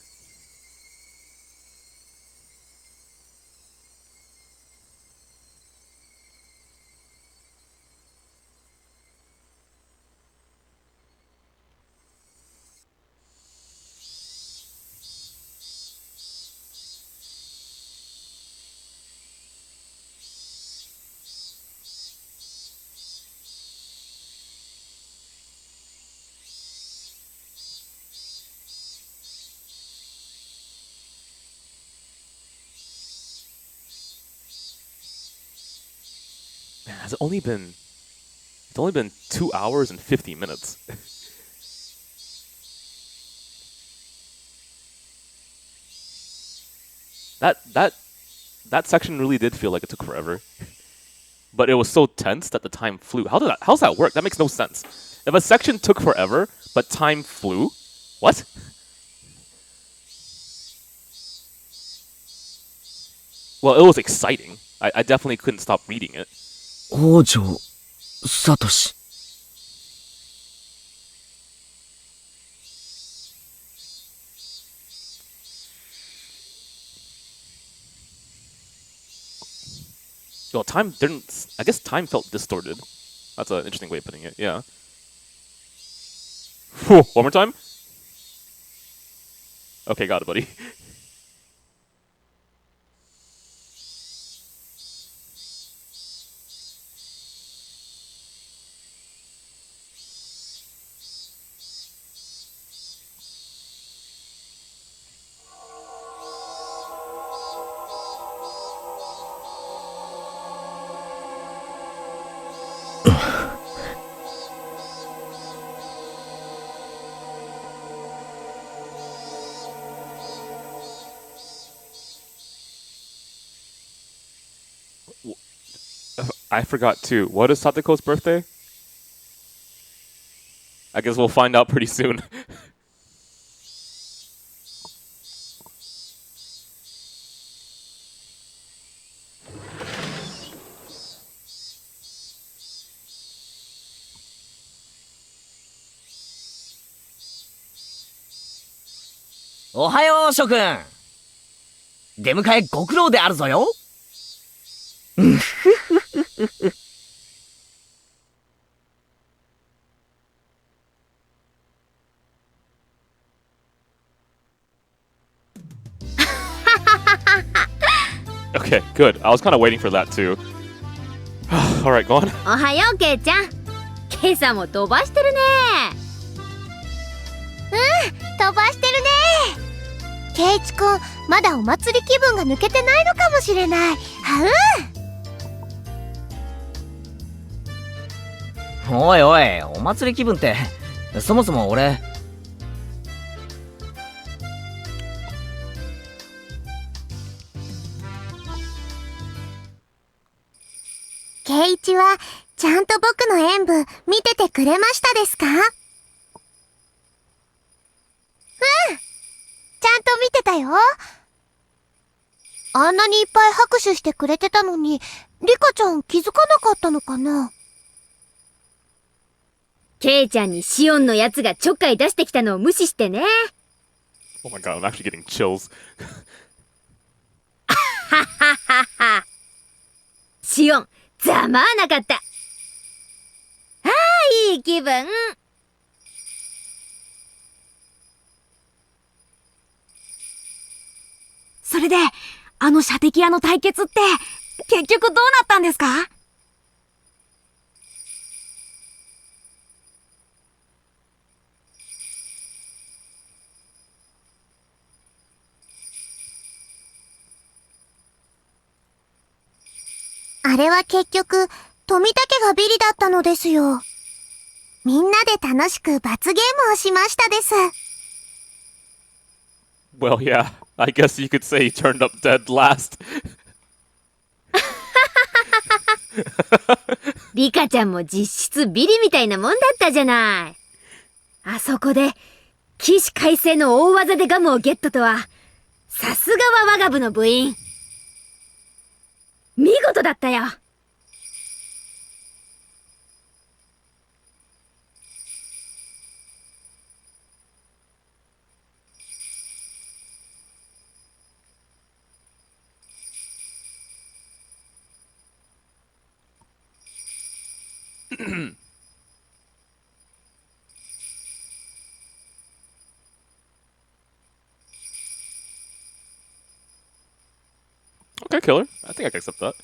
It's only been 2 hours and 50 minutes. That section really did feel like it took forever. But it was so tense that the time flew. How's that work? That makes no sense. If a section took forever, but time flew, what? Well, it was exciting. I definitely couldn't stop reading it. 王女サトシ。Well, time didn't. I guess time felt distorted. That's an interesting way of putting it. Yeah. Whew, one more time. Okay, got it, buddy. I forgot too. What is Satoko's birthday? I guess we'll find out pretty soon.おはよう諸君。出迎えご苦労であるぞよ。Okay, good. I was kind of waiting for that too. All right, go on. おはようケイちゃん。今朝も飛ばしてるね。飛ばしてるね。ケイチくん、まだお祭り気分が抜けてないのかもしれない。おいおい、お祭り気分って、そもそも俺。ケイチは、ちゃんと僕の演舞見ててくれましたですか？ちゃんと見てたよ。あんなにいっぱい拍手してくれてたのに、リカちゃん気づかなかったのかな？ケイちゃんにシオンのやつがちょっかい出してきたのを無視してね。Oh my god, I'm actually getting chills. はははは。シオン、ざまあなかった。ああ、いい気分。それで、あの射的屋の対決って、結局どうなったんですか？あれは結局、富武がビリだったのですよ。みんなで楽しく罰ゲームをしましたです。Well, yeah. I guess you could say he turned up dead last. リカちゃんも実質ビリみたいなもんだったじゃない。あそこで、起死回生の大技でガムをゲットとは、さすがは我が部の部員。見事だったよ。Okay, killer. I think I can accept that.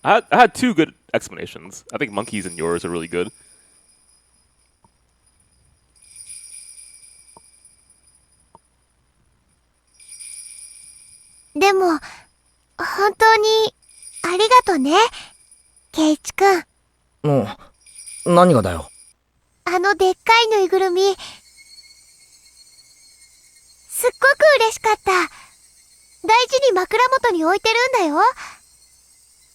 I had two good explanations. I think Monkey's and yours are really good. でも、本当に、ありがとね、ケイチくん。何がだよ。あのでっかいぬいぐるみ、すっごく嬉しかった。大事に枕元に置いてるんだよ。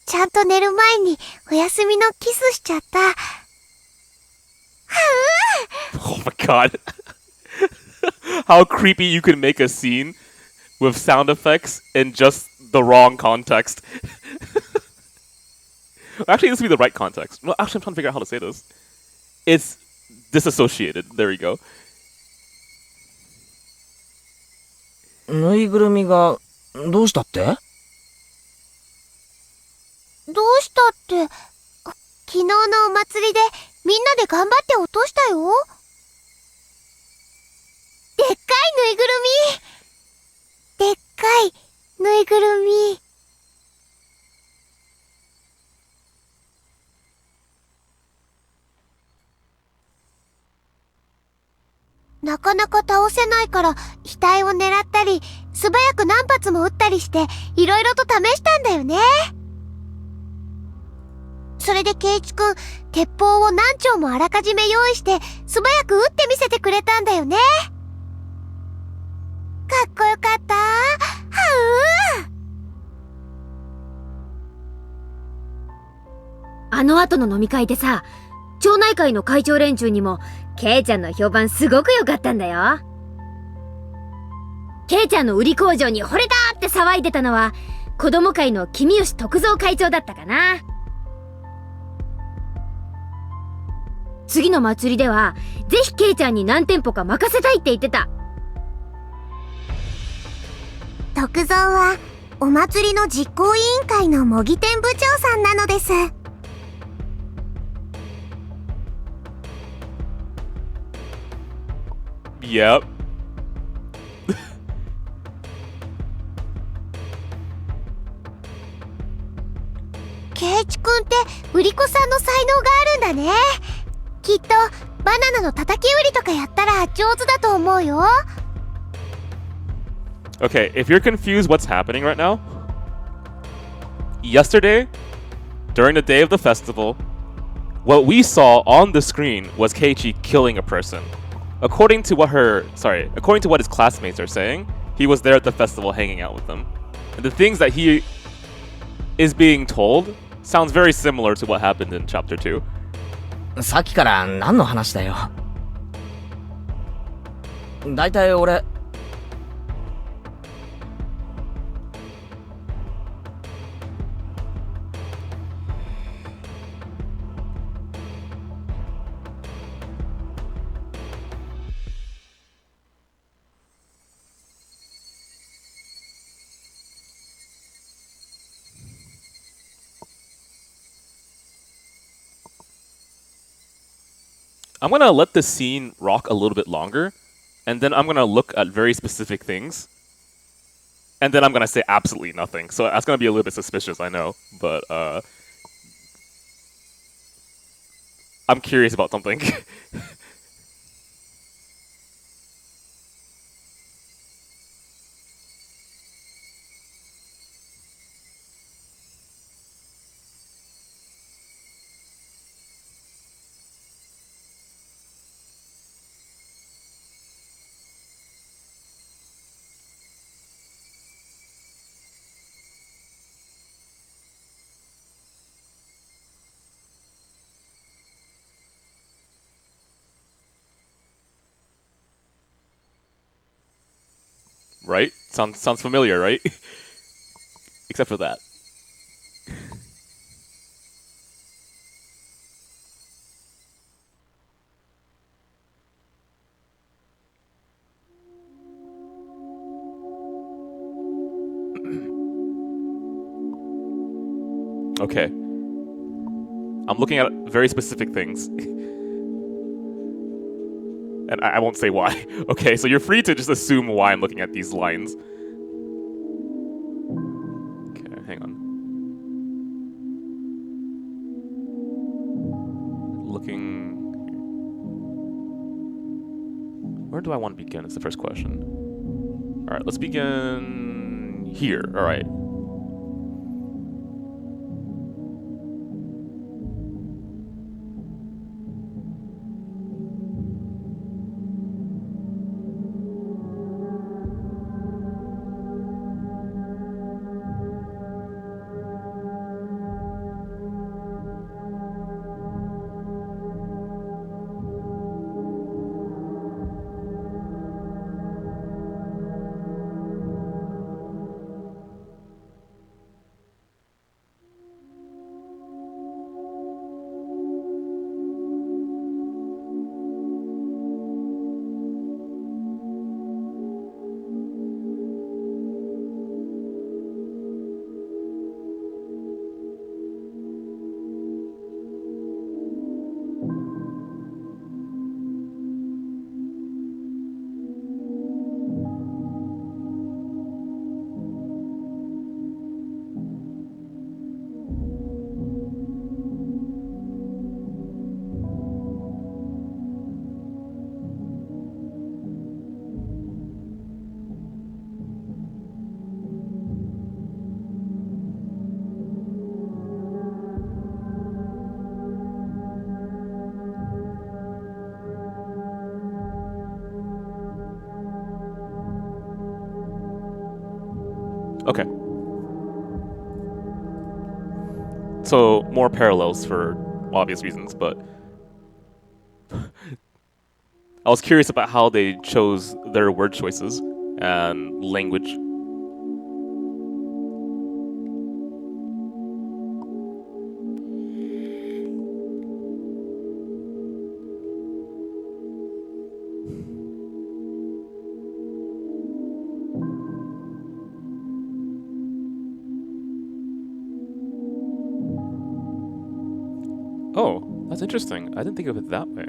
ちゃんと寝る前にお休みのキスしちゃった。Oh my god. How creepy you can make a scene with sound effects in just the wrong context. Actually, this would be the right context. No, actually, I'm trying to figure out how to say this. It's disassociated. There you go. ぬいぐるみがどうしたって？どうしたって、昨日のお祭りでみんなで頑張って落としたよ。でっかいぬいぐるみ。でっかいぬいぐるみ。なかなか倒せないから額を狙ったり、素早く何発も撃ったりしていろいろと試したんだよね。それでケイチくん、鉄砲を何丁もあらかじめ用意して素早く撃ってみせてくれたんだよね。かっこよかった。はあの後の飲み会でさ、町内会の会長連中にもケイちゃんの評判すごく良かったんだよ。ケイちゃんの売り工場に惚れたって騒いでたのは子供会の君吉徳蔵会長だったかな。次の祭りではぜひケイちゃんに何店舗か任せたいって言ってた。徳蔵はお祭りの実行委員会の模擬店部長さんなのです。Yep. ケイチくんって売り子さんの才能があるんだね。きっとバナナの叩き売りとかやったら上手だと思うよ。Okay, if you're confused what's happening right now, yesterday, during the day of the festival, what we saw on the screen was Keiichi killing a person. According to what his classmates are saying, he was there at the festival hanging out with them. And the things that he is being told sounds very similar to what happened in chapter 2. さっきから何の話だよ。だいたい俺I'm gonna let the scene rock a little bit longer, and then I'm gonna look at very specific things, and then I'm gonna say absolutely nothing. So that's gonna be a little bit suspicious, I know, but I'm curious about something. Right? Sounds familiar, right? Except for that. Okay. I'm looking at very specific things. And I won't say why. Okay, so you're free to just assume why I'm looking at these lines. Okay, hang on. Looking... Where do I want to begin is the first question. Alright, let's begin here. Alright. So more parallels for obvious reasons, but I was curious about how they chose their word choices and language. Oh, that's interesting. I didn't think of it that way.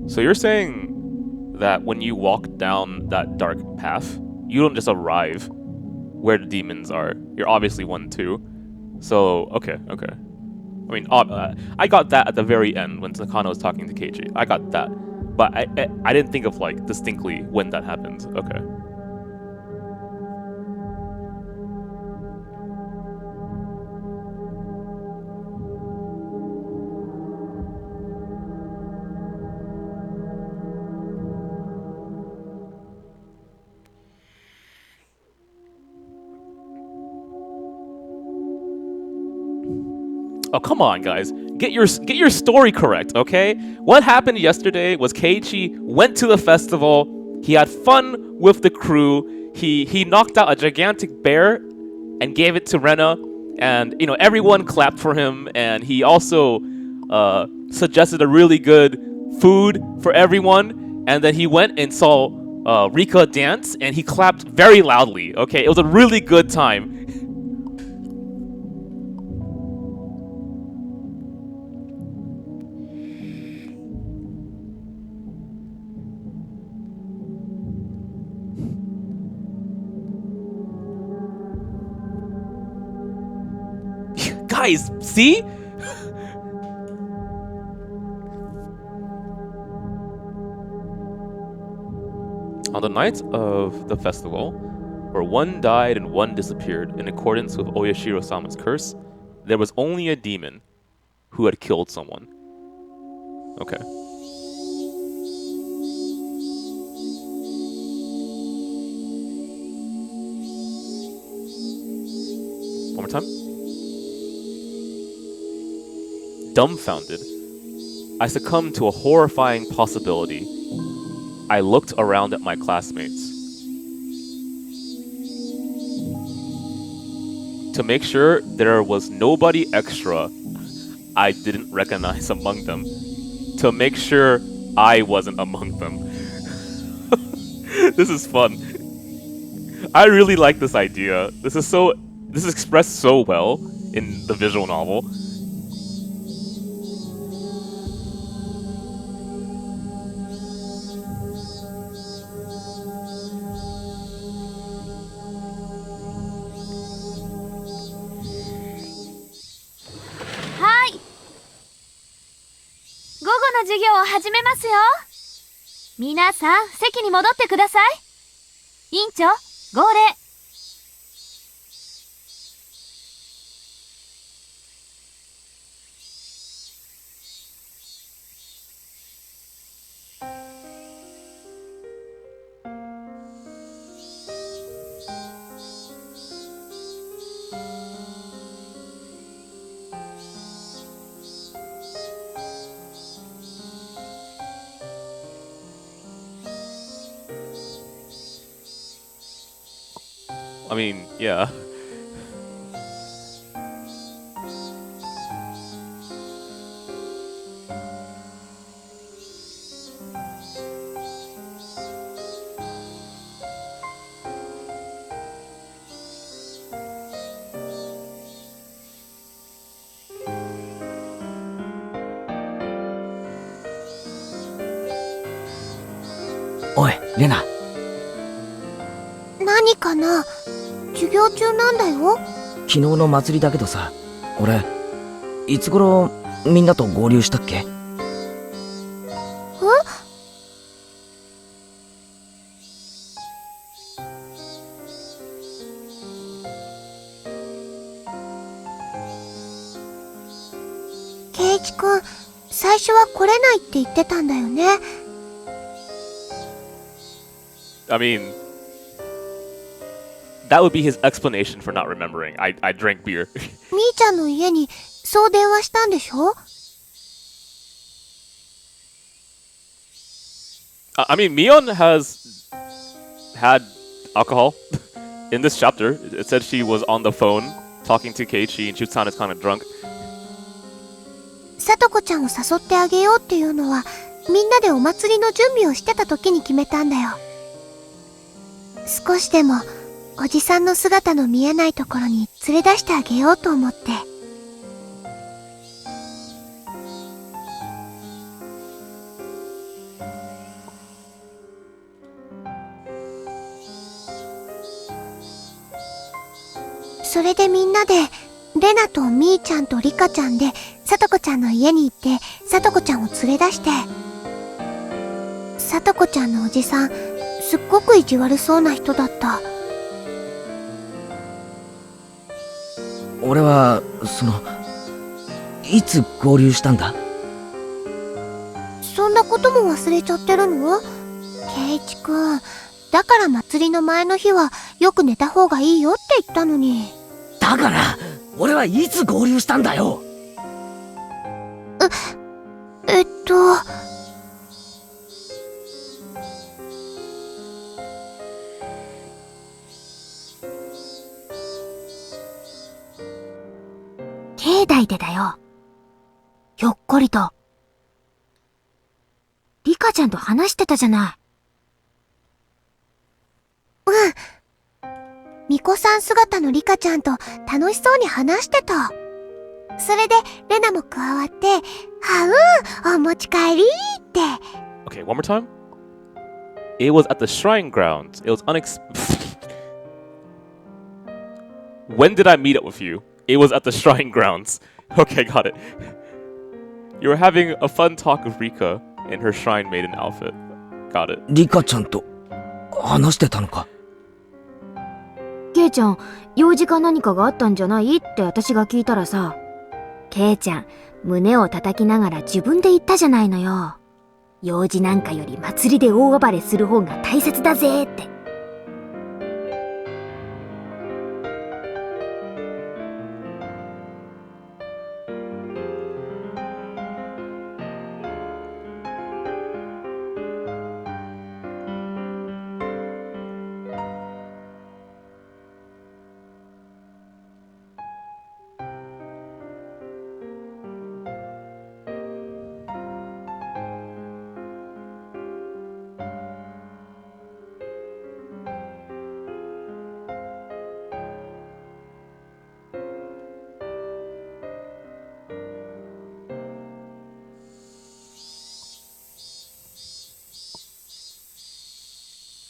So you're saying that when you walk down that dark path, you don't just arrive where the demons are. You're obviously 1-2. So, okay. I mean, I got that at the very end when Sakano was talking to Keiichi. I got that. But I didn't think of, like, distinctly when that happened. Okay. Oh, come on, guys. Get your story correct, okay? What happened yesterday was Keiichi went to the festival. He had fun with the crew. He knocked out a gigantic bear and gave it to Rena, and everyone clapped for him. And he also suggested a really good food for everyone. And then he went and saw Rika dance, and he clapped very loudly. Okay, it was a really good time. Guys, see? On the night of the festival, where one died and one disappeared in accordance with Oyashiro-sama's curse, there was only a demon who had killed someone. Okay. One more time. Dumbfounded, I succumbed to a horrifying possibility. I looked around at my classmates. To make sure there was nobody extra I didn't recognize among them. To make sure I wasn't among them. This is fun. I really like this idea. This is expressed so well in the visual novel.授業を始めますよ。皆さん、席に戻ってください。委員長、号令。I mean, yeah. Oi, Lena. 何かな？授業中なんだよ。昨日の祭りだけどさ、俺いつ頃みんなと合流したっけ？圭一くん、最初は来れないって言ってたんだよね。I mean, that would be his explanation for not remembering. I drank beer. みーちゃんの家にそう電話したんでしょ？ I mean, Mion has had alcohol in this chapter. It said she was on the phone talking to Keiichi and she sounded kind of drunk. さとこちゃんを誘ってあげようっていうのはみんなでお祭りの準備をしてた時に決めたんだよ。少しでもおじさんの姿の見えないところに連れ出してあげようと思って。それでみんなでレナとみーちゃんとリカちゃんでさとこちゃんの家に行ってさとこちゃんを連れ出して、さとこちゃんのおじさんすっごく意地悪そうな人だった。俺はいつ合流したんだ？そんなことも忘れちゃってるの？ケイチくん、だから祭りの前の日はよく寝た方がいいよって言ったのに。だから俺はいつ合流したんだよ。境内でだよ。ひょっこりと。リカちゃんと話してたじゃない。うん。巫女さん姿のリカちゃんと楽しそうに話してた。それでレナも加わって、お持ち帰りって。Okay, one more time. It was at the shrine grounds. It was When did I meet up with you? It was at the shrine grounds. Okay, got it. You were having a fun talk with Rika in her shrine maiden outfit. Got it. リカちゃんと話してたのか？ケイちゃん、用事か何かがあったんじゃないって私が聞いたらさ、ケイちゃん、胸を叩きながら自分で言ったじゃないのよ。用事なんかより祭りで大暴れする方が大切だぜって。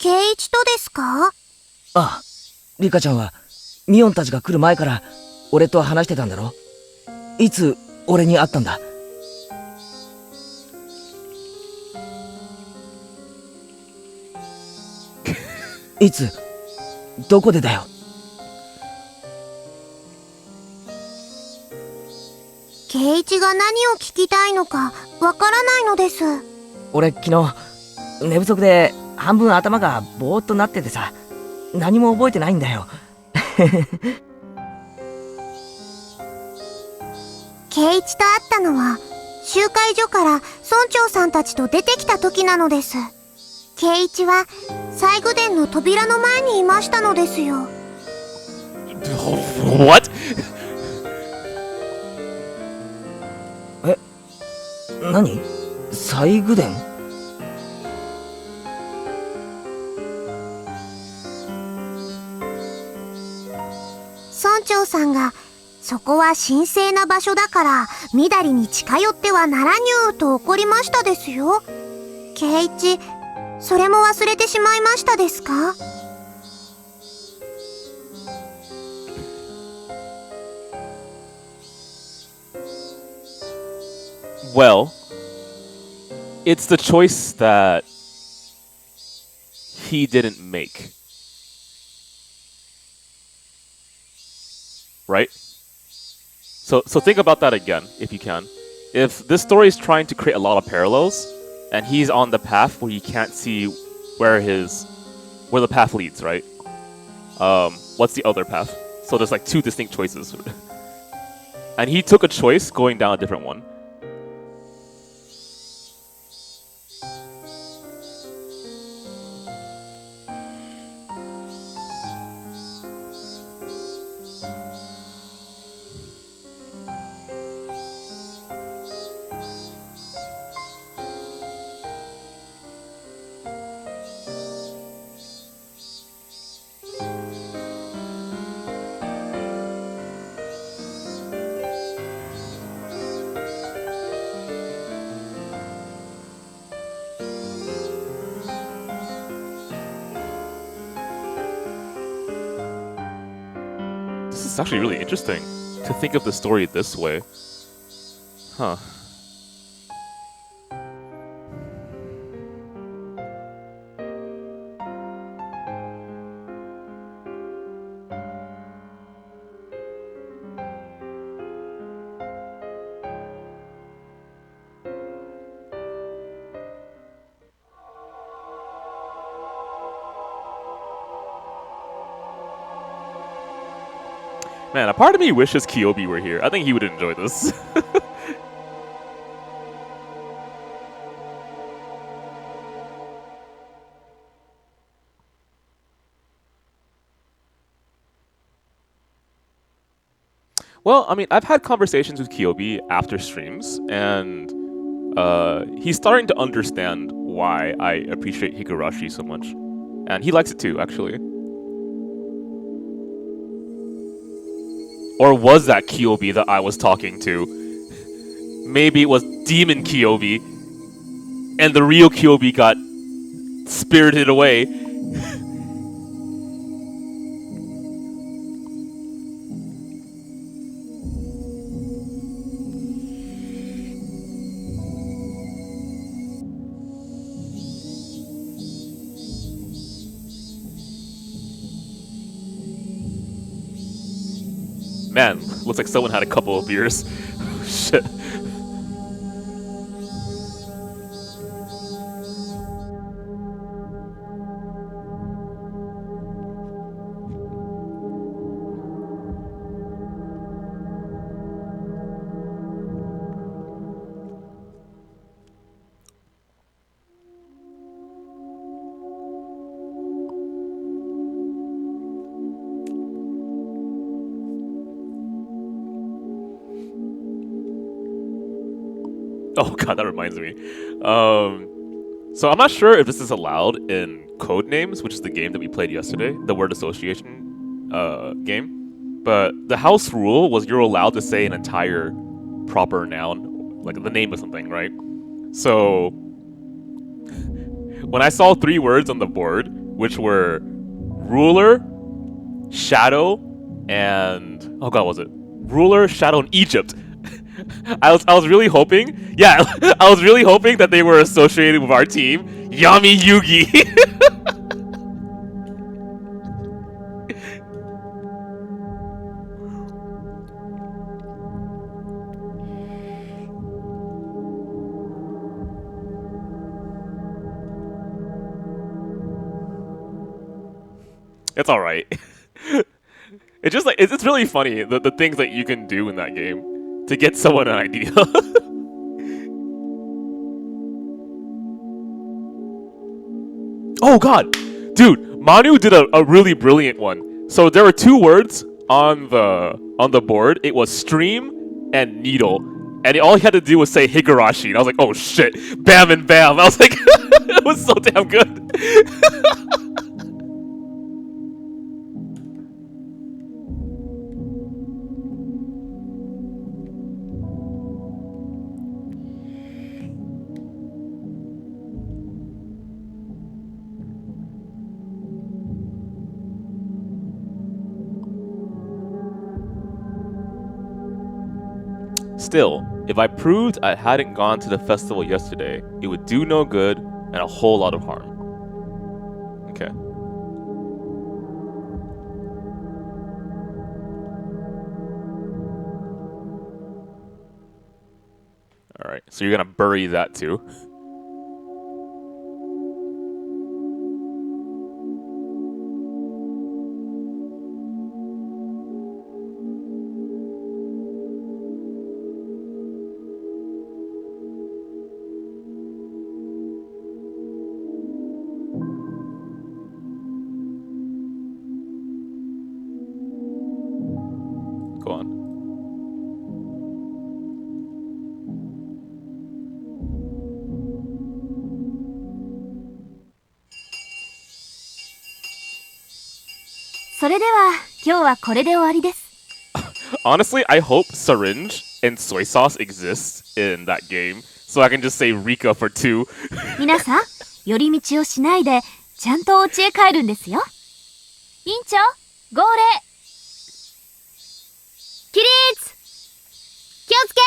ケイイチとですか？ああ、リカちゃんはミオンたちが来る前から俺と話してたんだろ？いつ俺に会ったんだ？いつどこでだよ？ケイイチが何を聞きたいのかわからないのです。俺昨日寝不足で半分頭がぼーっとなっててさ、何も覚えてないんだよ。ケイイチと会ったのは集会所から村長さんたちと出てきた時なのです。ケイイチは西宮殿の扉の前にいましたのですよ。What? え、何？西宮殿？村長さんがそこは神聖な場所だからみだりに近寄ってはならにゅうと怒りましたですよ。ケイイチ、それも忘れてしまいましたですか？Well, it's the choice that he didn't make. Right? So think about that again, if you can. If this story is trying to create a lot of parallels, and he's on the path where he can't see where the path leads, right? what's the other path? So there's like 2 distinct choices. And he took a choice going down a different one. This is actually really interesting to think of the story this way. Huh. Man, a part of me wishes Kyobi were here. I think he would enjoy this. Well, I mean, I've had conversations with Kyobi after streams, and he's starting to understand why I appreciate Higurashi so much. And he likes it too, actually. Or was that Kyobi that I was talking to? Maybe it was Demon Kyobi, and the real Kyobi got spirited away. Man, looks like someone had a couple of beers. Shit. Oh god, that reminds me. So I'm not sure if this is allowed in Codenames, which is the game that we played yesterday, the word association game. But the house rule was you're allowed to say an entire proper noun, like the name of something, right? So when I saw 3 words on the board, which were ruler, shadow, and oh god, what was it? Ruler, shadow, and Egypt. I was really hoping, yeah, I was really hoping that they were associated with our team, Yami Yugi. It's all right. It's just like it's really funny the things that you can do in that game to get someone an idea. Oh god, dude, Manu did a really brilliant one. So there were 2 words on the board. It was stream and needle, and all he had to do was say Higurashi. And I was like, oh shit, bam and bam. I was like, it was so damn good. Still, if I proved I hadn't gone to the festival yesterday, it would do no good and a whole lot of harm. Okay. Alright, so you're gonna bury that too. go on. Honestly, I hope syringe and soy sauce exists in that game, so I can just say Rika for 2. 皆さん、寄り道をしないで、ちゃんとお家へ帰るんですよ。委員長、号令。起立！気をつけ！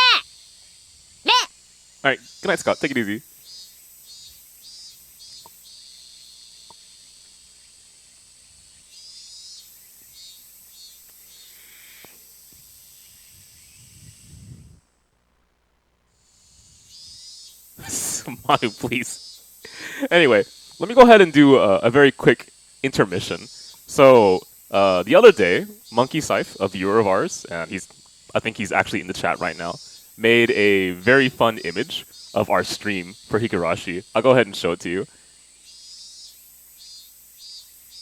礼！ Alright, good night, Scott. Take it easy. Manu, please. Anyway, let me go ahead and do a very quick intermission. So, the other day, Monkey Scythe, a viewer of ours, and I think he's actually in the chat right now, made a very fun image of our stream for Higurashi. I'll go ahead and show it to you.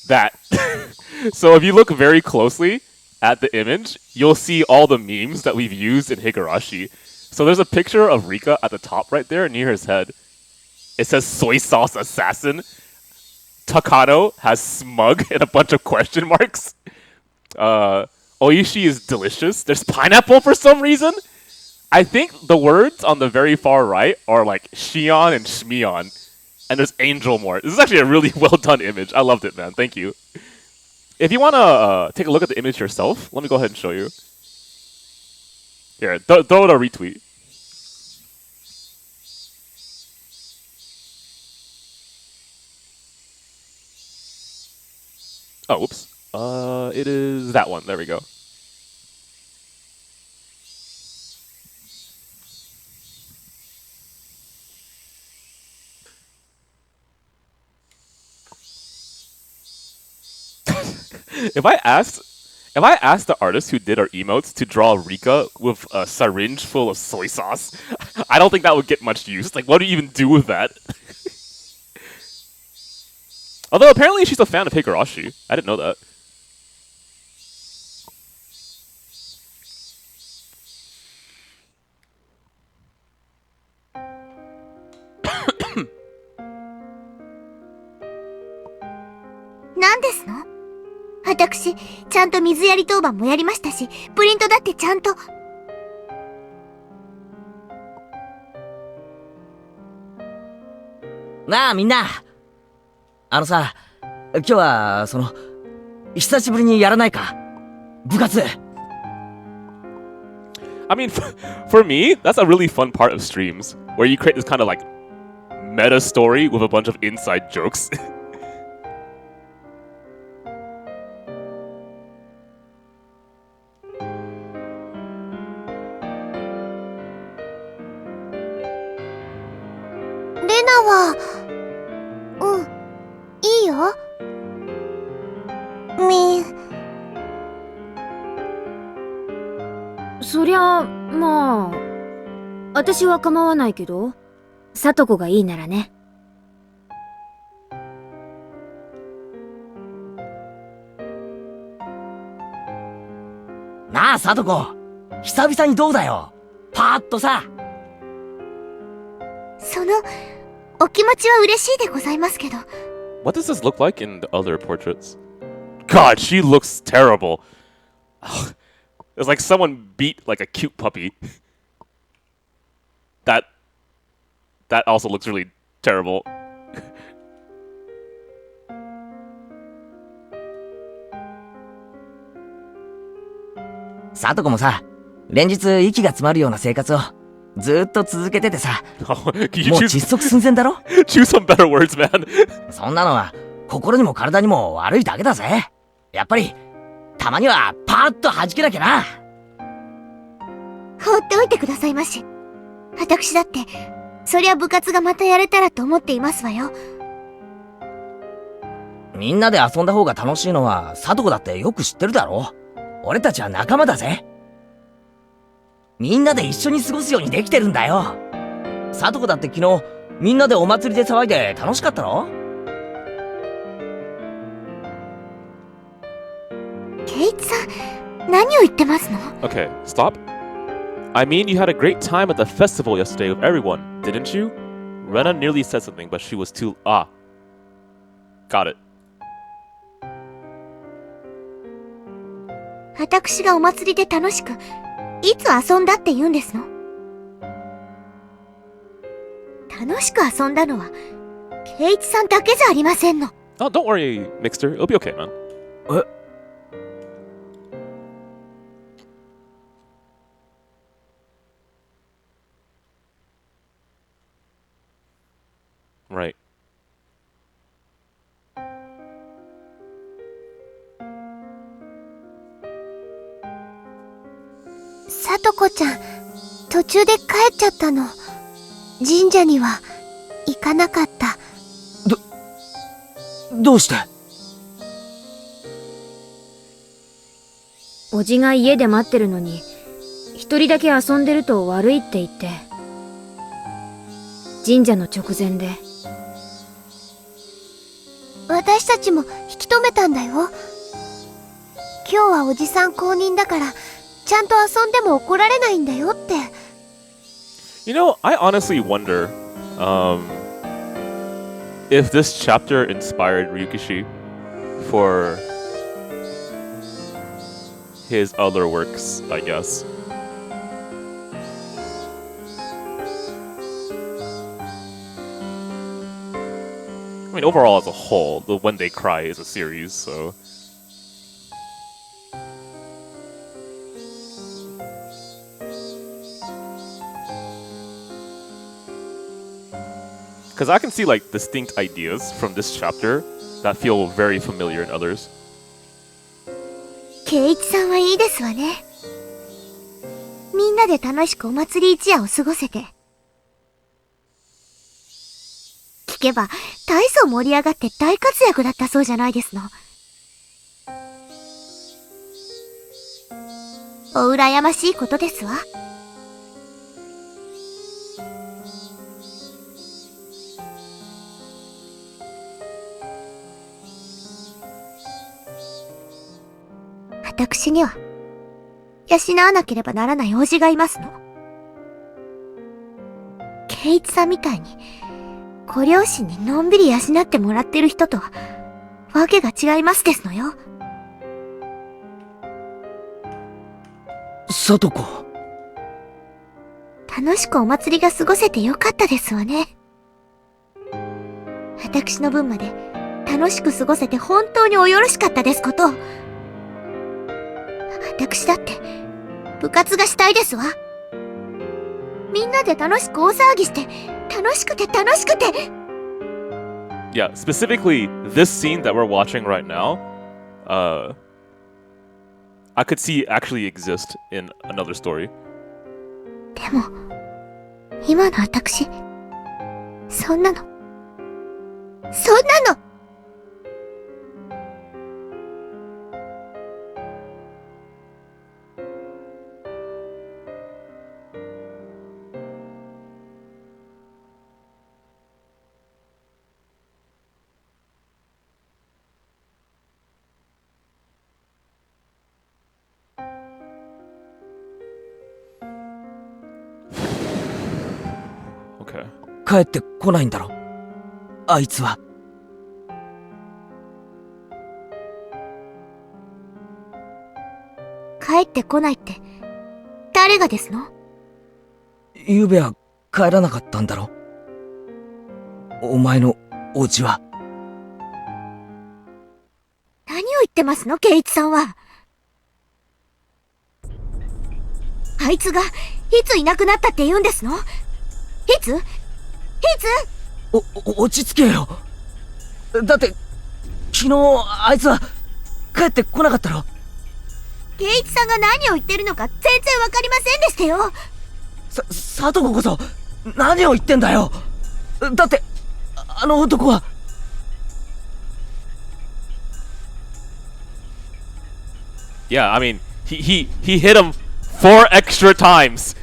That. So if you look very closely at the image, you'll see all the memes that we've used in Higurashi. So there's a picture of Rika at the top right there near his head. It says soy sauce assassin. Takano has smug and a bunch of question marks. Oishi is delicious. There's pineapple for some reason. I think the words on the very far right are like Shion and Shmion. And there's Angel more. This is actually a really well done image. I loved it, man. Thank you. If you want to take a look at the image yourself, let me go ahead and show you. Here, throw it a retweet. Oh, whoops. It is that one. There we go. If I asked the artist who did our emotes to draw Rika with a syringe full of soy sauce, I don't think that would get much use. Like, what do you even do with that? Although apparently she's a fan of Higurashi. I didn't know that. What is it? 私、ちゃんと水やり当番もやりましたし、プリントだってちゃんと。なあみんな、さ、今日は久しぶりにやらないか、部活。I mean, for me, that's a really fun part of streams, where you create this kind of like meta story with a bunch of inside jokes. Me. そりゃまあ私は構わないけど、さとこがいいならね。なあさとこ、久々にどうだよ、パーッとさ。そのお気持ちは嬉しいでございますけど。What does this look like in the other portraits? God, she looks terrible. It's like someone beat like a cute puppy. That also looks really terrible. さとこもさ、連日息が詰まるような生活をずーっと続けててさ、もう窒息寸前だろ。Choose some better words, man. そんなのは心にも体にも悪いだけだぜ。やっぱりたまにはパーッと弾けなきゃな。放っておいてくださいまし。私だってそりゃ部活がまたやれたらと思っていますわよ。みんなで遊んだ方が楽しいのはさとこだってよく知ってるだろ。俺たちは仲間だぜ。みんなで一緒に過ごすようにできてるんだよ。さとこだって昨日みんなでお祭りで騒いで楽しかったろ。ケイチさん、何を言ってますの？ Okay, stop. I mean, you had a great time at the festival yesterday with everyone, didn't you? Rena nearly said something, but she was too... Ah. Got it. 私がお祭りで楽しく、いつ遊んだって言うんですの？楽しく遊んだのは、圭一さんだけじゃありませんの。Oh, don't worry, Mixter. It'll be okay, man. え？ Right. さとこちゃん、途中で帰っちゃったの。神社には行かなかった。どうして？おじが家で待ってるのに、一人だけ遊んでると悪いって言って。神社の直前で。私たちも引き止めたんだよ。今日はおじさん公認だから、ちゃんと遊んでも怒られないんだよって。You know, I honestly wonder if this chapter inspired Ryukishi for his other works, I guess. I mean, overall as a whole, the When They Cry is a series, so... Because I can see like distinct ideas from this chapter that feel very familiar in others. 圭一さんはいいですわね。みんなで楽しくお祭り一夜を過ごせて。聞けば大層盛り上がって大活躍だったそうじゃないですの。お羨ましいことですわ。私には養わなければならない叔父がいますの。圭一さんみたいにご両親にのんびり養ってもらってる人とはわけが違いますですのよ。さとこ。楽しくお祭りが過ごせてよかったですわね。私の分まで楽しく過ごせて本当におよろしかったですこと。私だって部活がしたいですわ。みんなで楽しく大騒ぎして楽しくて楽しくて。 Yeah, specifically this scene that we're watching right now, I could see actually exist in another story. でも今の私、そんなの。Okay. 帰ってこないんだろ、あいつは。帰ってこないって誰がですの？ゆうべは帰らなかったんだろ、お前のお家は。何を言ってますの、圭一さんは。あいつがいついなくなったって言うんですの？いつ落ち着けよ。だって昨日あいつは帰ってこなかったろ。圭一さんが何を言ってるのか全然わかりませんでしたよ。さとここそ何を言ってんだよ。だってあの男は。Yeah, I mean, he hit him 4 extra times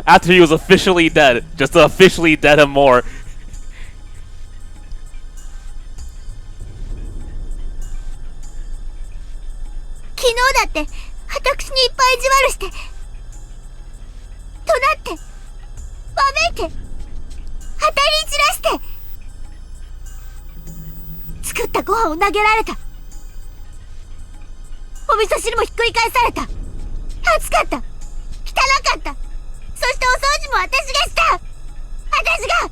after he was officially dead, just to officially dead him more. 昨日だって私にいっぱい意地悪して、怒鳴って、わめいて、当たり散らして、作ったご飯を投げられた。お味噌汁もひっくり返された。暑かった。汚かった。そしてお掃除も私がした。私が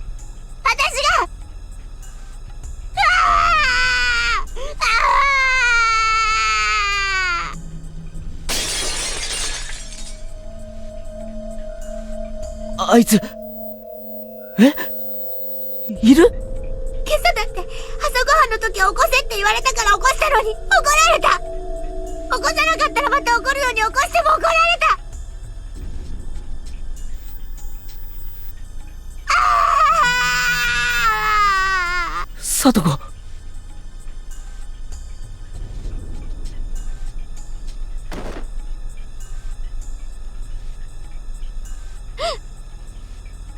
あいつ、いる？今朝だって朝ごはんの時は起こせって言われたから起こしたのに怒られた。起こさなかったらまた怒るように起こしても怒られた。さとこ。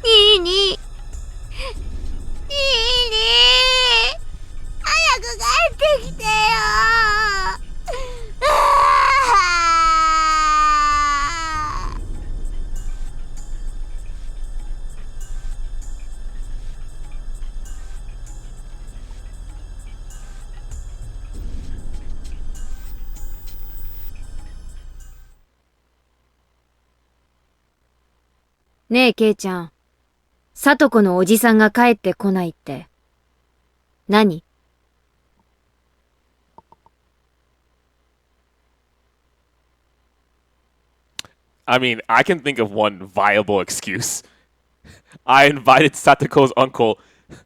いいに早く帰ってきてよ。ねえ、ケイちゃん。さとこのおじさんが帰ってこないって。何？I mean, I can think of one viable excuse. I invited Satoko's uncle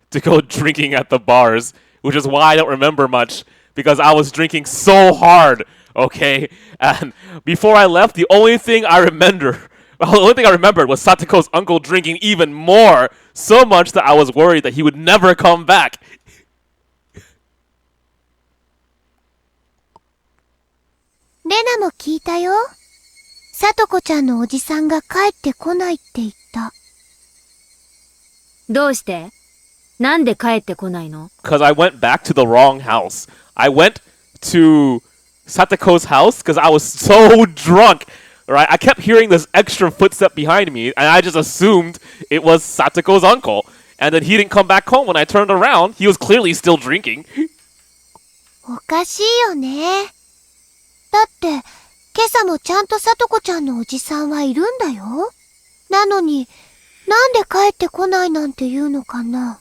to go drinking at the bars, which is why I don't remember much, because I was drinking so hard, okay? And before I left, the only thing I remembered was Satoko's uncle drinking even more, so much that I was worried that he would never come back. レナも聞いたよ。さとこちゃんのおじさんが帰ってこないって言った。どうして？なんで帰ってこないの？ Because I went back to the wrong house. I went to Satoko's house because I was so drunk. Right? I kept hearing this extra footstep behind me, and I just assumed it was Satoko's uncle. And then he didn't come back home when I turned around. He was clearly still drinking. おかしいよね。だって、今朝もちゃんとさとこちゃんのおじさんはいるんだよ。なのに、なんで帰ってこないなんて言うのかな。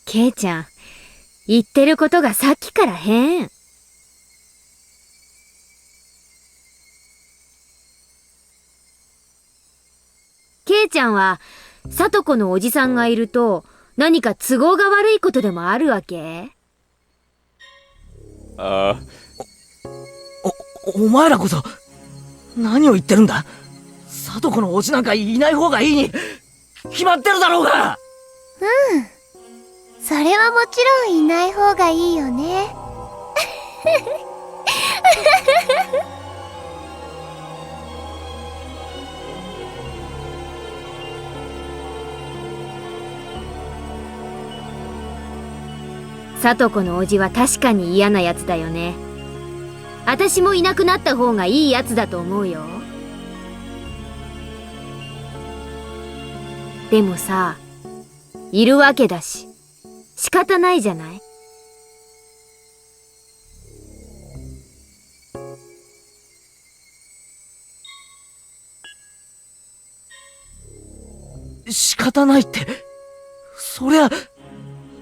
ケイちゃん、言ってることがさっきから変。ケイちゃんは、さとこのおじさんがいると、何か都合が悪いことでもあるわけ？お前らこそ、何を言ってるんだ？さとこのおじなんかいない方がいいに、決まってるだろうが！うん。それはもちろんいない方がいいよね。さとこのおじは確かに嫌なやつだよね。私もいなくなった方がいいやつだと思うよ。でもさ、いるわけだし、仕方ないじゃない？仕方ないって、そりゃ、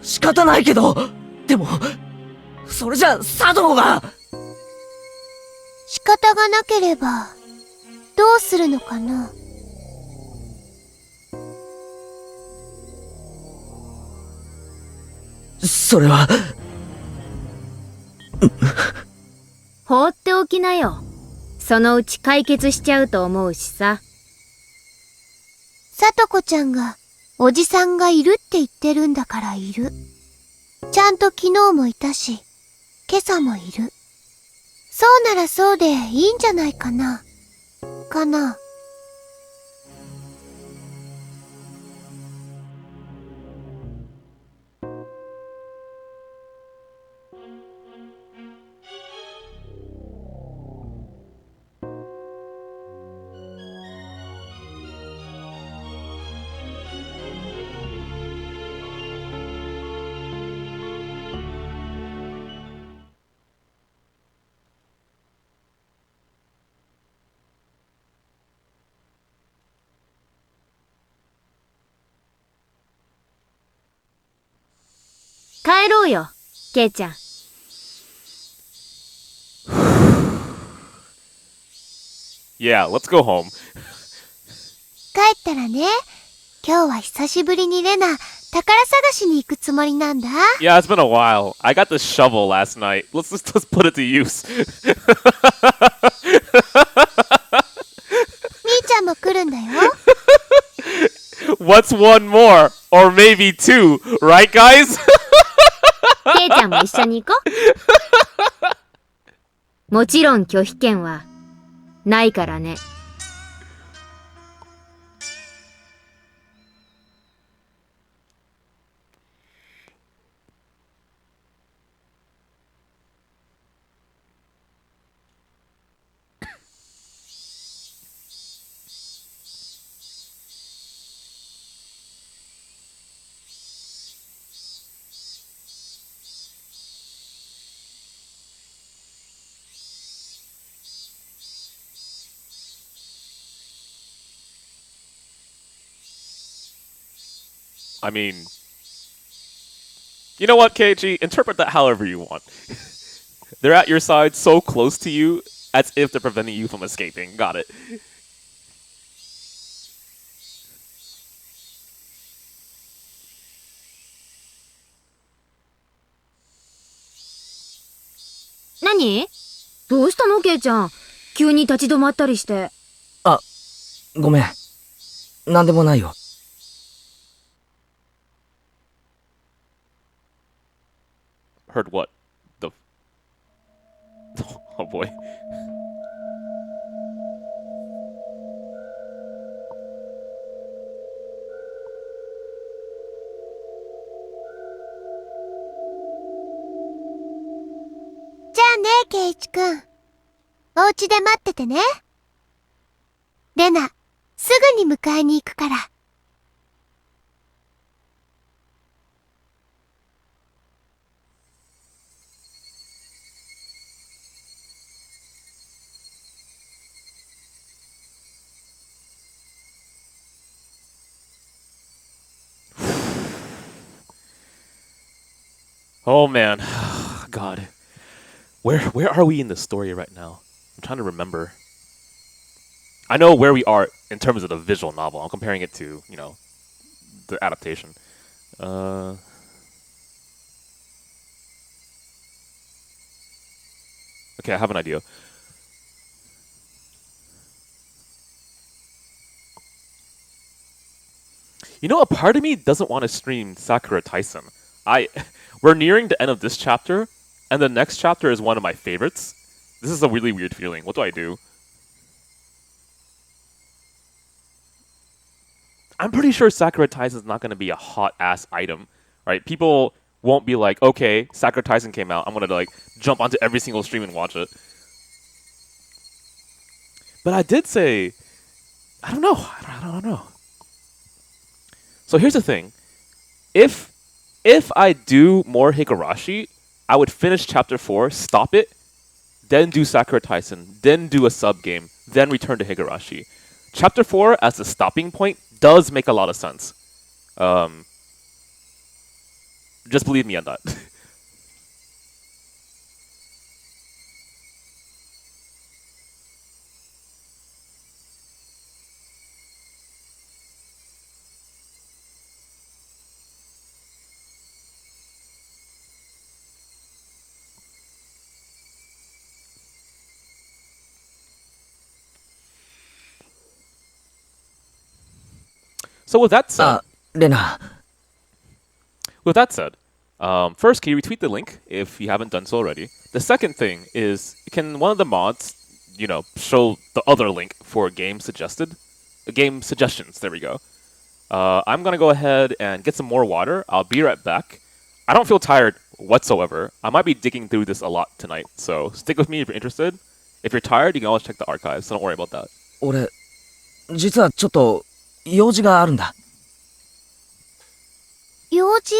仕方ないけど、でも、それじゃ、佐藤が。仕方がなければ、どうするのかな。それは、放っておきなよ。そのうち解決しちゃうと思うしさ。さとこちゃんが、おじさんがいるって言ってるんだからいる。ちゃんと昨日もいたし、今朝もいる。そうならそうでいいんじゃないかな。帰ろうよ、ケイちゃん。Yeah, let's go home. 帰ったらね、今日は久しぶりにレナ、宝探しに行くつもりなんだ。Yeah, it's been a while. I got the shovel last night. Let's put it to use. みーちゃんも来るんだよ。What's one more? Or maybe two, right, guys? ケイちゃんも一緒に行こう。もちろん拒否権はないからね。I mean, you know what, KG? Interpret that however you want. They're at your side, so close to you, as if they're preventing you from escaping. Got it. 何？どうしたの、ケイちゃん。急に立ち止まったりして。あ、ごめん。なんでもないよ。Heard what? The... Oh boy. じゃあね、ケイチくん。お家で待っててね。レナ、すぐに迎えに行くから。Oh man. God. Where are we in the story right now? I'm trying to remember. I know where we are in terms of the visual novel. I'm comparing it to, you know, the adaptation. Okay, I have an idea. You know, a part of me doesn't want to stream Sakura Tyson. We're nearing the end of this chapter, and the next chapter is one of my favorites. This is a really weird feeling. What do I do? I'm pretty sure Sakura Tyson is not going to be a hot-ass item, right? People won't be like, okay, Sakura Tyson came out. I'm going to like jump onto every single stream and watch it. But I did say, I don't know. I don't know. So here's the thing. If I do more Higurashi, I would finish chapter 4, stop it, then do Sakura Tyson, then do a sub game, then return to Higurashi. Chapter 4 as a stopping point does make a lot of sense. Just believe me on that. So with that said, Lena. With that said, first, can you retweet the link if you haven't done so already? The second thing is, can one of the mods, you know, show the other link for game suggestions? There we go. I'm gonna go ahead and get some more water. I'll be right back. I don't feel tired whatsoever. I might be digging through this a lot tonight, so stick with me if you're interested. If you're tired, you can always check the archives, so don't worry about that. 俺、実はちょっと用事があるんだ。用事？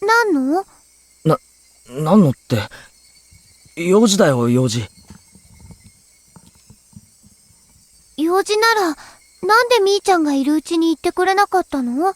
何の？何のって、用事だよ、用事。用事なら、なんでみーちゃんがいるうちに言ってくれなかったの？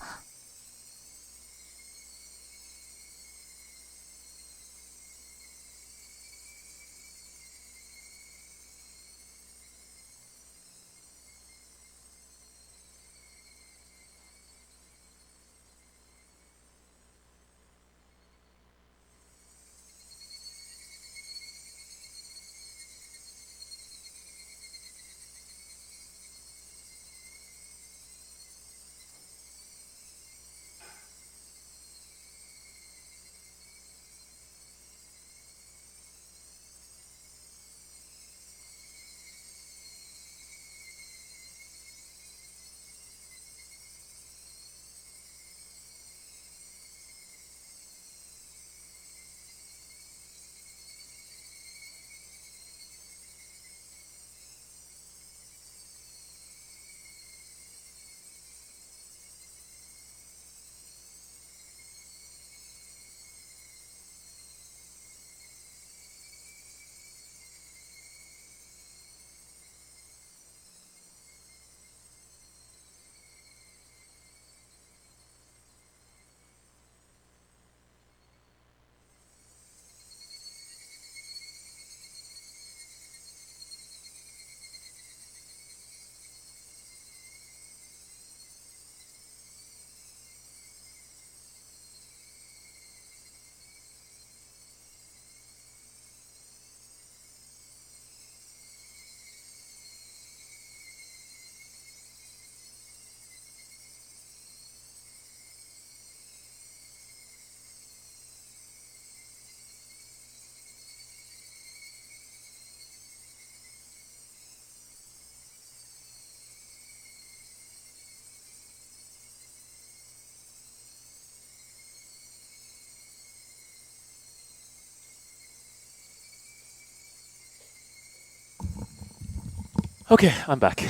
Okay, I'm back.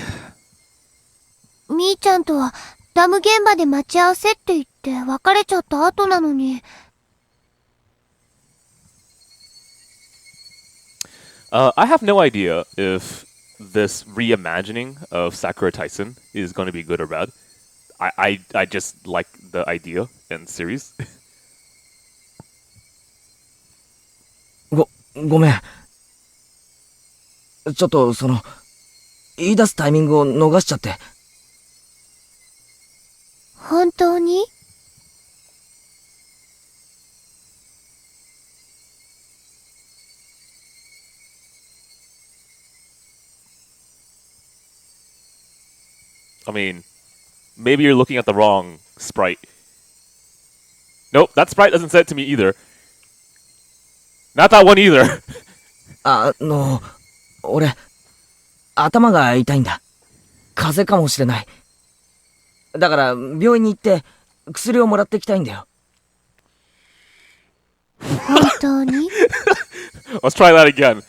みーちゃんとはダム現場で待ち合わせって言って別れちゃった後なのに。I have no idea if this reimagining of Sakura Tyson is going to be good or bad. I just like the idea and series. ごめん。ちょっと言い出すタイミングを逃しちゃって。本当に？ I mean, maybe you're looking at the wrong sprite. Nope, that sprite doesn't say it to me either. Not that one either. 俺、頭が痛いんだ。風邪かもしれない。だから、病院に行って、薬をもらってきたいんだよ。本当に？ Let's try that again.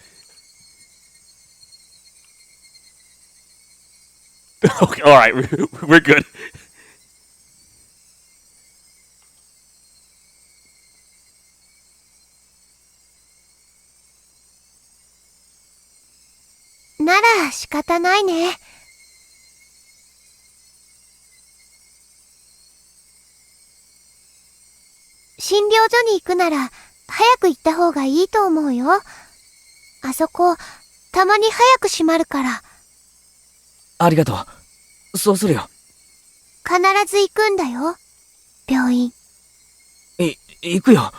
Okay, alright, we're good. なら仕方ないね。診療所に行くなら早く行った方がいいと思うよ。あそこたまに早く閉まるから。ありがとう。そうするよ。必ず行くんだよ、病院。行くよ。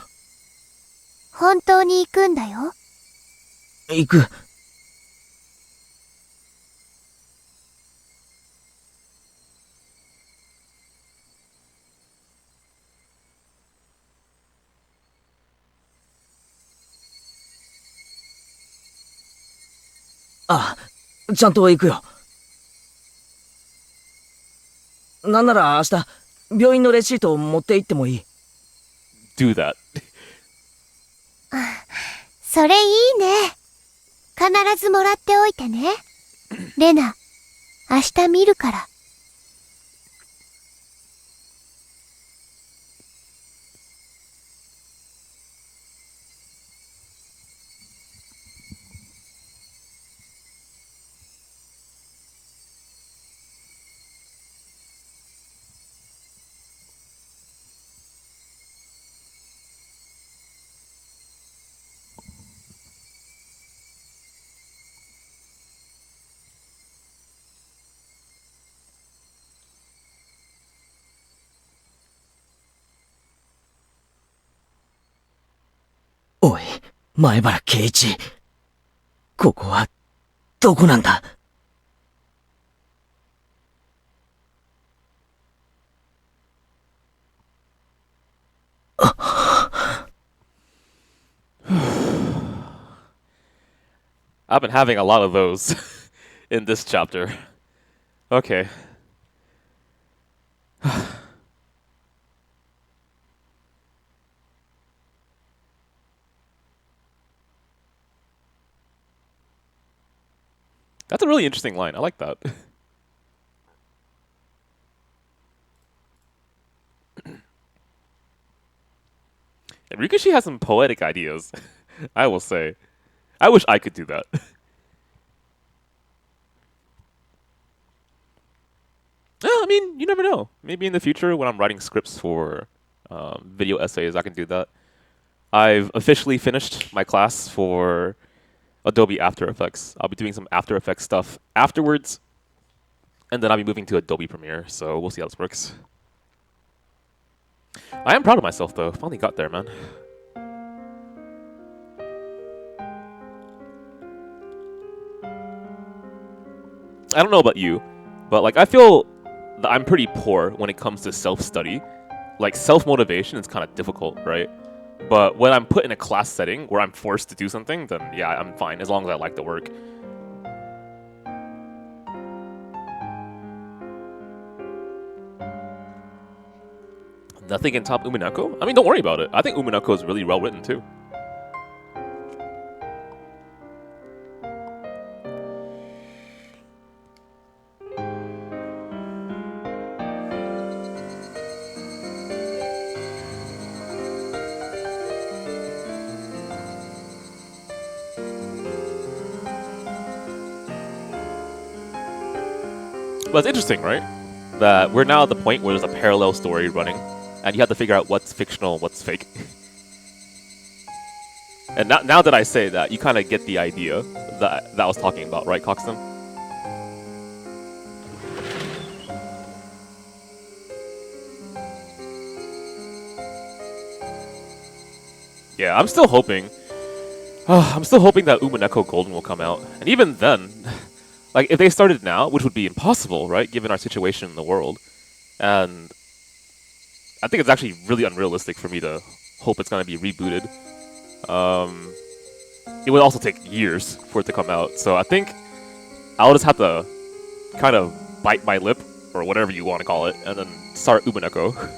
本当に行くんだよ。行く。あ、ちゃんと行くよ。なんなら明日、病院のレシートを持って行ってもいい。Do that. それいいね。必ずもらっておいてね。レナ、明日見るから。おい、前原圭一。ここは、どこなんだ？I've been having a lot of those in this chapter. Okay. That's a really interesting line. I like that. And Rikushi has some poetic ideas, I will say. I wish I could do that. I mean, you never know. Maybe in the future when I'm writing scripts for video essays, I can do that. I've officially finished my class for Adobe After Effects. I'll be doing some After Effects stuff afterwards, and then I'll be moving to Adobe Premiere, so we'll see how this works. I am proud of myself, though. Finally got there, man. I don't know about you, but like I feel that I'm pretty poor when it comes to self-study. Like self-motivation is kind of difficult, right? But when I'm put in a class setting where I'm forced to do something, then yeah, I'm fine as long as I like the work. Nothing can top Umineko? I mean, don't worry about it. I think Umineko is really well written too. But it's interesting, right? That we're now at the point where there's a parallel story running, and you have to figure out what's fictional and what's fake. And now that I say that, you kind of get the idea that I was talking about, right, Coxton? Yeah, I'm still hoping. I'm still hoping that Umaneko Golden will come out, and even then, like if they started now, which would be impossible, right, given our situation in the world, and I think it's actually really unrealistic for me to hope it's gonna be rebooted. It would also take years for it to come out, so I think I'll just have to kind of bite my lip, or whatever you want to call it, and then start Umaneko.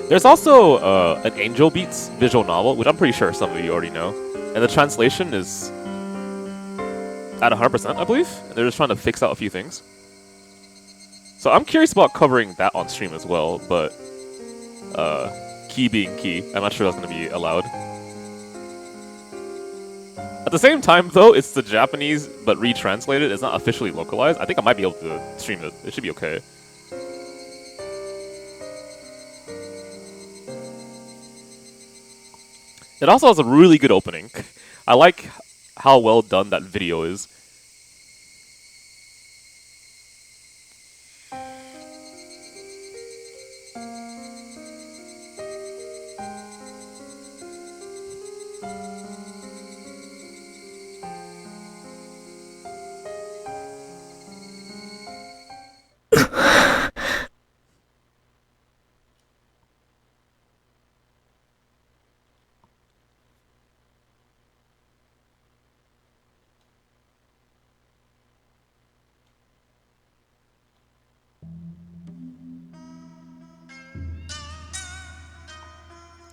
There's also an Angel Beats visual novel, which I'm pretty sure some of you already know. And the translation is at 100%, I believe. And they're just trying to fix out a few things. So I'm curious about covering that on stream as well, but key being key, I'm not sure that's going to be allowed. At the same time, though, it's the Japanese, but retranslated. It's not officially localized. I think I might be able to stream it. It should be okay. It also has a really good opening. I like how well done that video is.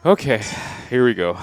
Okay, here we go.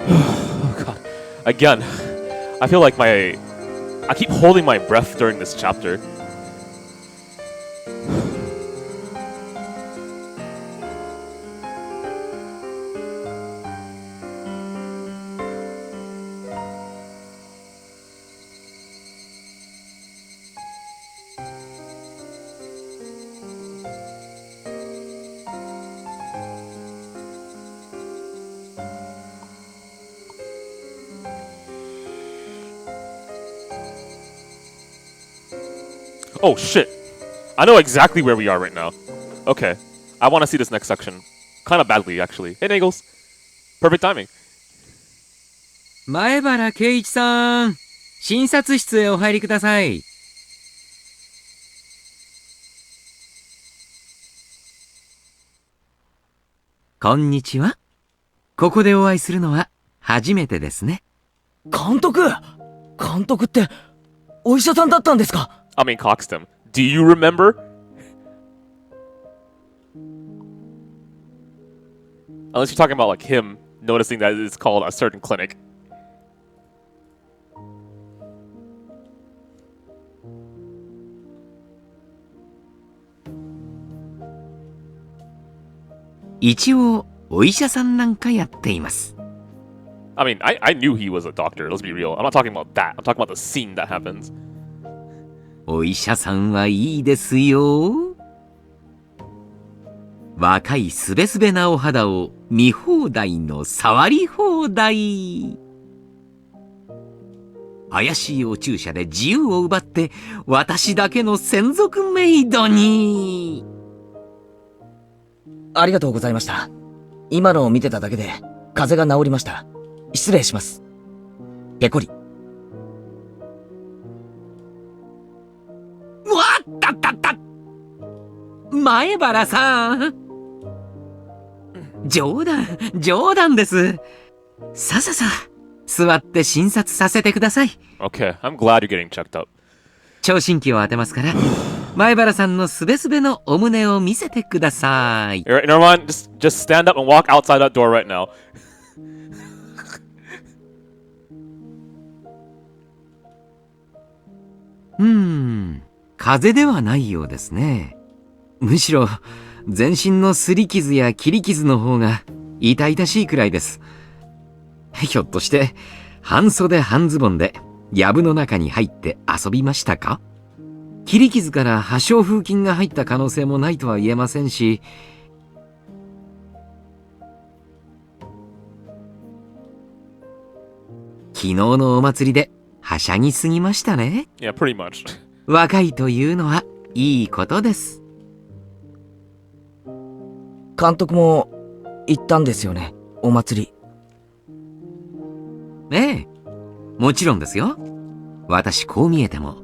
Oh god. Again, I feel like I keep holding my breath during this chapter. Oh shit! I know exactly where we are right now. Okay. I want to see this next section. Kind of badly, actually. Hey, Nagels. Perfect timing. 前原圭一さん、診察室へお入りください。こんにちは。ここでお会いするのは初めてですね。監督ってお医者さんだったんですか？ I mean, Coxton. Do you remember? Unless you're talking about like him noticing that it's called a certain clinic. 一応お医者さんなんかやっています。I mean, I knew he was a doctor. Let's be real. I'm not talking about that. I'm talking about the scene that happens. お医者さんはいいですよ。若いすべすべなお肌を見放題の触り放題。怪しいお注射で自由を奪って私だけの専属メイドに。ありがとうございました。今のを見てただけで風邪が治りました。失礼します。ペコリ。わったったった。前原さん。冗談です。さささ、座って診察させてください。Okay, I'm glad you're getting checked up. 聴診器を当てますから、前原さんのすべすべのお胸を見せてください。Alright, never mind. Just stand up and walk outside that door right now. 風邪ではないようですね。むしろ全身の擦り傷や切り傷の方が痛々しいくらいです。ひょっとして半袖半ズボンで藪の中に入って遊びましたか？切り傷から破傷風菌が入った可能性もないとは言えませんし、昨日のお祭りではしゃぎすぎましたね。Yeah, pretty much. 若いというのはいいことです。監督も行ったんですよね、お祭り。ええ、もちろんですよ。私こう見えても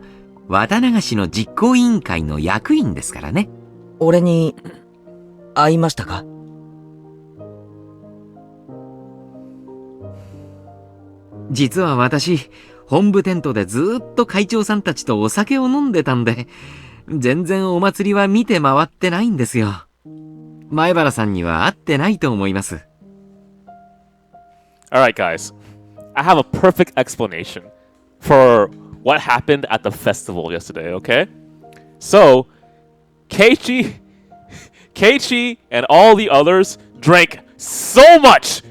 綿流しの実行委員会の役員ですからね。俺に会いましたか？実は私本部テントでずっと会長さんたちとお酒を飲んでたんで、全然お祭りは見て回ってないんですよ。前原さんには会ってないと思います。Alright, guys. I have a perfect explanation for what happened at the festival yesterday, okay? So, Keiichi and all the others drank so much!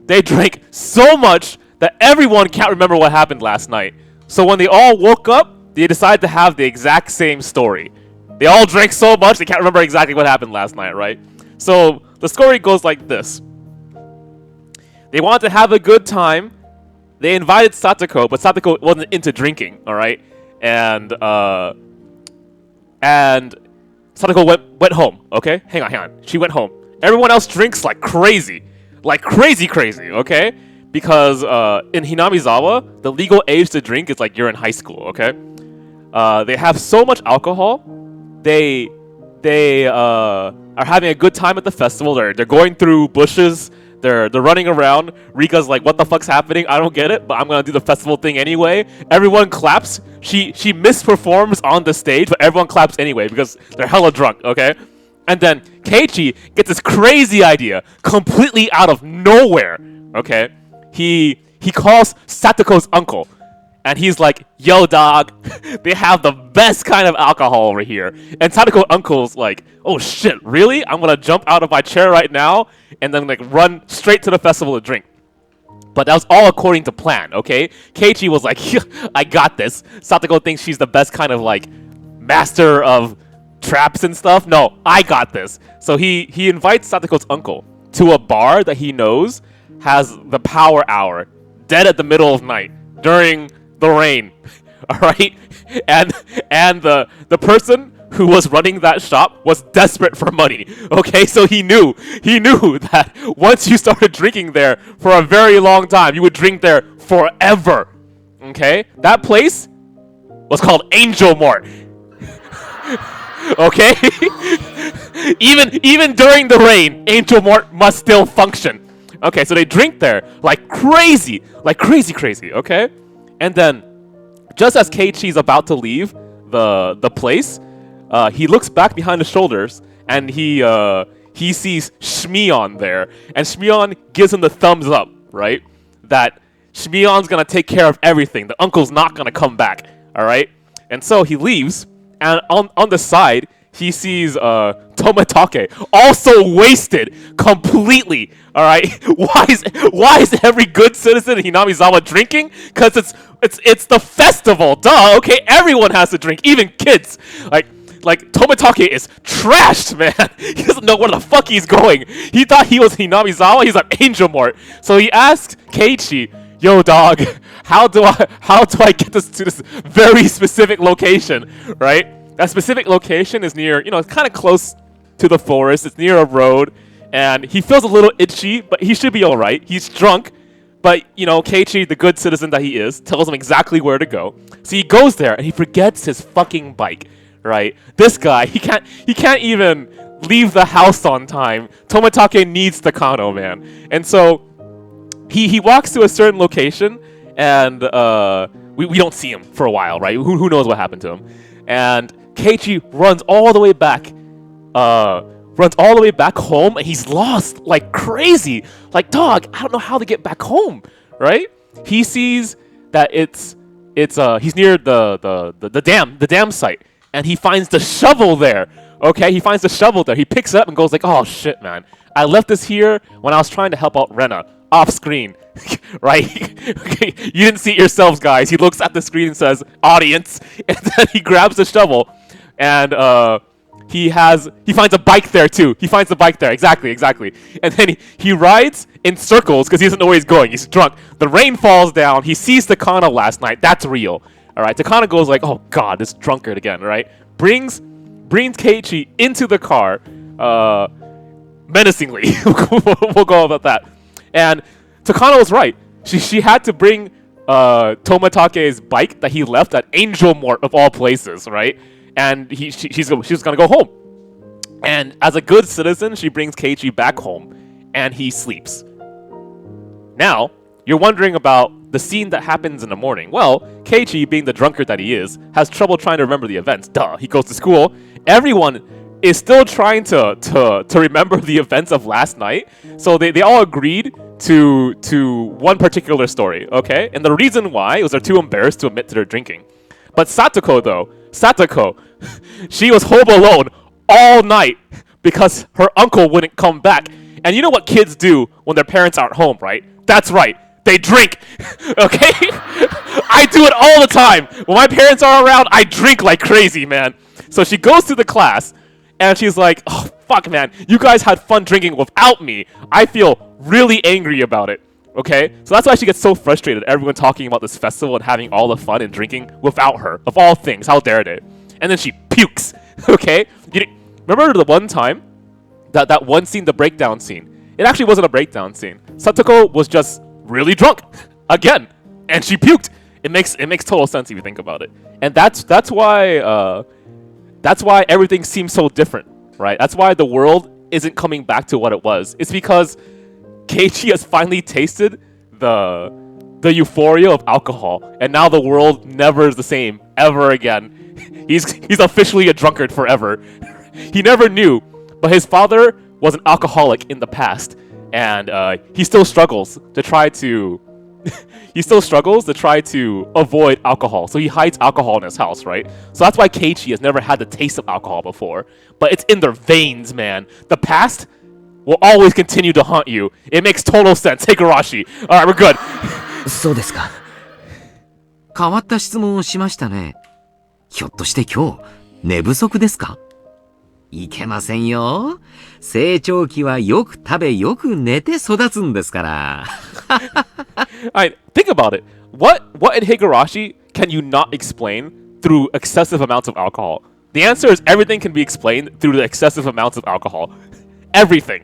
They drank so much that everyone can't remember what happened last night. So when they all woke up, they decided to have the exact same story. They all drank so much, they can't remember exactly what happened last night, right? So the story goes like this. They wanted to have a good time. They invited Satoko, but Satoko wasn't into drinking, alright? And Satoko went home, okay? Hang on. She went home. Everyone else drinks like crazy. Like crazy, okay? Because in Hinamizawa, the legal age to drink is like you're in high school, okay? They have so much alcohol. They are having a good time at the festival. They're going through bushes. They're running around. Rika's like, what the fuck's happening? I don't get it, but I'm gonna do the festival thing anyway. Everyone claps. She misperforms on the stage, but everyone claps anyway because they're hella drunk, okay? And then Keiichi gets this crazy idea completely out of nowhere, okay? He calls Satoko's uncle. And he's like, yo, dog, they have the best kind of alcohol over here. And Satoko's uncle's like, oh shit, really? I'm gonna jump out of my chair right now and then like run straight to the festival to drink. But that was all according to plan, okay? Keiichi was like, I got this. Satoko thinks she's the best kind of like master of traps and stuff. No, I got this. So he invites Satoko's uncle to a bar that he knows has the power hour, dead at the middle of night, during the rain, alright? And the person who was running that shop was desperate for money, okay? So he knew that once you started drinking there for a very long time, you would drink there forever, okay? That place was called Angel Mart, okay? even during the rain, Angel Mart must still function. Okay, so they drink there like crazy, okay? And then, just as Keiichi's about to leave the place, he looks back behind his shoulders and he sees Shmion there, and Shmion gives him the thumbs up, right? That Shmion's gonna take care of everything. The uncle's not gonna come back, all right? And so he leaves, and on the side he sees Tomatake also wasted completely. All right, why is every good citizen in Hinamizawa drinking? Because it's the festival, duh. Okay, everyone has to drink, even kids. Like Tomatake is trashed, man. He doesn't know where the fuck he's going. He thought he was Hinamizawa. He's like Angel Mart. So he asks Keiichi, "Yo, dog, how do I get this to this very specific location?" Right? That specific location is near, it's kind of close to the forest. It's near a road, and he feels a little itchy, but he should be all right. He's drunk, but Keiichi, the good citizen that he is, tells him exactly where to go. So he goes there, and he forgets his fucking bike. Right? This guy, he can't even leave the house on time. Tomatake needs Takano, man. And so he walks to a certain location, and we don't see him for a while, right? Who knows what happened to him? And Keiichi runs all the way back home, and he's lost like crazy. Like, dog, I don't know how to get back home, right? He sees that he's near the dam site. And he finds the shovel there. Okay, he finds the shovel there. He picks it up and goes like, "Oh shit, man! I left this here when I was trying to help out Rena off screen." Right? Okay, you didn't see it yourselves, guys. He looks at the screen and says, "Audience," and then he grabs the shovel, and he finds a bike there too. He finds the bike there, exactly. And then he rides in circles because he doesn't know where he's going. He's drunk. The rain falls down. He sees Takano last night. That's real. All right, Takano goes like, "Oh God, this drunkard again." Right? Brings Keiichi into the car, menacingly. We'll go about that. And Takano was right. She had to bring Tomatake's bike that he left at Angel Mart of all places, right? And she's gonna go home. And as a good citizen, she brings Keiichi back home, and he sleeps. Now you're wondering about the scene that happens in the morning. Well, Keiichi, being the drunkard that he is, has trouble trying to remember the events. Duh, he goes to school. Everyone is still trying to remember the events of last night. So they all agreed to one particular story, okay? And the reason why was they're too embarrassed to admit to their drinking. But Satoko, she was home alone all night because her uncle wouldn't come back. And you know what kids do when their parents aren't home, right? That's right. They drink, okay? I do it all the time. When my parents are around, I drink like crazy, man. So she goes to the class, and she's like, "Oh, fuck, man. You guys had fun drinking without me. I feel really angry about it," okay? So that's why she gets so frustrated. Everyone talking about this festival and having all the fun and drinking without her. Of all things, how dare they? And then she pukes, okay? Remember the one time? That one scene, the breakdown scene. It actually wasn't a breakdown scene. Satoko was just really drunk again, and she puked. It makes total sense if you think about it, and that's why everything seems so different, right? That's why the world isn't coming back to what it was. It's because Keiichi has finally tasted the euphoria of alcohol, and now the world never is the same ever again. He's officially a drunkard forever. He never knew, but his father was an alcoholic in the past. And he still struggles to try to avoid alcohol. So he hides alcohol in his house, right? So that's why Keiichi has never had the taste of alcohol before. But it's in their veins, man. The past will always continue to haunt you. It makes total sense. Higurashi. All right, we're good. そうですか。変わった質問をしましたね。ひょっとして今日寝不足ですか？いけませんよ。成長期はよく食べよく寝て育つんですから。Alright, think about it. What in Higurashi can you not explain through excessive amounts of alcohol? The answer is everything can be explained through the excessive amounts of alcohol. Everything.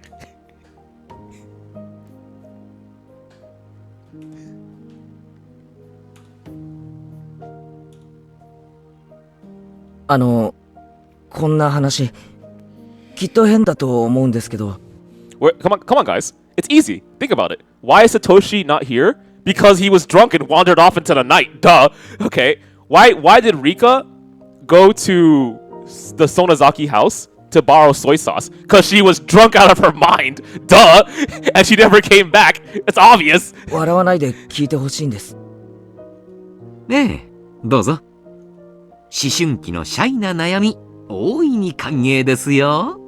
Wait, come on, guys. It's easy. Think about it. Why is Satoshi not here? Because he was drunk and wandered off into the night. Duh. Okay. Why did Rika go to the Sonozaki house to borrow soy sauce? Because she was drunk out of her mind. Duh. And she never came back. It's obvious. 笑わないで聞いてほしいんです。ねえ、どうぞ。思春期のシャイな悩み、大いに歓迎ですよ。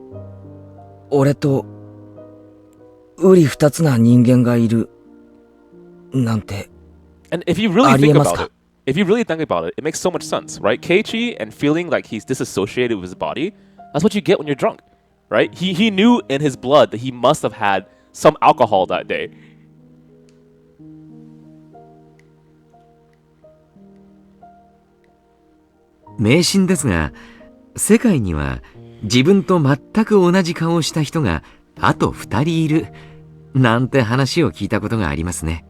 俺と瓜二つな人間がいるなんて And if you really think about it, it makes so much sense, right? Keiichi and feeling like he's disassociated with his body, that's what you get when you're drunk, right? He knew in his blood that he must have had some alcohol that day. 迷信ですが、世界には自分と全く同じ顔をした人があと2人いるなんて話を聞いたことがありますね。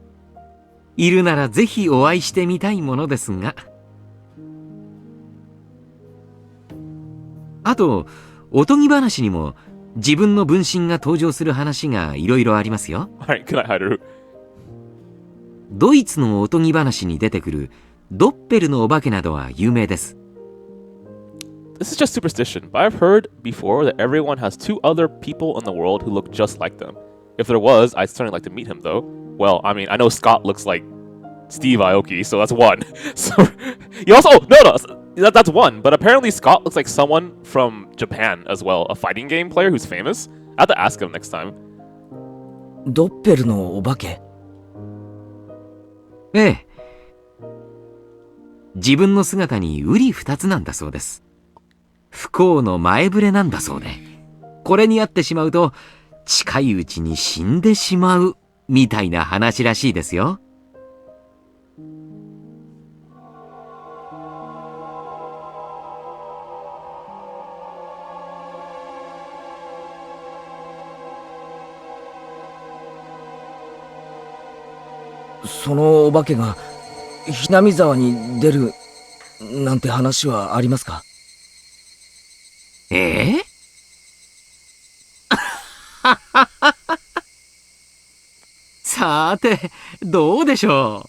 いるならぜひお会いしてみたいものですが。あとおとぎ話にも自分の分身が登場する話がいろいろありますよ。ドイツのおとぎ話に出てくるドッペルのお化けなどは有名です。This is just superstition, but I've heard before that everyone has two other people in the world who look just like them. If there was, I'd certainly like to meet him though. Well, I mean, I know Scott looks like Steve Aoki, so that's one. So you also that's one. But apparently Scott looks like someone from Japan as well, a fighting game player who's famous. I have to ask him next time. ドッペルのお化け？ええ。自分の姿に瓜二つなんだそうです。不幸の前触れなんだそうで、これに遭ってしまうと近いうちに死んでしまうみたいな話らしいですよ。そのお化けがひなみ沢に出るなんて話はありますか？さーて、どうでしょう。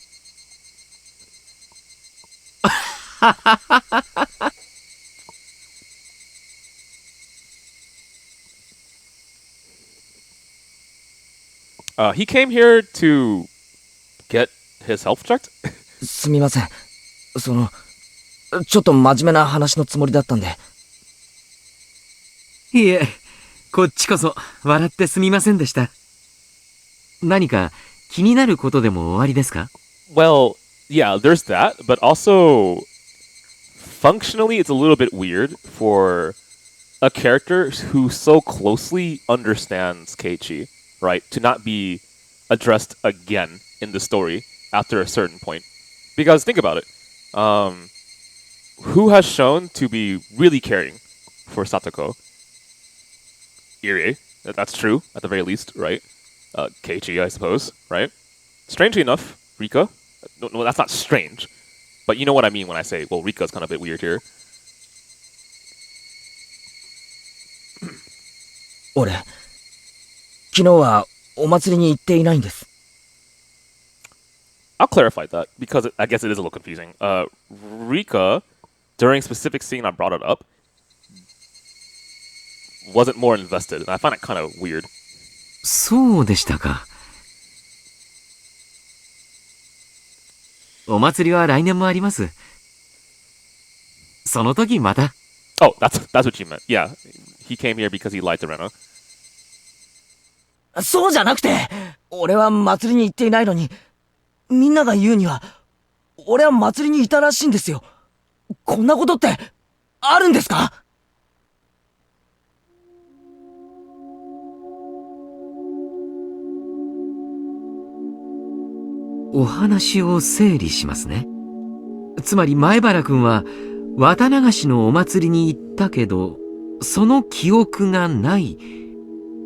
He came here to get his health checked? すみません。ちょっと真面目な話のつもりだったんで。いえ、こっちこそ笑ってすみませんでした。何か気になることでもおありですか？ Well, yeah, there's that, but also functionally it's a little bit weird for a character who so closely understands Keiichi, right, to not be addressed again in the story after a certain point. Because think about it. Who has shown to be really caring for Satoko? Irie, that's true, at the very least, right? Keiichi, I suppose, right? Strangely enough, Rika. No, that's not strange. But you know what I mean when I say, well, Rika's kind of a bit weird here. 俺、昨日はお祭りに行っていないんです。I'll clarify that, because I guess it is a little confusing. Rika, during a specific scene I brought it up, wasn't more invested, and I find it kind of weird. そうでしたか。お祭りは来年もあります。その時また。Oh, that's what you meant. Yeah, he came here because he lied to Rena. そうじゃなくて、俺は祭りに行っていないのに、みんなが言うには、俺は祭りにいたらしいんですよ。こんなことってあるんですか？お話を整理しますね。つまり前原くんは綿流しのお祭りに行ったけど、その記憶がない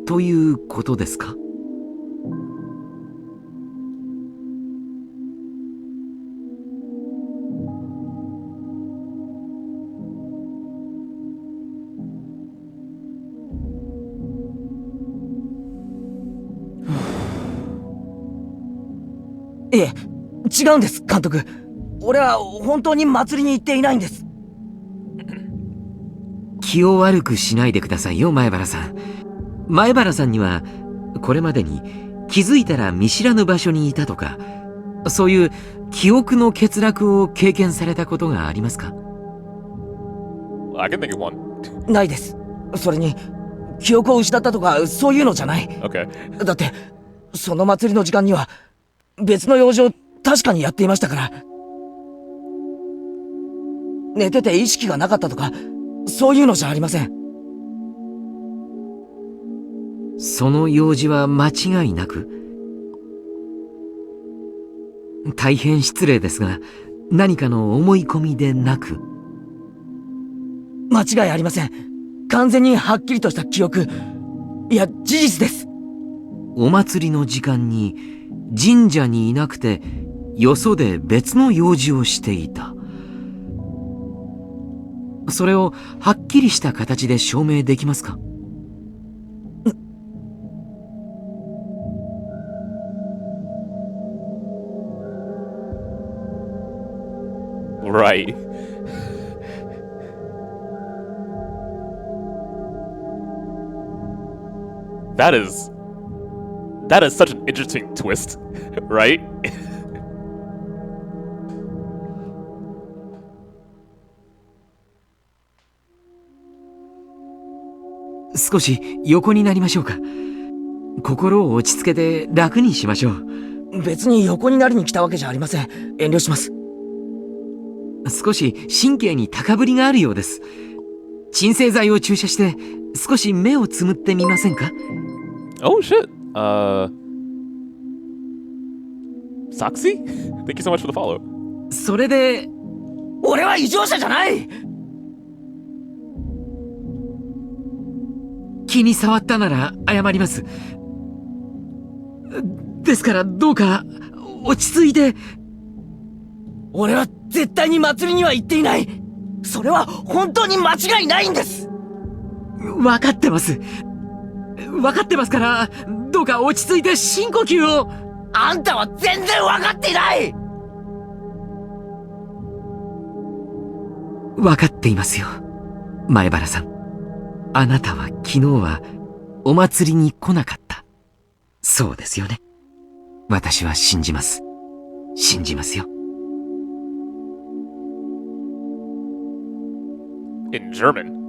ということですか？いえ、違うんです、監督。俺は本当に祭りに行っていないんです。気を悪くしないでくださいよ、前原さん。前原さんにはこれまでに気づいたら見知らぬ場所にいたとか、そういう記憶の欠落を経験されたことがありますか？ I can think of one. ないです。それに記憶を失ったとかそういうのじゃない。だってその祭りの時間には別の用事を確かにやっていましたから。寝てて意識がなかったとかそういうのじゃありません。その用事は間違いなく？大変失礼ですが、何かの思い込みでなく？間違いありません。完全にはっきりとした記憶、いや事実です。お祭りの時間に神社にいなくて、よそで別の用事をしていた。それをはっきりした形で証明できますか？Right. That is such an interesting twist, right? 少し横になりましょうか。心を落ち着けて楽にしましょう。別に横になりに来たわけじゃありません。遠慮します。少し神経に高ぶりがあるようです。鎮静剤を注射して少し目をつむってみませんか？ Oh shit. Soxy? Thank you so much for the follow. それで、俺は異常者じゃない。気に障ったなら謝ります。ですからどうか落ち着いて。俺は絶対に祭りには行っていない。それは本当に間違いないんです。分かってます。分かってますから、どうか落ち着いて深呼吸を。あんたは全然分かっていない。分かっていますよ、前原さん。あなたは昨日はお祭りに来なかった。そうですよね。私は信じます。信じますよ。In German.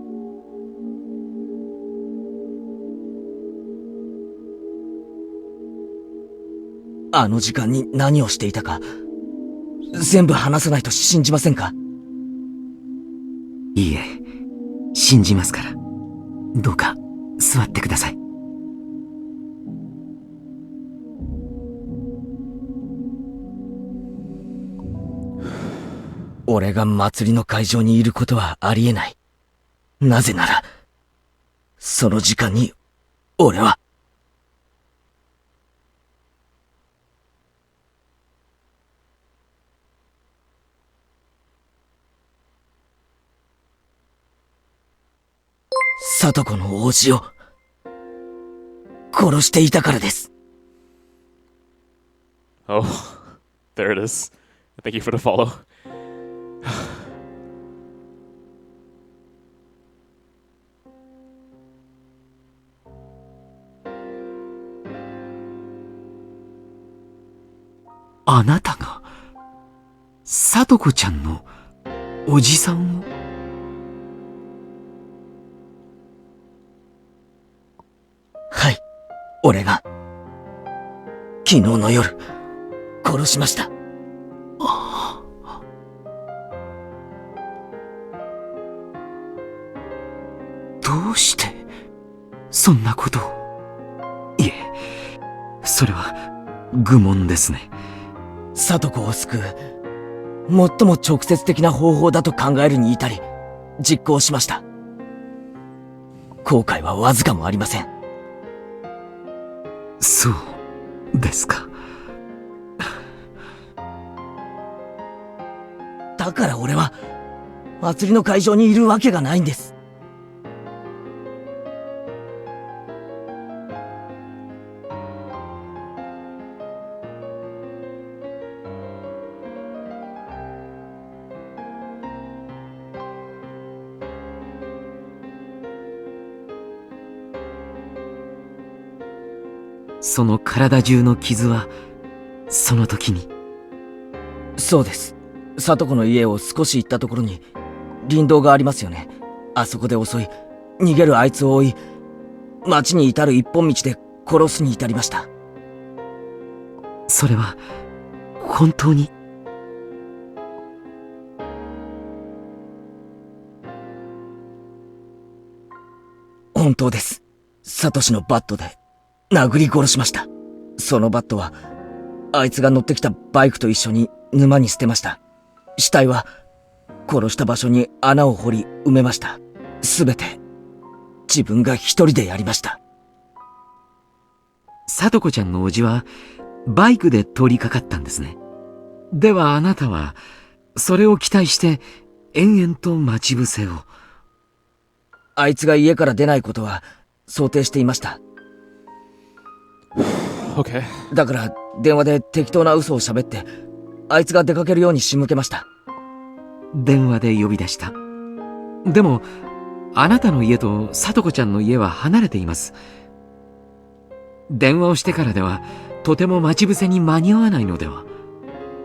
あの時間に何をしていたか全部話さないと信じませんか？いいえ、信じますから。どうか座ってください。俺が祭りの会場にいることはありえない。なぜならその時間に俺は里子の王子を殺していたからです。Oh, there it is. Thank you for the follow. あなたが里子ちゃんのおじさんを？はい、俺が昨日の夜殺しました。どうしてそんなことを？いえ、それは愚問ですね。里子を救う最も直接的な方法だと考えるに至り実行しました。後悔はわずかもありません。そうですか。だから俺は祭りの会場にいるわけがないんです。その体中の傷はその時に？そうです。里子の家を少し行ったところに林道がありますよね。あそこで襲い、逃げるあいつを追い、町に至る一本道で殺すに至りました。それは、本当に。本当です。サトシのバットで殴り殺しました。そのバットは、あいつが乗ってきたバイクと一緒に沼に捨てました。死体は、殺した場所に穴を掘り埋めました。すべて、自分が一人でやりました。さとこちゃんの叔父は、バイクで通りかかったんですね。ではあなたは、それを期待して、延々と待ち伏せを。あいつが家から出ないことは、想定していました。Okay. だから、電話で適当な嘘を喋って、あいつが出かけるように仕向けました。電話で呼び出した。でも、あなたの家とさとこちゃんの家は離れています。電話をしてからでは、とても待ち伏せに間に合わないのでは。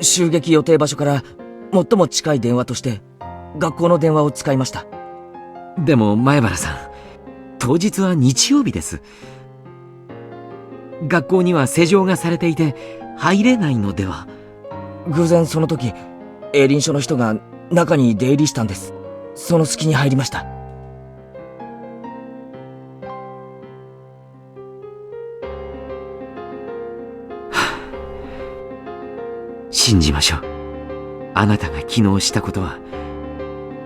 襲撃予定場所から最も近い電話として、学校の電話を使いました。でも前原さん、当日は日曜日です。学校には施錠がされていて、入れないのでは。偶然その時、営林署の人が中に出入りしたんです。その隙に入りました。信じましょう。あなたが昨日したことは、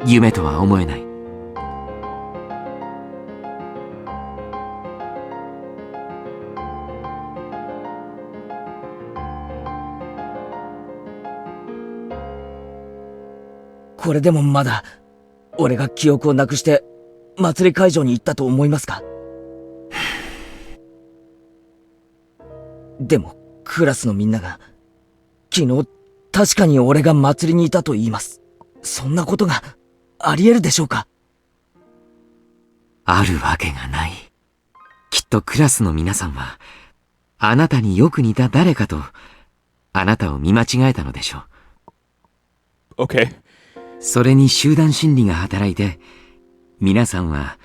夢とは思えない。これでもまだ、俺が記憶をなくして、祭り会場に行ったと思いますか？でも、クラスのみんなが、昨日、確かに俺が祭りにいたと言います。そんなことが、あり得るでしょうか？あるわけがない。きっとクラスの皆さんは、あなたによく似た誰かと、あなたを見間違えたのでしょう。Okay. それに集団心理が働いて、皆さんは、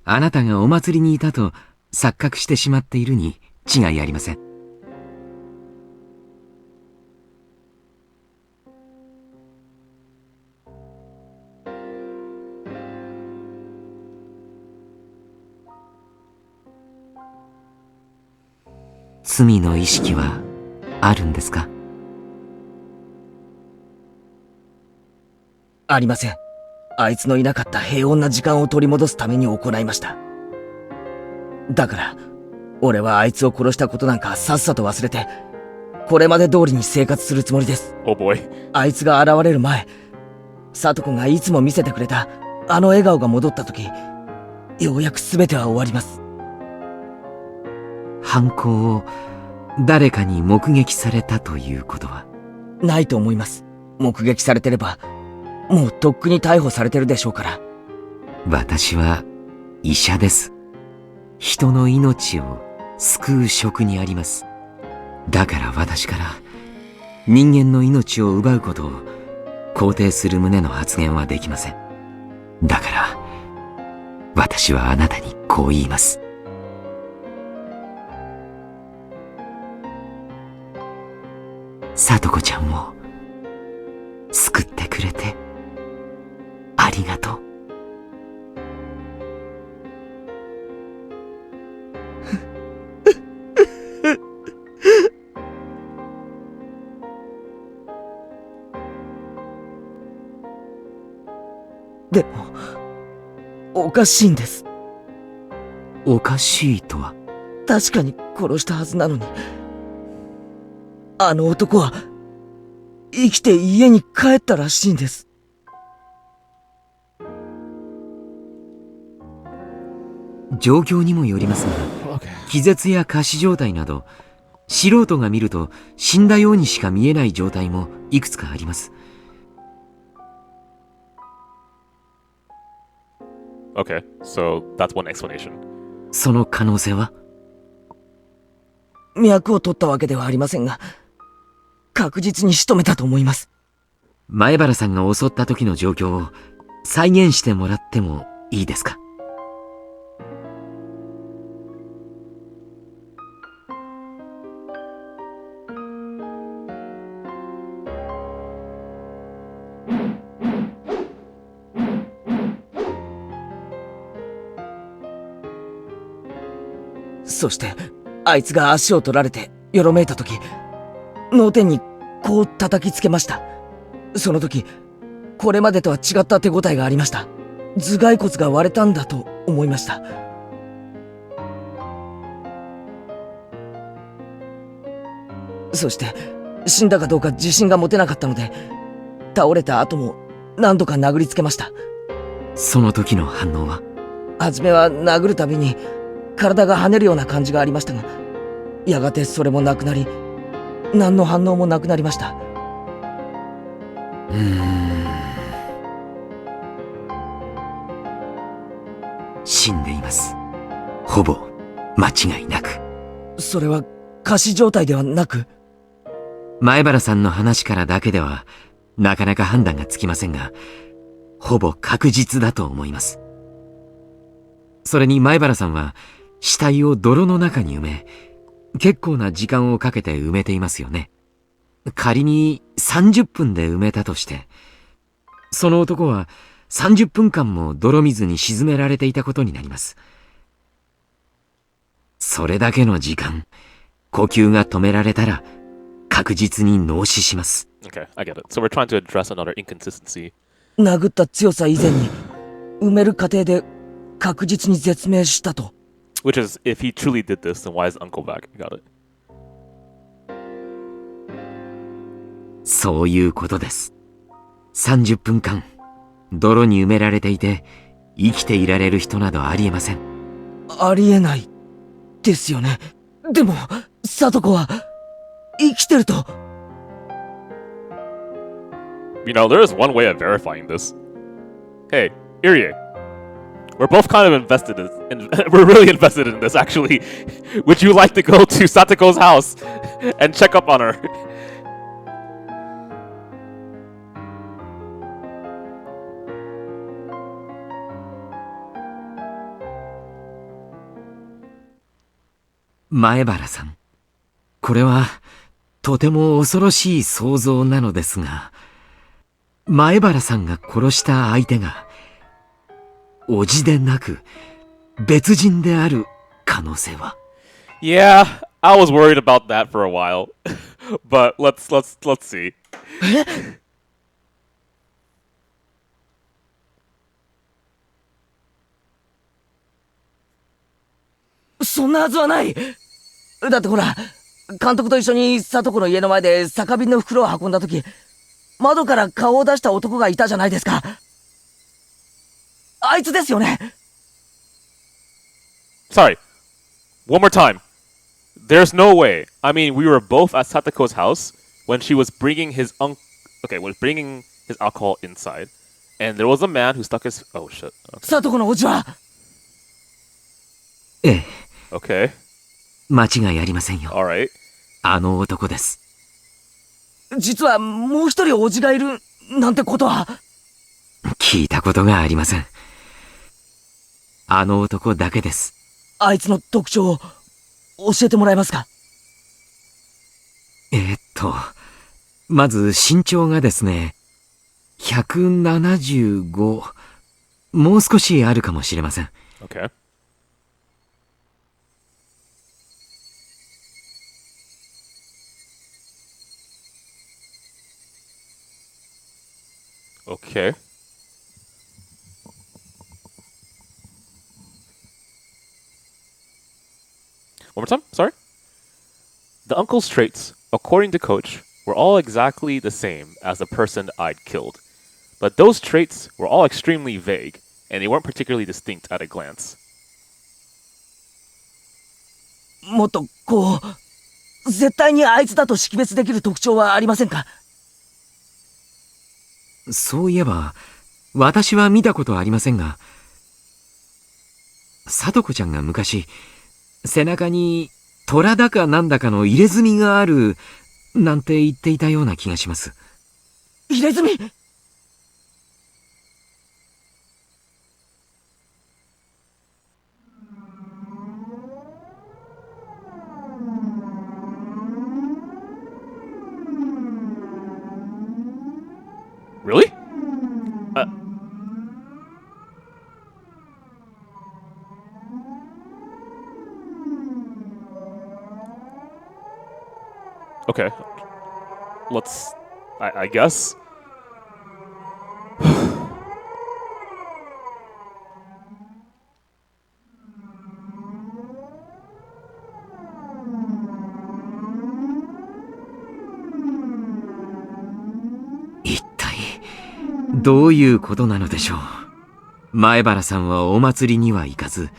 あなたがお祭りにいたと錯覚してしまっているに違いありません。罪の意識はあるんですか？ありません。あいつのいなかった平穏な時間を取り戻すために行いました。だから、俺はあいつを殺したことなんかさっさと忘れて、これまで通りに生活するつもりです。Oh boy. あいつが現れる前、サトコがいつも見せてくれたあの笑顔が戻った時、ようやく全ては終わります。犯行を誰かに目撃されたということは？ないと思います。目撃されてれば、もうとっくに逮捕されてるでしょうから。私は医者です。人の命を救う職にあります。だから私から人間の命を奪うことを肯定する旨の発言はできません。だから私はあなたにこう言います。さとこちゃんを救ってくれてありがとう。でも、おかしいんです。おかしいとは？確かに殺したはずなのに、あの男は生きて家に帰ったらしいんです。状況にもよりますが、気絶や仮死状態など、素人が見ると死んだようにしか見えない状態もいくつかあります。Okay, so that's one explanation. その可能性は？脈を取ったわけではありませんが、確実に仕留めたと思います。前原さんが襲った時の状況を再現してもらってもいいですか？そして、あいつが足を取られて、よろめいた時、脳天にこう叩きつけました。その時、これまでとは違った手応えがありました。頭蓋骨が割れたんだと思いました。そして、死んだかどうか自信が持てなかったので、倒れた後も何度か殴りつけました。その時の反応は？初めは殴るたびに体が跳ねるような感じがありましたが、やがてそれもなくなり、何の反応もなくなりました。死んでいます。ほぼ間違いなく。それは仮死状態ではなく？前原さんの話からだけではなかなか判断がつきませんが、ほぼ確実だと思います。それに前原さんは死体を泥の中に埋め、結構な時間をかけて埋めていますよね。仮に30分で埋めたとして、その男は30分間も泥水に沈められていたことになります。それだけの時間、呼吸が止められたら確実に脳死します。Okay, I get it. So we're trying to address another inconsistency. 殴った強さ以前に埋める過程で確実に絶命したと。Which is, if he truly did this, then why is Uncle back? Got it. そういうことです。30分間、泥に埋められていて、生きていられる人などありえません。ありえないですよね。でも、聡子は生きてると。You know, there is one way of verifying this. Hey, Irie. We're both kind of invested in we're really invested in this, actually. Would you like to go to Satoko's house and check up on her? Maebara さん、これはとても恐ろしい想像なのですが、前原さんが殺した相手が叔父でなく別人である可能性は？ Yeah, I was worried about that for a while. But let's see. そんなはずはない。だってほら、監督と一緒に聡子の家の前で酒瓶の袋を運んだ時、窓から顔を出した男がいたじゃないですか。あいつですよね。Sorry. One more time. There's no way. I mean, we were both at Satoko's house when she was bringing his was bringing his alcohol inside, and there was a man who stuck his shit. 聡子のおじは。ええ。Okay. 間違いありませんよ。All right. あの男です。実はもう一人おじがいるなんてことは？聞いたことがありません。あの男だけです。あいつの特徴を教えてもらえますか？まず身長がですね、175、もう少しあるかもしれません。Okay. Okay. One more time? Sorry? The uncle's traits, according to Coach, were all exactly the same as the person I'd killed. But those traits were all extremely vague, and they weren't particularly distinct at a glance. もっとこう、絶対にあいつだと識別できる特徴はありませんか？そういえば、私は見たことありませんが、聡子ちゃんが昔、背中に虎だかなんだかの入れ墨がある、なんて言っていたような気がします。入れ墨？ Okay. Let's... I guess.一体どういうことなのでしょう。前原さんはお祭りには行かず、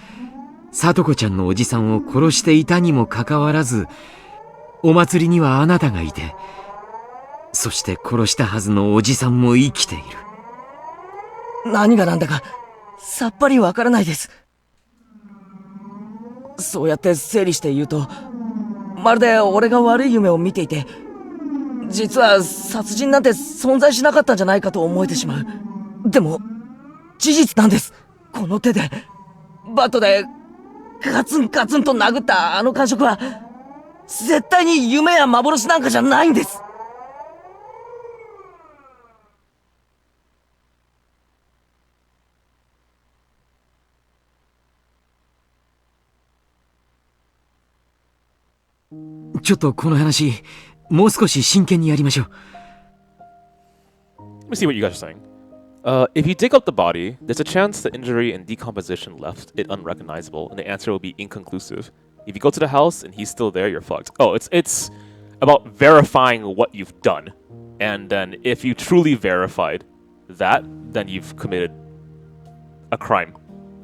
里子ちゃんのおじさんを殺していたにもかかわらず、お祭りにはあなたがいて、そして殺したはずのおじさんも生きている。何がなんだかさっぱりわからないです。そうやって整理して言うと、まるで俺が悪い夢を見ていて、実は殺人なんて存在しなかったんじゃないかと思えてしまう。でも事実なんです。この手でバットでガツンガツンと殴ったあの感触は絶対に夢や幻なんかじゃないんです。ちょっとこの話、もう少し真剣にやりましょう。Let me see what you guys are saying. If you dig up the body, there's a chance the injury and decomposition left it unrecognizable, and the answer will be inconclusive. If you go to the house and he's still there, you're fucked. Oh, it's about verifying what you've done. And then if you truly verified that, then you've committed a crime,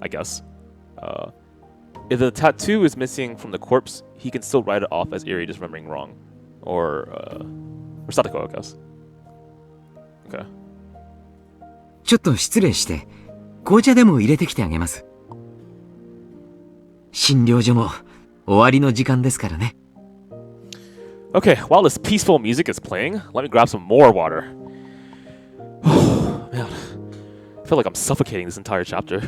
I guess. If the tattoo is missing from the corpse, he can still write it off as Eri just remembering wrong. Or Satoko, I guess. Okay. ちょっと失礼して、紅茶でも入れてきてあげます。診療所も終わりの時間ですからね。Okay, while this peaceful music is playing, let me grab some more water. Man, I feel like I'm suffocating this entire chapter.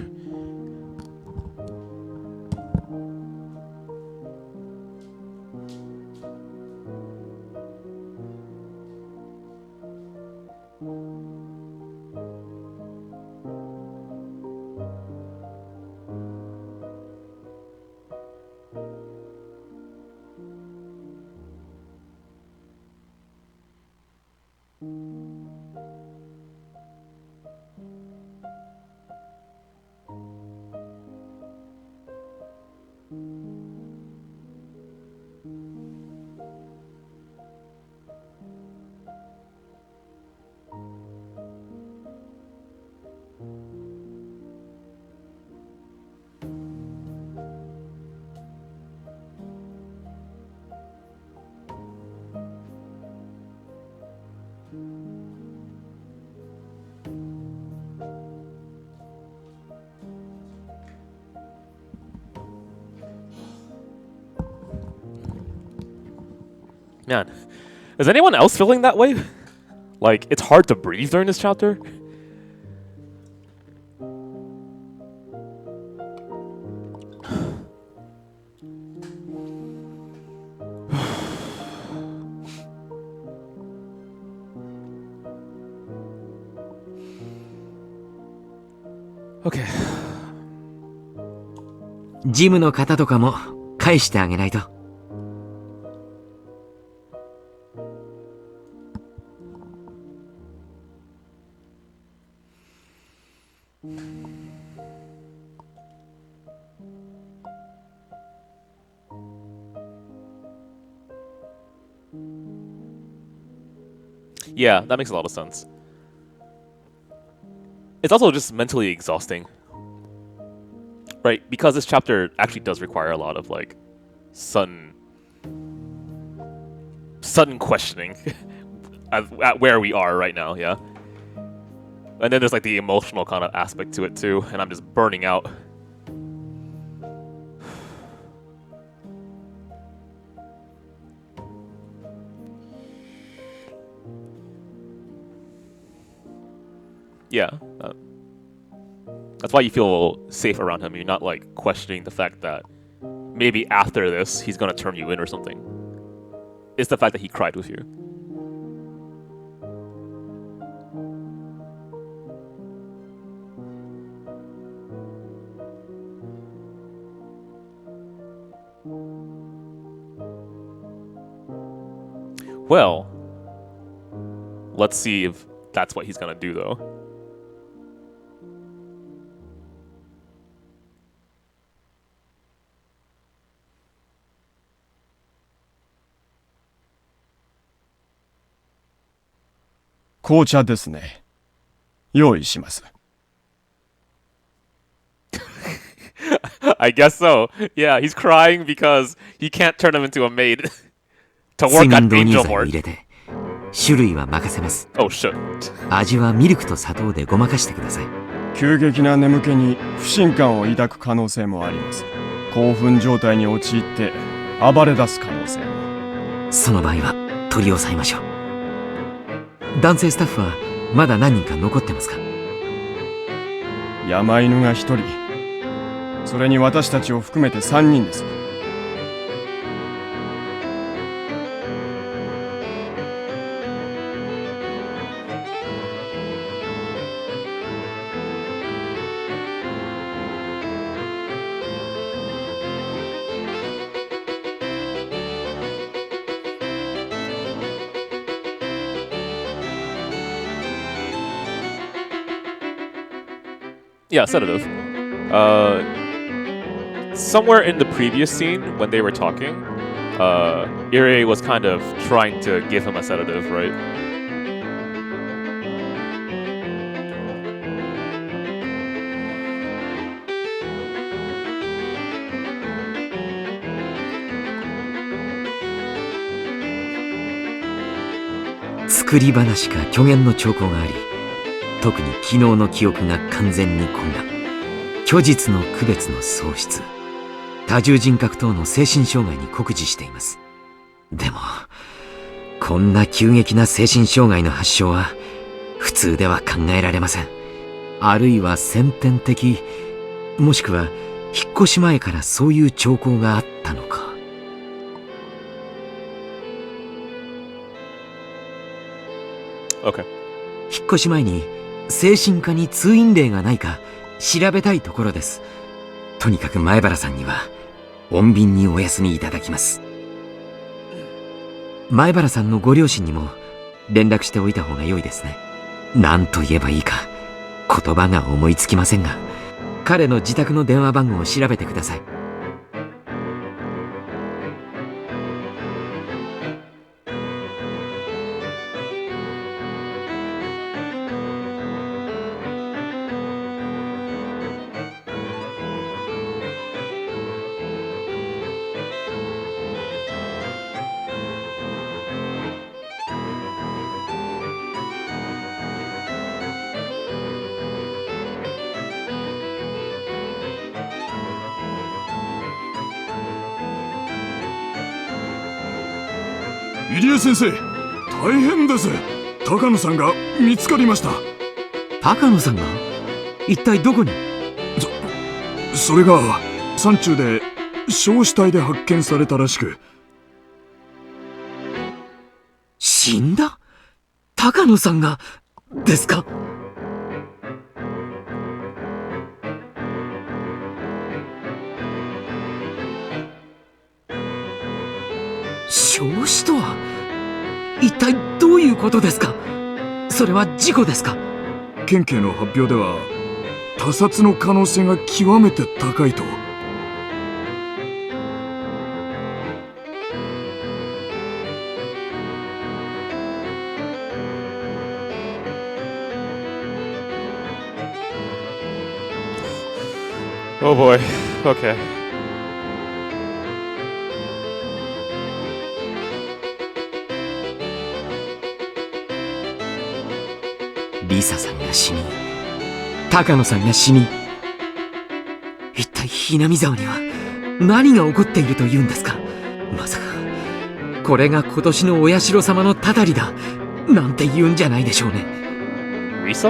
Man, is anyone else feeling that way? Like, it's hard to breathe during this chapter? Okay. ジムの方とかも返してあげないと。Yeah, that makes a lot of sense. It's also just mentally exhausting. Right, because this chapter actually does require a lot of, like, sudden questioning at where we are right now, yeah? And then there's, like, the emotional kind of aspect to it, too, and I'm just burning out. Yeah, that's why you feel safe around him. You're not like questioning the fact that maybe after this he's gonna turn you in or something. It's the fact that he cried with you. Well, let's see if that's what he's gonna do, though.紅茶ですね。用意します。I guess so. Yeah, he's crying because he can't turn him into a maid to work at Angel Mort. 種類は任せます。Oh shit. 味はミルクと砂糖でごまかしてください。急激な眠気に不信感を抱く可能性もあります。興奮状態に陥って暴れ出す可能性も。その場合は取り押さえましょう。男性スタッフはまだ何人か残ってますか？山犬が1人、それに私たちを含めて3人です。Yeah, sedative. Somewhere in the previous scene, when they were talking, Irie was kind of trying to give him a sedative, right? "作り話か虚言の兆候があり、特に昨日の記憶が完全に混乱、虚実の区別の喪失、多重人格等の精神障害に酷似しています。でもこんな急激な精神障害の発症は普通では考えられません。あるいは先天的、もしくは引っ越し前からそういう兆候があったのか。Okay. 引っ越し前に精神科に通院例がないか調べたいところです。とにかく前原さんには穏便にお休みいただきます。前原さんのご両親にも連絡しておいた方が良いですね。何と言えばいいか言葉が思いつきませんが、彼の自宅の電話番号を調べてください。入江先生、大変です。高野さんが見つかりました。高野さんが一体どこに？それが山中で焼死体で発見されたらしく。死んだ？高野さんがですか？焼死とは一体どういうことですか？それは事故ですか？県警の発表では他殺の可能性が極めて高いと。Oh boy. Okay. リサさんが死に、高野さんが死に、一体ひなみ沢には何が起こっているというんですか？まさかこれが今年のお社様のたたりだなんて言うんじゃないでしょうね。リサ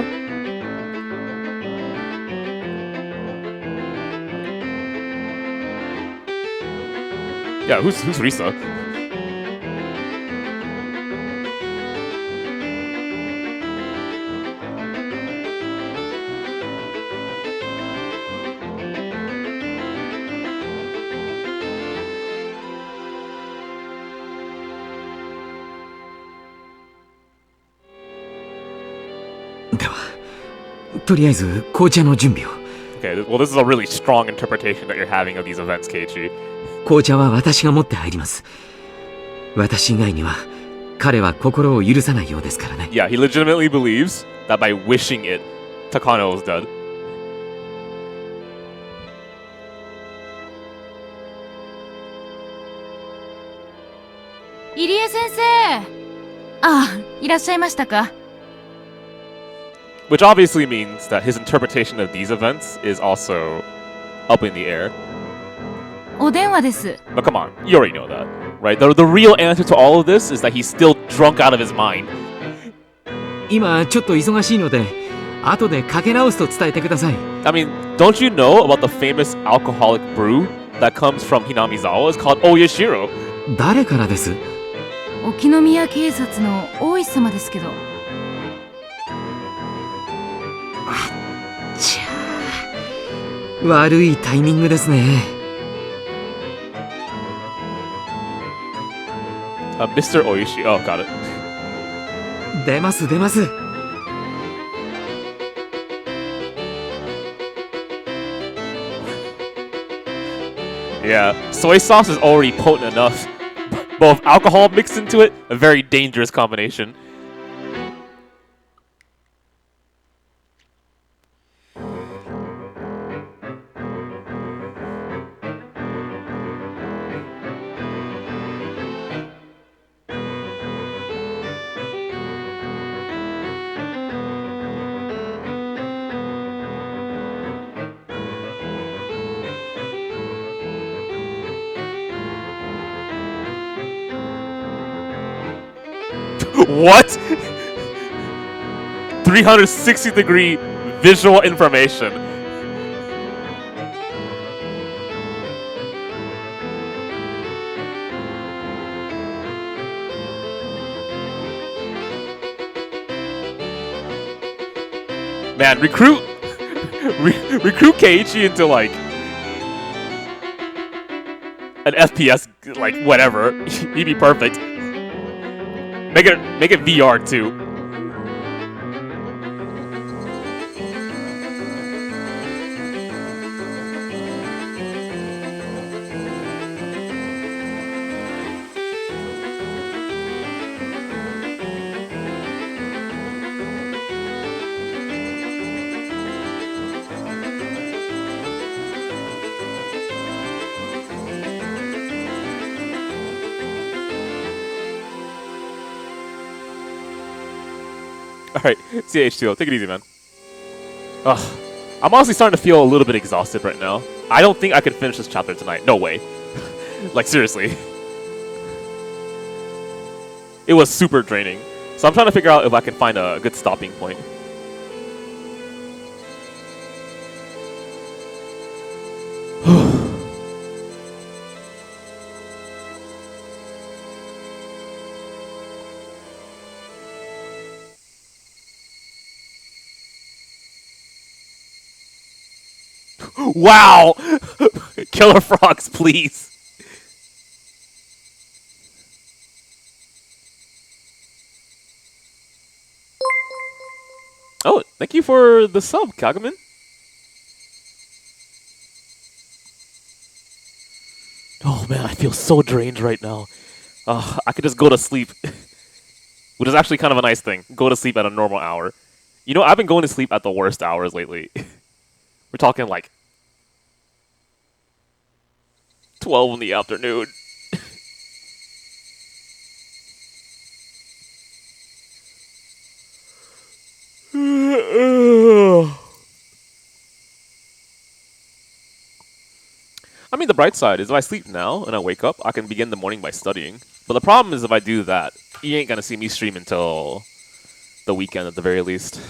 ？Yeah, who's Risa? とりあえず紅茶の準備を。 Okay, well this is a really strong interpretation that you're having of these events, Keiichi. 紅茶は私が持って入ります。私以外には彼は心を許さないようですからね。 Yeah, he legitimately believes that by wishing it, Takano is dead. 入江先生。ああ、いらっしゃいましたか。Which obviously means that his interpretation of these events is also up in the air. お電話です。 But come on, you already know that, right? The real answer to all of this is that he's still drunk out of his mind. 今ちょっと忙しいので後でかけ直すと伝えてください。 I mean, don't you know about the famous alcoholic brew that comes from Hinamizawa? It's called Oyashiro. 誰からです？沖宮警察の大石様ですけど。悪いタイミングですね。Mr. Oishi. Oh, got it. 出ます出ます。 Yeah, soy sauce is already potent enough. But with alcohol mixed into it, a very dangerous combination. What? 360-degree visual information. Man, recruit Keiichi into like an FPS, like whatever. He'd be perfect. Make it VR too. Alright, CH2O, take it easy, man. Ugh. I'm honestly starting to feel a little bit exhausted right now. I don't think I could finish this chapter tonight. No way. Like, seriously. It was super draining. So I'm trying to figure out if I can find a good stopping point. Wow! Killer frogs, please. Oh, thank you for the sub, Kagaman. Oh man, I feel so drained right now. I could just go to sleep. Which is actually kind of a nice thing. Go to sleep at a normal hour. You know, I've been going to sleep at the worst hours lately. We're talking like 12 in the afternoon. I mean, the bright side is if I sleep now and I wake up, I can begin the morning by studying. But the problem is if I do that, you ain't gonna see me stream until the weekend at the very least.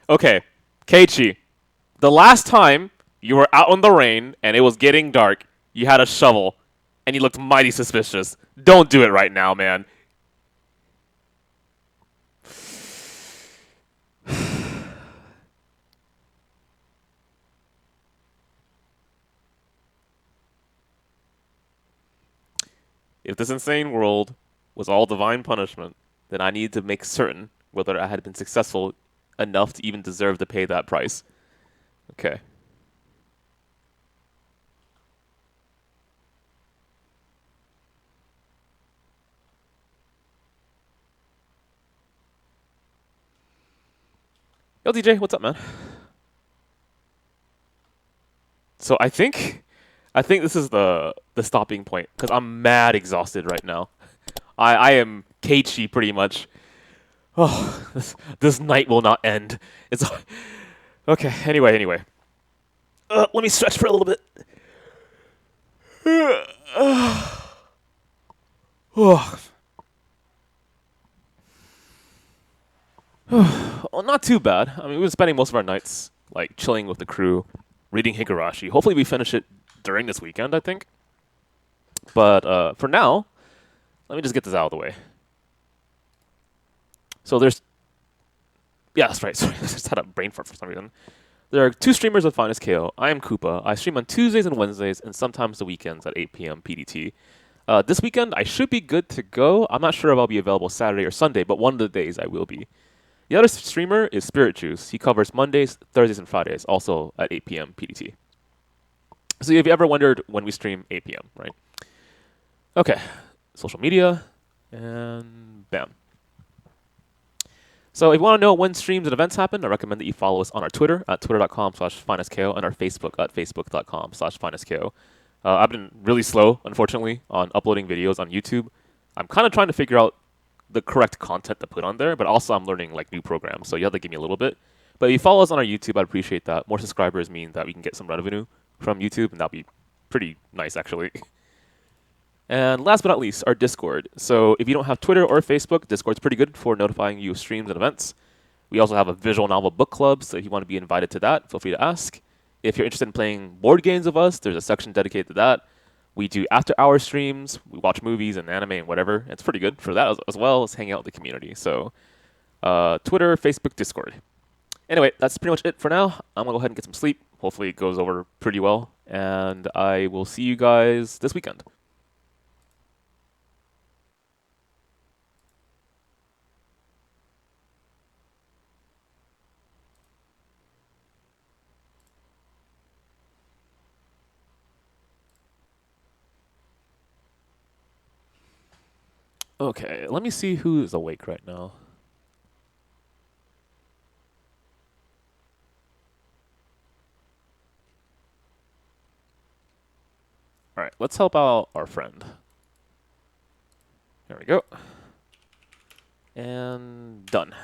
Okay, Keiichi, the last time you were out in the rain and it was getting dark, you had a shovel, and you looked mighty suspicious. Don't do it right now, man. If this insane world was all divine punishment, then I needed to make certain whether I had been successful enough to even deserve to pay that price. Okay. Yo, DJ, what's up, man? So I think this is the stopping point because I'm mad exhausted right now. I am Keiichi pretty much. Oh, this night will not end. It's okay. Anyway. Let me stretch for a little bit. Well, not too bad. I mean, we've been spending most of our nights like chilling with the crew, reading Higurashi. Hopefully, we finish it during this weekend, I think. But for now, let me just get this out of the way. So there's... Yeah, that's right. Sorry, I just had a brain fart for some reason. There are 2 streamers of FinestKO. I am Koopa. I stream on Tuesdays and Wednesdays, and sometimes the weekends at 8 p.m. PDT. This weekend, I should be good to go. I'm not sure if I'll be available Saturday or Sunday, but one of the days I will be. The other streamer is Spirit Juice. He covers Mondays, Thursdays, and Fridays, also at 8 p.m. PDT. So if you ever wondered when we stream, 8 p.m., right? Okay, social media, and bam. So if you want to know when streams and events happen, I recommend that you follow us on our Twitter at twitter.com/FinestKO and our Facebook at facebook.com/FinestKO. I've been really slow, unfortunately, on uploading videos on YouTube. I'm kind of trying to figure out the correct content to put on there, but also I'm learning like new programs, so you have to give me a little bit. But if you follow us on our YouTube, I'd appreciate that. More subscribers mean that we can get some revenue from YouTube, and that'd be pretty nice, actually. And last but not least, our Discord. So if you don't have Twitter or Facebook, Discord's pretty good for notifying you of streams and events. We also have a visual novel book club, so if you want to be invited to that, feel free to ask. If you're interested in playing board games with us, there's a section dedicated to that. We do after-hour streams. We watch movies and anime and whatever. It's pretty good for that as well as hang out with the community. So Twitter, Facebook, Discord. Anyway, that's pretty much it for now. I'm going to go ahead and get some sleep. Hopefully it goes over pretty well. And I will see you guys this weekend. Okay, let me see who is awake right now. Alright, let's help out our friend. There we go. And done.